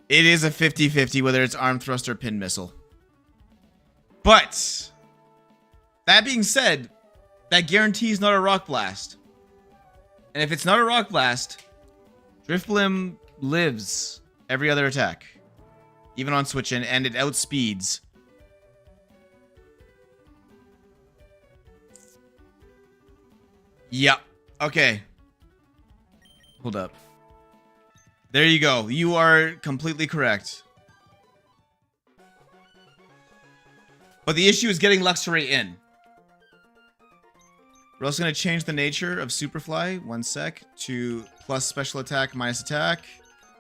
It is a 50-50 whether it's Arm Thrust or Pin Missile. But, that being said, that guarantees not a Rock Blast. And if it's not a Rock Blast, Drifblim lives every other attack. Even on Switch In, and it outspeeds. Yep. Okay. Hold up. There you go. You are completely correct. But the issue is getting Luxray in. We're also going to change the nature of Superfly, 1 sec, to plus special attack, minus attack,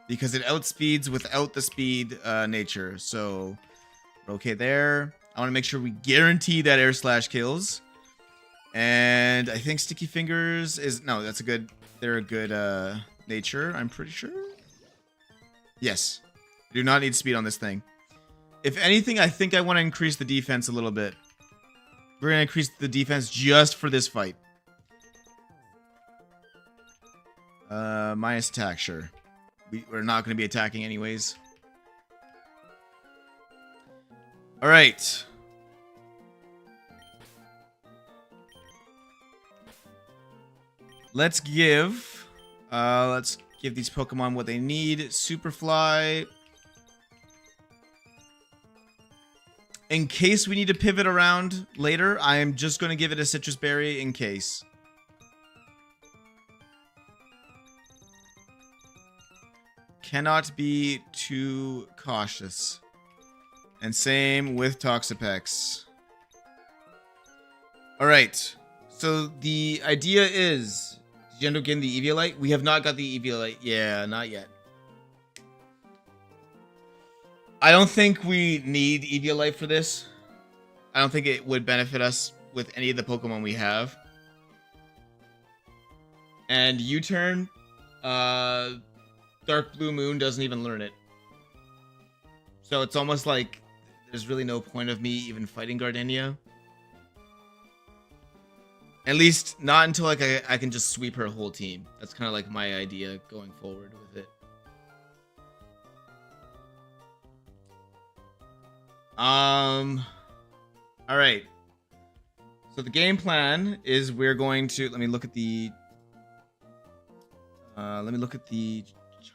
because it outspeeds without the speed nature. So, we're okay there. I want to make sure we guarantee that air slash kills. And I think Sticky Fingers is... No, that's a good... They're a good nature, I'm pretty sure. Yes. Do not need speed on this thing. If anything, I think I want to increase the defense a little bit. We're going to increase the defense just for this fight. Minus attack, sure. We're not going to be attacking anyways. Alright. Let's give these Pokemon what they need. Superfly. In case we need to pivot around later, I am just going to give it a Citrus Berry in case. Cannot be too cautious. And same with Toxapex. Alright. So the idea is... Did you end up getting the Eviolite? We have not got the Eviolite. Yeah, not yet. I don't think we need Eviolite for this. I don't think it would benefit us with any of the Pokemon we have. And U-turn, Dark Blue Moon doesn't even learn it. So it's almost like there's really no point of me even fighting Gardenia. At least not until like I can just sweep her whole team. That's kind of like my idea going forward with it. All right. So the game plan is we're going to let me look at the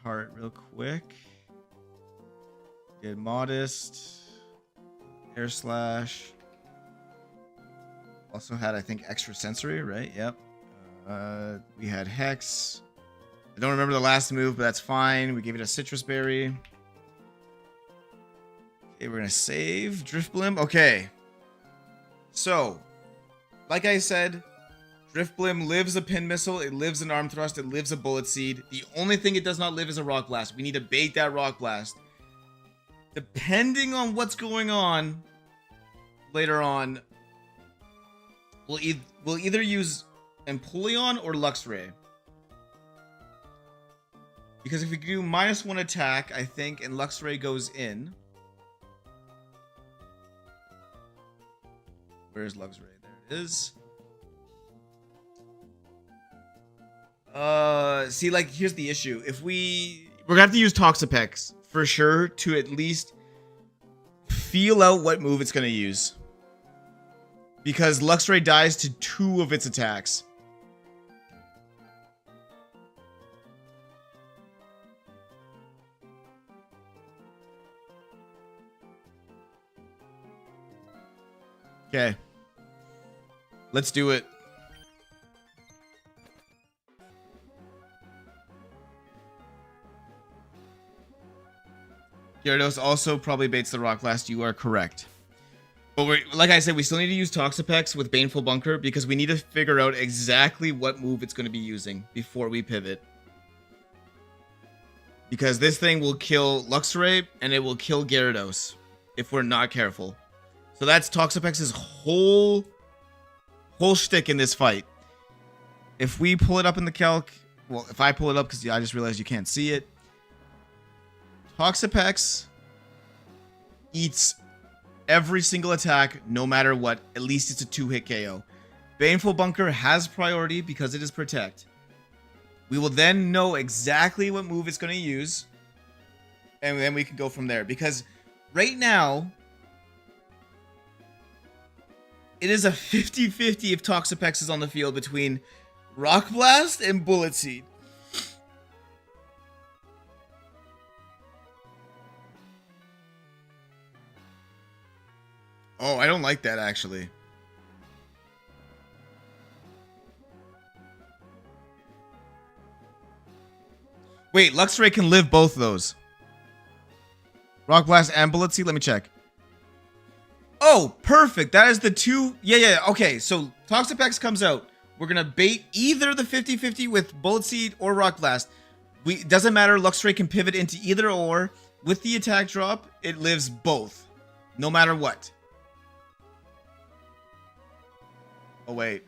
chart real quick. Get Modest, Air Slash. Also had, I think, Extra Sensory, right? Yep. We had Hex. I don't remember the last move, but that's fine. We gave it a Citrus Berry. Okay, we're gonna save Driftblim. Okay. So, like I said, Driftblim lives a Pin Missile, it lives an Arm Thrust, it lives a Bullet Seed. The only thing it does not live is a Rock Blast. We need to bait that Rock Blast. Depending on what's going on later on, we'll either use Empoleon or Luxray. Because if we do -1 attack, I think, and Luxray goes in. Where's Luxray? There it is. See, like, here's the issue. We're gonna have to use Toxapex for sure to at least feel out what move it's gonna use. Because Luxray dies to 2 of its attacks. Okay. Let's do it. Gyarados also probably baits the Rock Blast. You are correct. But like I said, we still need to use Toxapex with Baneful Bunker because we need to figure out exactly what move it's going to be using before we pivot. Because this thing will kill Luxray and it will kill Gyarados if we're not careful. So that's Toxapex's whole shtick in this fight. If we pull it up in the calc, well, if I pull it up because I just realized you can't see it. Toxapex eats every single attack, no matter what. At least it's a 2-hit KO. Baneful Bunker has priority because it is Protect. We will then know exactly what move it's going to use. And then we can go from there. Because right now, it is a 50-50 if Toxapex is on the field between Rock Blast and Bullet Seed. Oh, I don't like that, actually. Wait, Luxray can live both of those. Rock Blast and Bullet Seed? Let me check. Oh, perfect. That is the 2... Yeah. Okay, so Toxapex comes out. We're gonna bait either the 50-50 with Bullet Seed or Rock Blast. Doesn't matter. Luxray can pivot into either or. With the attack drop, it lives both, no matter what. Oh wait.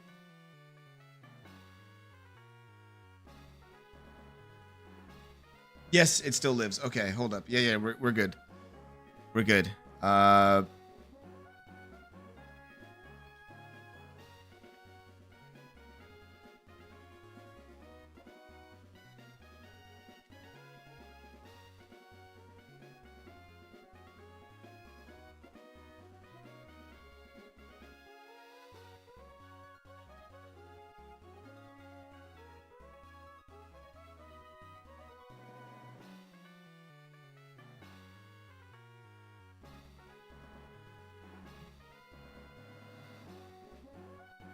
Yes, it still lives. Okay, hold up. Yeah, we're good. We're good.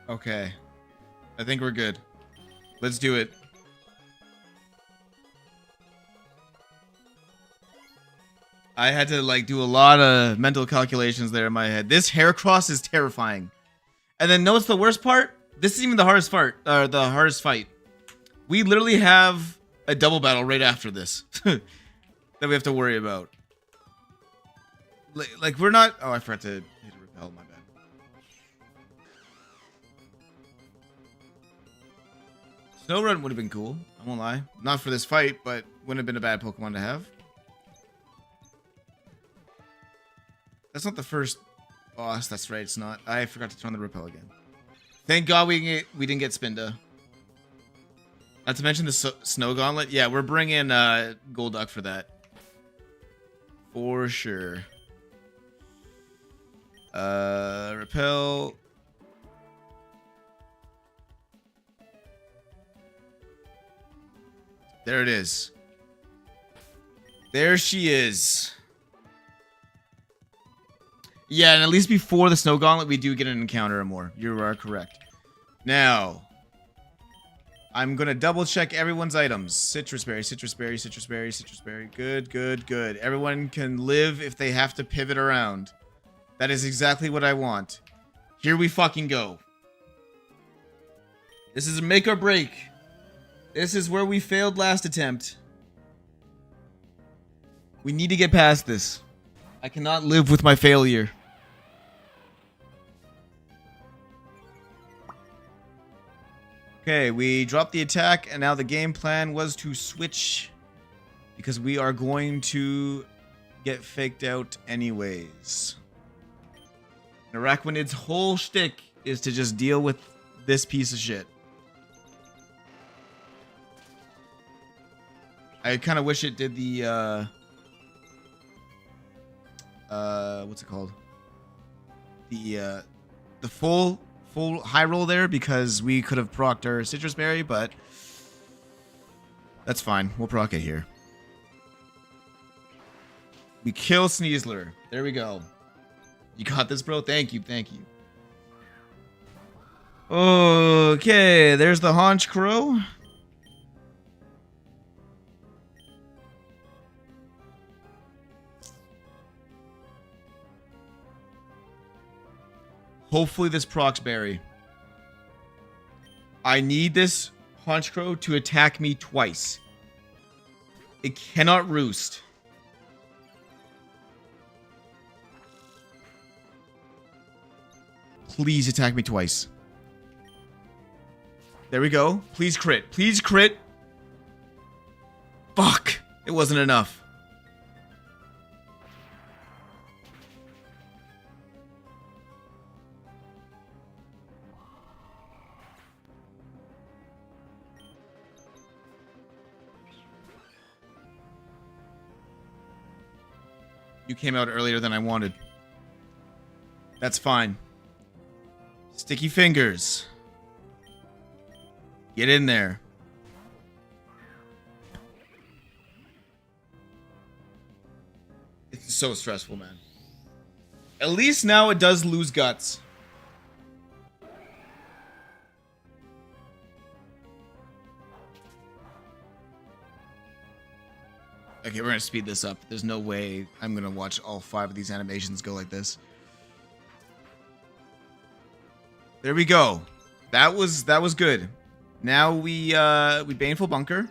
Okay. I think we're good. Let's do it. I had to like do a lot of mental calculations there in my head. This Heracross is terrifying. And then know what's the worst part? This is even the hardest part, the hardest fight. We literally have a double battle right after this that we have to worry about. Like we're not. Oh, I forgot to hit a repel. My bad. Snow Run would have been cool. I won't lie. Not for this fight, but wouldn't have been a bad Pokemon to have. That's not the first boss. That's right. It's not. I forgot to turn the repel again. Thank God we didn't get Spinda. Not to mention the Snow Gauntlet. Yeah, we're bringing Golduck for that. For sure. Repel. There it is. There she is. Yeah, and at least before the Snow Gauntlet, we do get an encounter or more. You are correct. Now, I'm going to double check everyone's items. Citrus Berry, Citrus Berry, Citrus Berry, Citrus Berry. Good, good, good. Everyone can live if they have to pivot around. That is exactly what I want. Here we fucking go. This is a make or break. This is where we failed last attempt. We need to get past this. I cannot live with my failure. Okay, we dropped the attack, and now the game plan was to switch because we are going to get faked out anyways. Araquanid's whole shtick is to just deal with this piece of shit. I kind of wish it did the, what's it called? The full high roll there, because we could have procced our Citrus Berry, but that's fine. We'll proc it here. We kill Sneasler. There we go. You got this, bro? Thank you, thank you. Okay, there's the Haunch Crow. Hopefully this procs Berry. I need this Honchcrow to attack me twice. It cannot roost. Please attack me twice. There we go. Please crit. Please crit. Fuck. It wasn't enough. You came out earlier than I wanted. That's fine. Sticky fingers. Get in there. It's so stressful, man. At least now it does lose guts. Okay, we're gonna speed this up. There's no way I'm gonna watch all 5 of these animations go like this. There we go. That was good. Now we baneful bunker.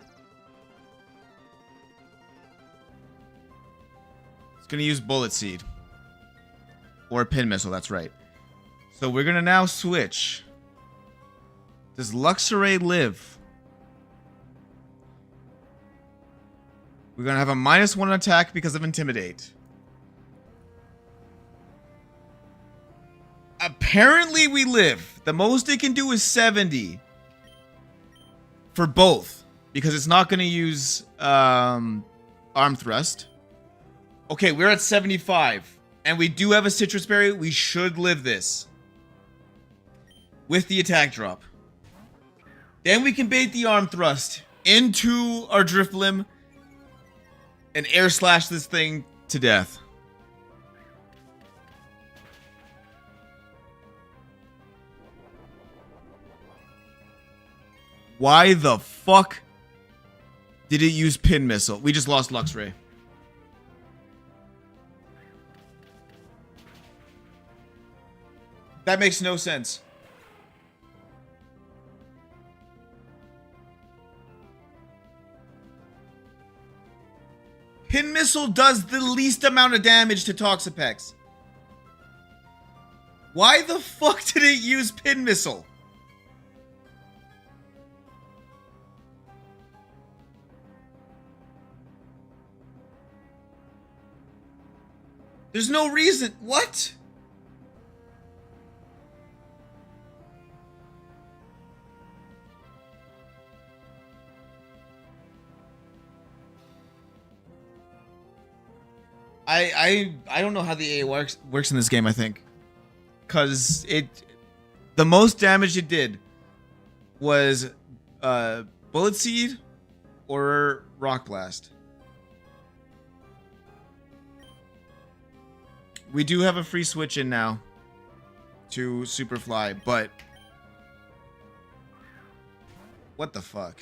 It's gonna use bullet seed. Or a pin missile, that's right. So we're gonna now switch. Does Luxray live? We're gonna have a -1 attack because of Intimidate. Apparently we live. The most it can do is 70. For both. Because it's not gonna use arm thrust. Okay, we're at 75. And we do have a citrus berry. We should live this. With the attack drop. Then we can bait the arm thrust into our Drifblim and air slash this thing to death. Why the fuck did it use pin missile? We just lost Luxray. That makes no sense. Pin missile does the least amount of damage to Toxapex. Why the fuck did it use pin missile? There's no reason. What? I don't know how the AA works in this game, I think. Cause the most damage it did was Bullet Seed or Rock Blast. We do have a free switch in now to Superfly, but what the fuck?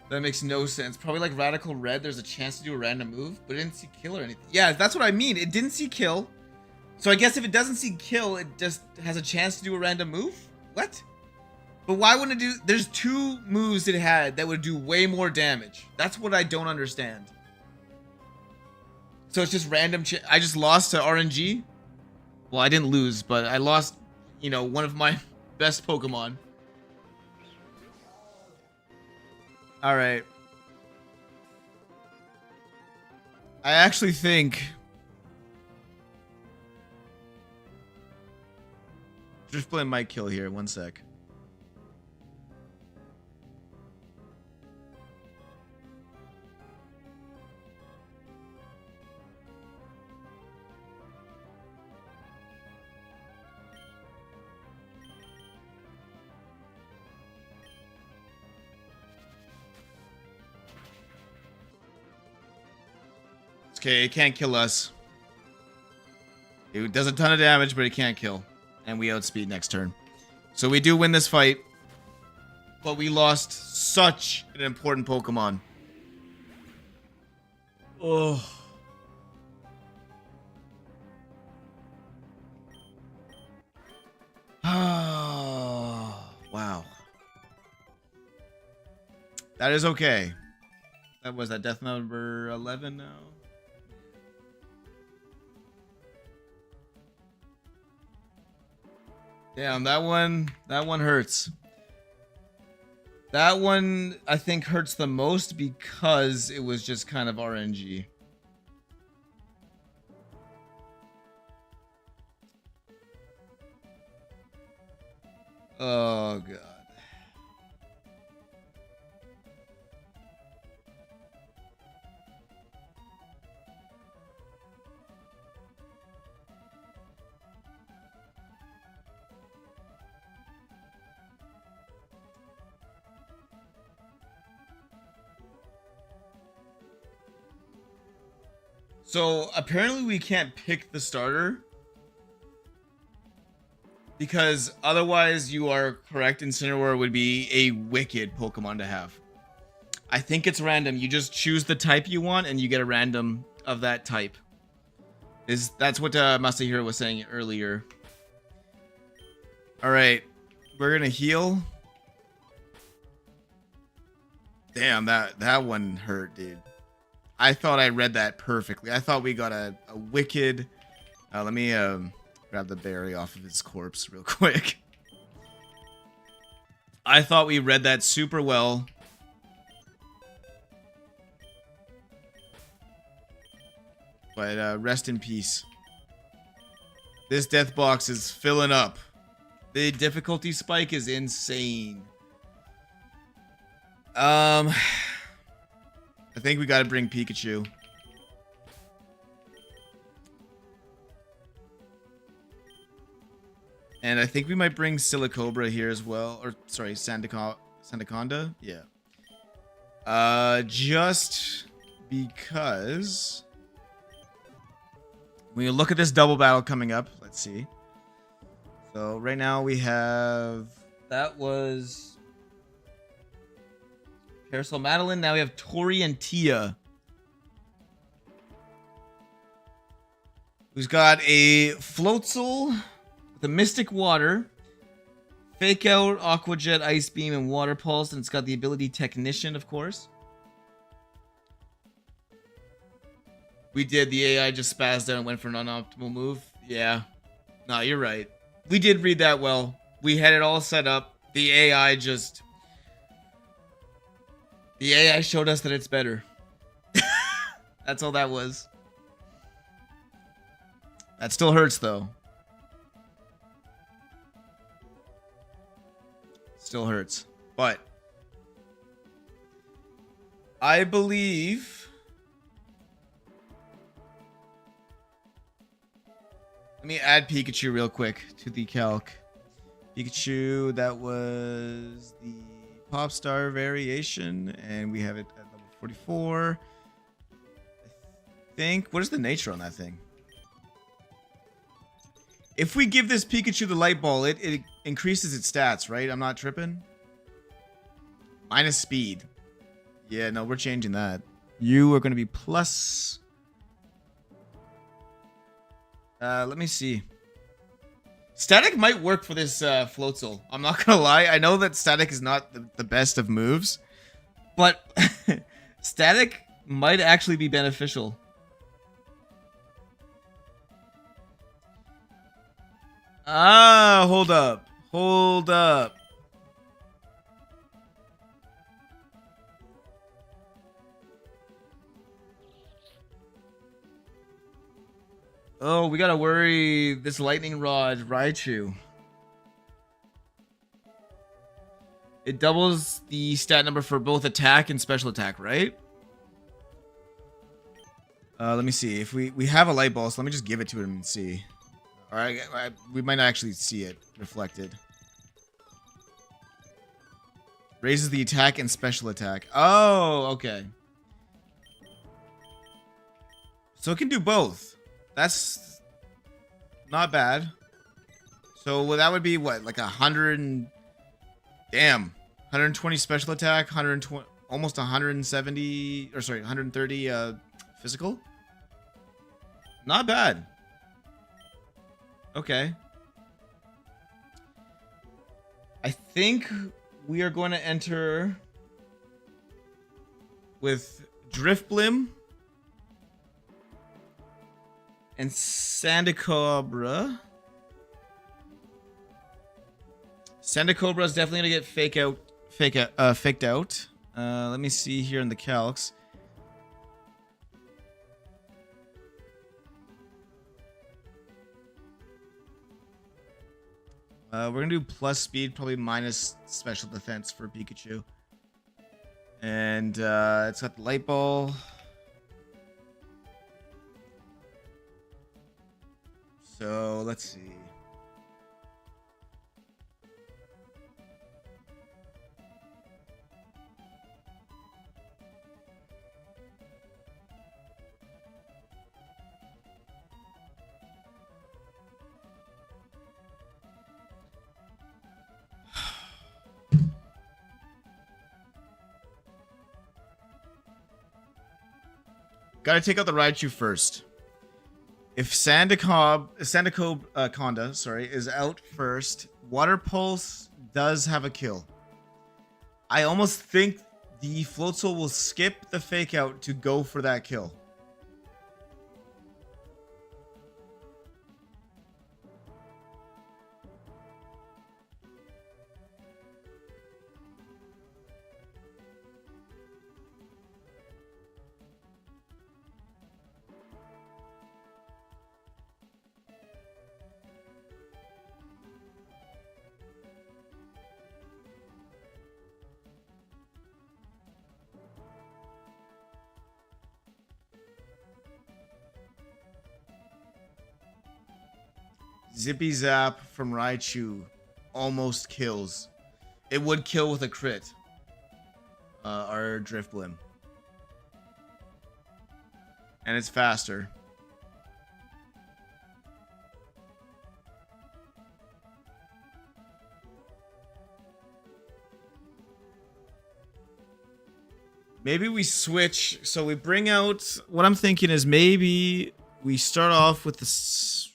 That makes no sense. Probably like Radical Red, there's a chance to do a random move, but it didn't see kill or anything. Yeah, that's what I mean. It didn't see kill. So I guess if it doesn't see kill, it just has a chance to do a random move? What? But why wouldn't it do... There's two moves it had that would do way more damage. That's what I don't understand. So it's just random... I just lost to RNG? Well, I didn't lose, but I lost, you know, one of my best Pokemon. Alright. I actually think... Drifblim might kill here. One sec. Okay, it can't kill us. It does a ton of damage, but it can't kill. And we outspeed next turn. So we do win this fight. But we lost such an important Pokemon. Oh. Wow. That is okay. That was that death number 11 now. Damn, that one hurts. That one, I think, hurts the most because it was just kind of RNG. Oh, God. So apparently we can't pick the starter. Because otherwise, you are correct. Incineroar would be a wicked Pokemon to have. I think it's random. You just choose the type you want, and you get a random of that type. That's what Masahiro was saying earlier. All right, we're gonna heal. Damn, that one hurt, dude. I thought I read that perfectly. I thought we got a wicked. Let me grab the berry off of his corpse real quick. I thought we read that super well. But rest in peace. This death box is filling up. The difficulty spike is insane. I think we gotta bring Pikachu. And I think we might bring Silicobra here as well. Or, sorry, Sandaconda? Yeah. Just because... when you look at this double battle coming up, let's see. So, right now we have... that was... Parasol Madeline. Now we have Tori and Tia. Who's got a Floatzel... the Mystic Water, Fake Out, Aqua Jet, Ice Beam, and Water Pulse, and it's got the ability Technician, of course. We did. The AI just spazzed out and went for an unoptimal move. Yeah. No, you're right. We did read that well. We had it all set up. The AI just... the AI showed us that it's better. That's all that was. That still hurts, though. Still hurts. But I believe... let me add Pikachu real quick to the calc. Pikachu, that was the Popstar variation, and we have it at level 44. I think... what is the nature on that thing? If we give this Pikachu the Light Ball, it increases its stats, right? I'm not tripping? Minus speed. Yeah, no, we're changing that. You are going to be plus... let me see. Static might work for this Floatzel. I'm not going to lie. I know that Static is not the best of moves. But Static might actually be beneficial. Ah, hold up. Hold up. Oh, we gotta worry this Lightning Rod Raichu. It doubles the stat number for both attack and special attack, right? Let me see. If we have a Light Ball, so let me just give it to him and see. Alright, we might not actually see it reflected. Raises the attack and special attack. Oh, okay. So it can do both. That's not bad. So that would be what, like 100 and... damn. 120 special attack, 120, almost 170, or sorry, 130 physical? Not bad. Okay. I think we are going to enter with Driftblim and Sandicobra. Sandicobra is definitely going to get faked out. Let me see here in the calcs. We're going to do plus speed, probably minus special defense for Pikachu. And it's got the Light Ball. So, let's see. Gotta take out the Raichu first. If Sandaconda, sorry, is out first, Water Pulse does have a kill. I almost think the Floatzel will skip the fake out to go for that kill. Zippy Zap from Raichu almost kills. It would kill with a crit. Our Drifblim. And it's faster. Maybe we switch. So we bring out... What I'm thinking is maybe we start off with the...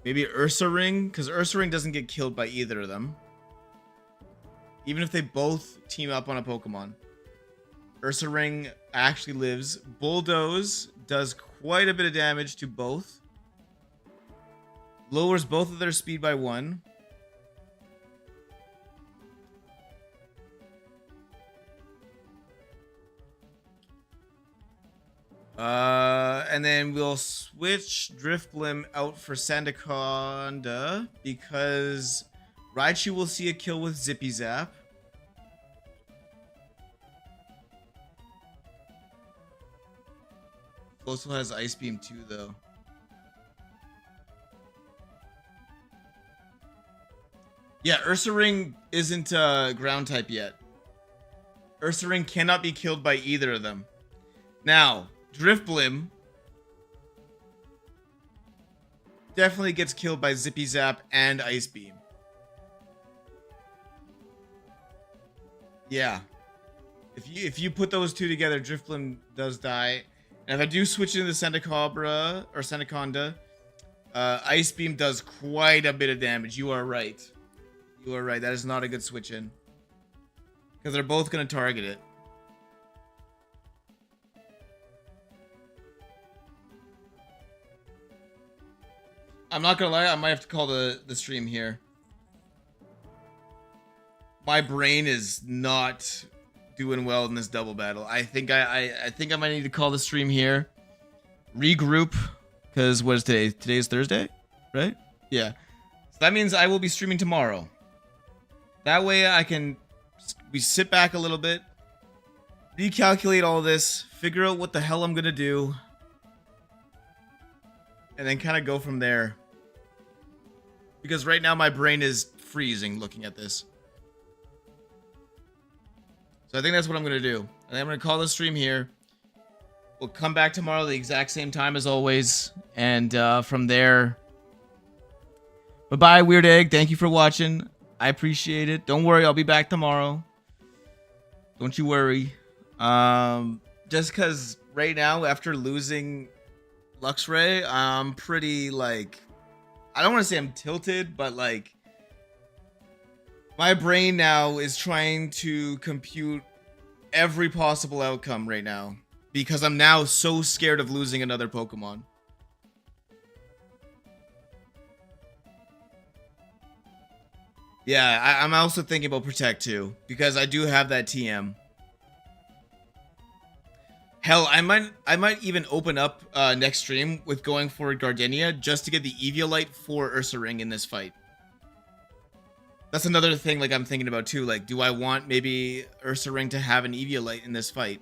Maybe Ursaring, because Ursaring doesn't get killed by either of them. Even if they both team up on a Pokemon. Ursaring actually lives. Bulldoze does quite a bit of damage to both. Lowers both of their speed by 1. And then we'll switch Drifblim out for Sandaconda because Raichu will see a kill with Zippy Zap. Also has Ice Beam too, though. Yeah, Ursaring isn't ground type yet. Ursaring cannot be killed by either of them. Now, Drifblim definitely gets killed by Zippy Zap and Ice Beam. Yeah. If you put those two together, Drifblim does die. And if I do switch into Sandacobra or Sandaconda, Ice Beam does quite a bit of damage. You are right. You are right. That is not a good switch in. Because they're both going to target it. I'm not gonna lie, I might have to call the stream here. My brain is not doing well in this double battle. I think I think I might need to call the stream here. Regroup. Because what is today? Today is Thursday? Right? Yeah. So that means I will be streaming tomorrow. That way we sit back a little bit, recalculate all this, figure out what the hell I'm gonna do, and then kind of go from there. Because right now my brain is freezing looking at this. So I think that's what I'm going to do. And I'm going to call the stream here. We'll come back tomorrow the exact same time as always. And from there... Bye-bye, Weird Egg. Thank you for watching. I appreciate it. Don't worry, I'll be back tomorrow. Don't you worry. Just because right now, after losing Luxray, I'm pretty, like... I don't want to say I'm tilted, but like my brain now is trying to compute every possible outcome right now because I'm now so scared of losing another Pokemon. Yeah, I'm also thinking about Protect too because I do have that TM. Hell, I might even open up next stream with going for Gardenia just to get the Eviolite for Ursaring in this fight. That's another thing like I'm thinking about too. Like, do I want maybe Ursaring to have an Eviolite in this fight?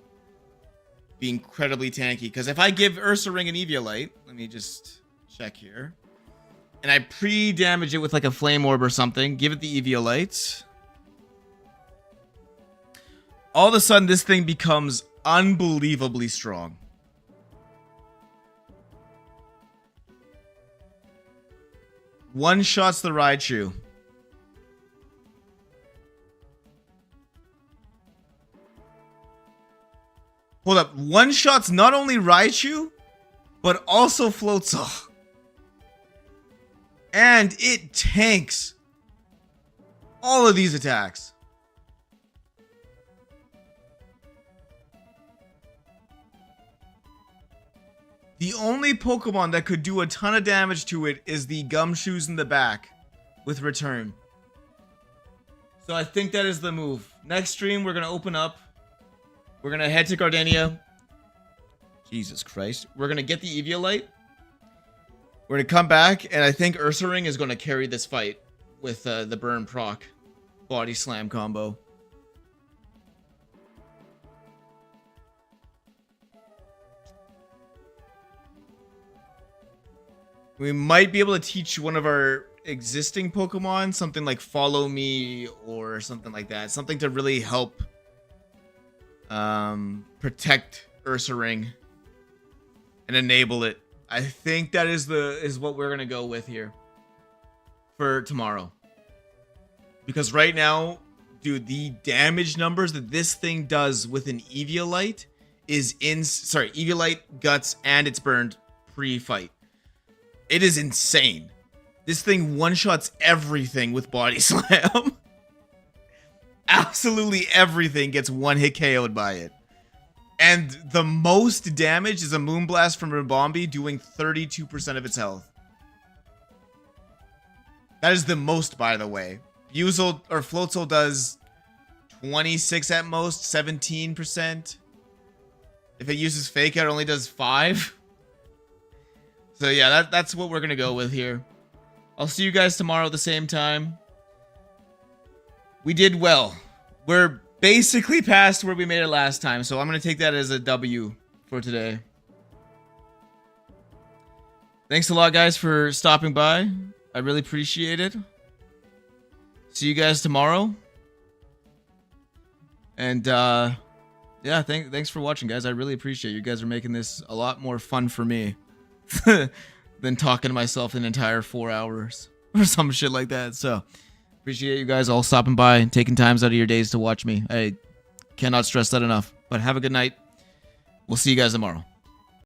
Be incredibly tanky. Because if I give Ursaring an Eviolite, let me just check here. And I pre-damage it with like a Flame Orb or something. Give it the Eviolite. All of a sudden, this thing becomes unbelievably strong. One shots the Raichu. Hold up. One-shots not only Raichu, but also Floatzel. And it tanks all of these attacks. The only Pokemon that could do a ton of damage to it is the Gumshoes in the back with Return. So I think that is the move. Next stream, we're going to open up. We're going to head to Gardenia. Jesus Christ. We're going to get the Eviolite. We're going to come back, and I think Ursaring is going to carry this fight with the Burn proc Body Slam combo. We might be able to teach one of our existing Pokemon something like Follow Me or something like that. Something to really help protect Ursaring and enable it. I think that is what we're gonna go with here for tomorrow. Because right now, dude, the damage numbers that this thing does with an Eviolite is Eviolite, Guts, and it's burned pre-fight. It is insane. This thing one-shots everything with Body Slam. Absolutely everything gets one-hit KO'd by it. And the most damage is a Moonblast from Ribombee doing 32% of its health. That is the most, by the way. Floatzel does 26 at most, 17%. If it uses Fake Out, it only does 5. So yeah, that's what we're gonna go with here. I'll see you guys tomorrow at the same time. We did well. We're basically past where we made it last time, so I'm gonna take that as a W for today. Thanks a lot, guys, for stopping by. I really appreciate it. See you guys tomorrow. And yeah, thanks for watching, guys. I really appreciate it. You guys are making this a lot more fun for me than talking to myself an entire 4 hours or some shit like that. So appreciate you guys all stopping by and taking times out of your days to watch me. I cannot stress that enough. But have a good night. We'll see you guys tomorrow.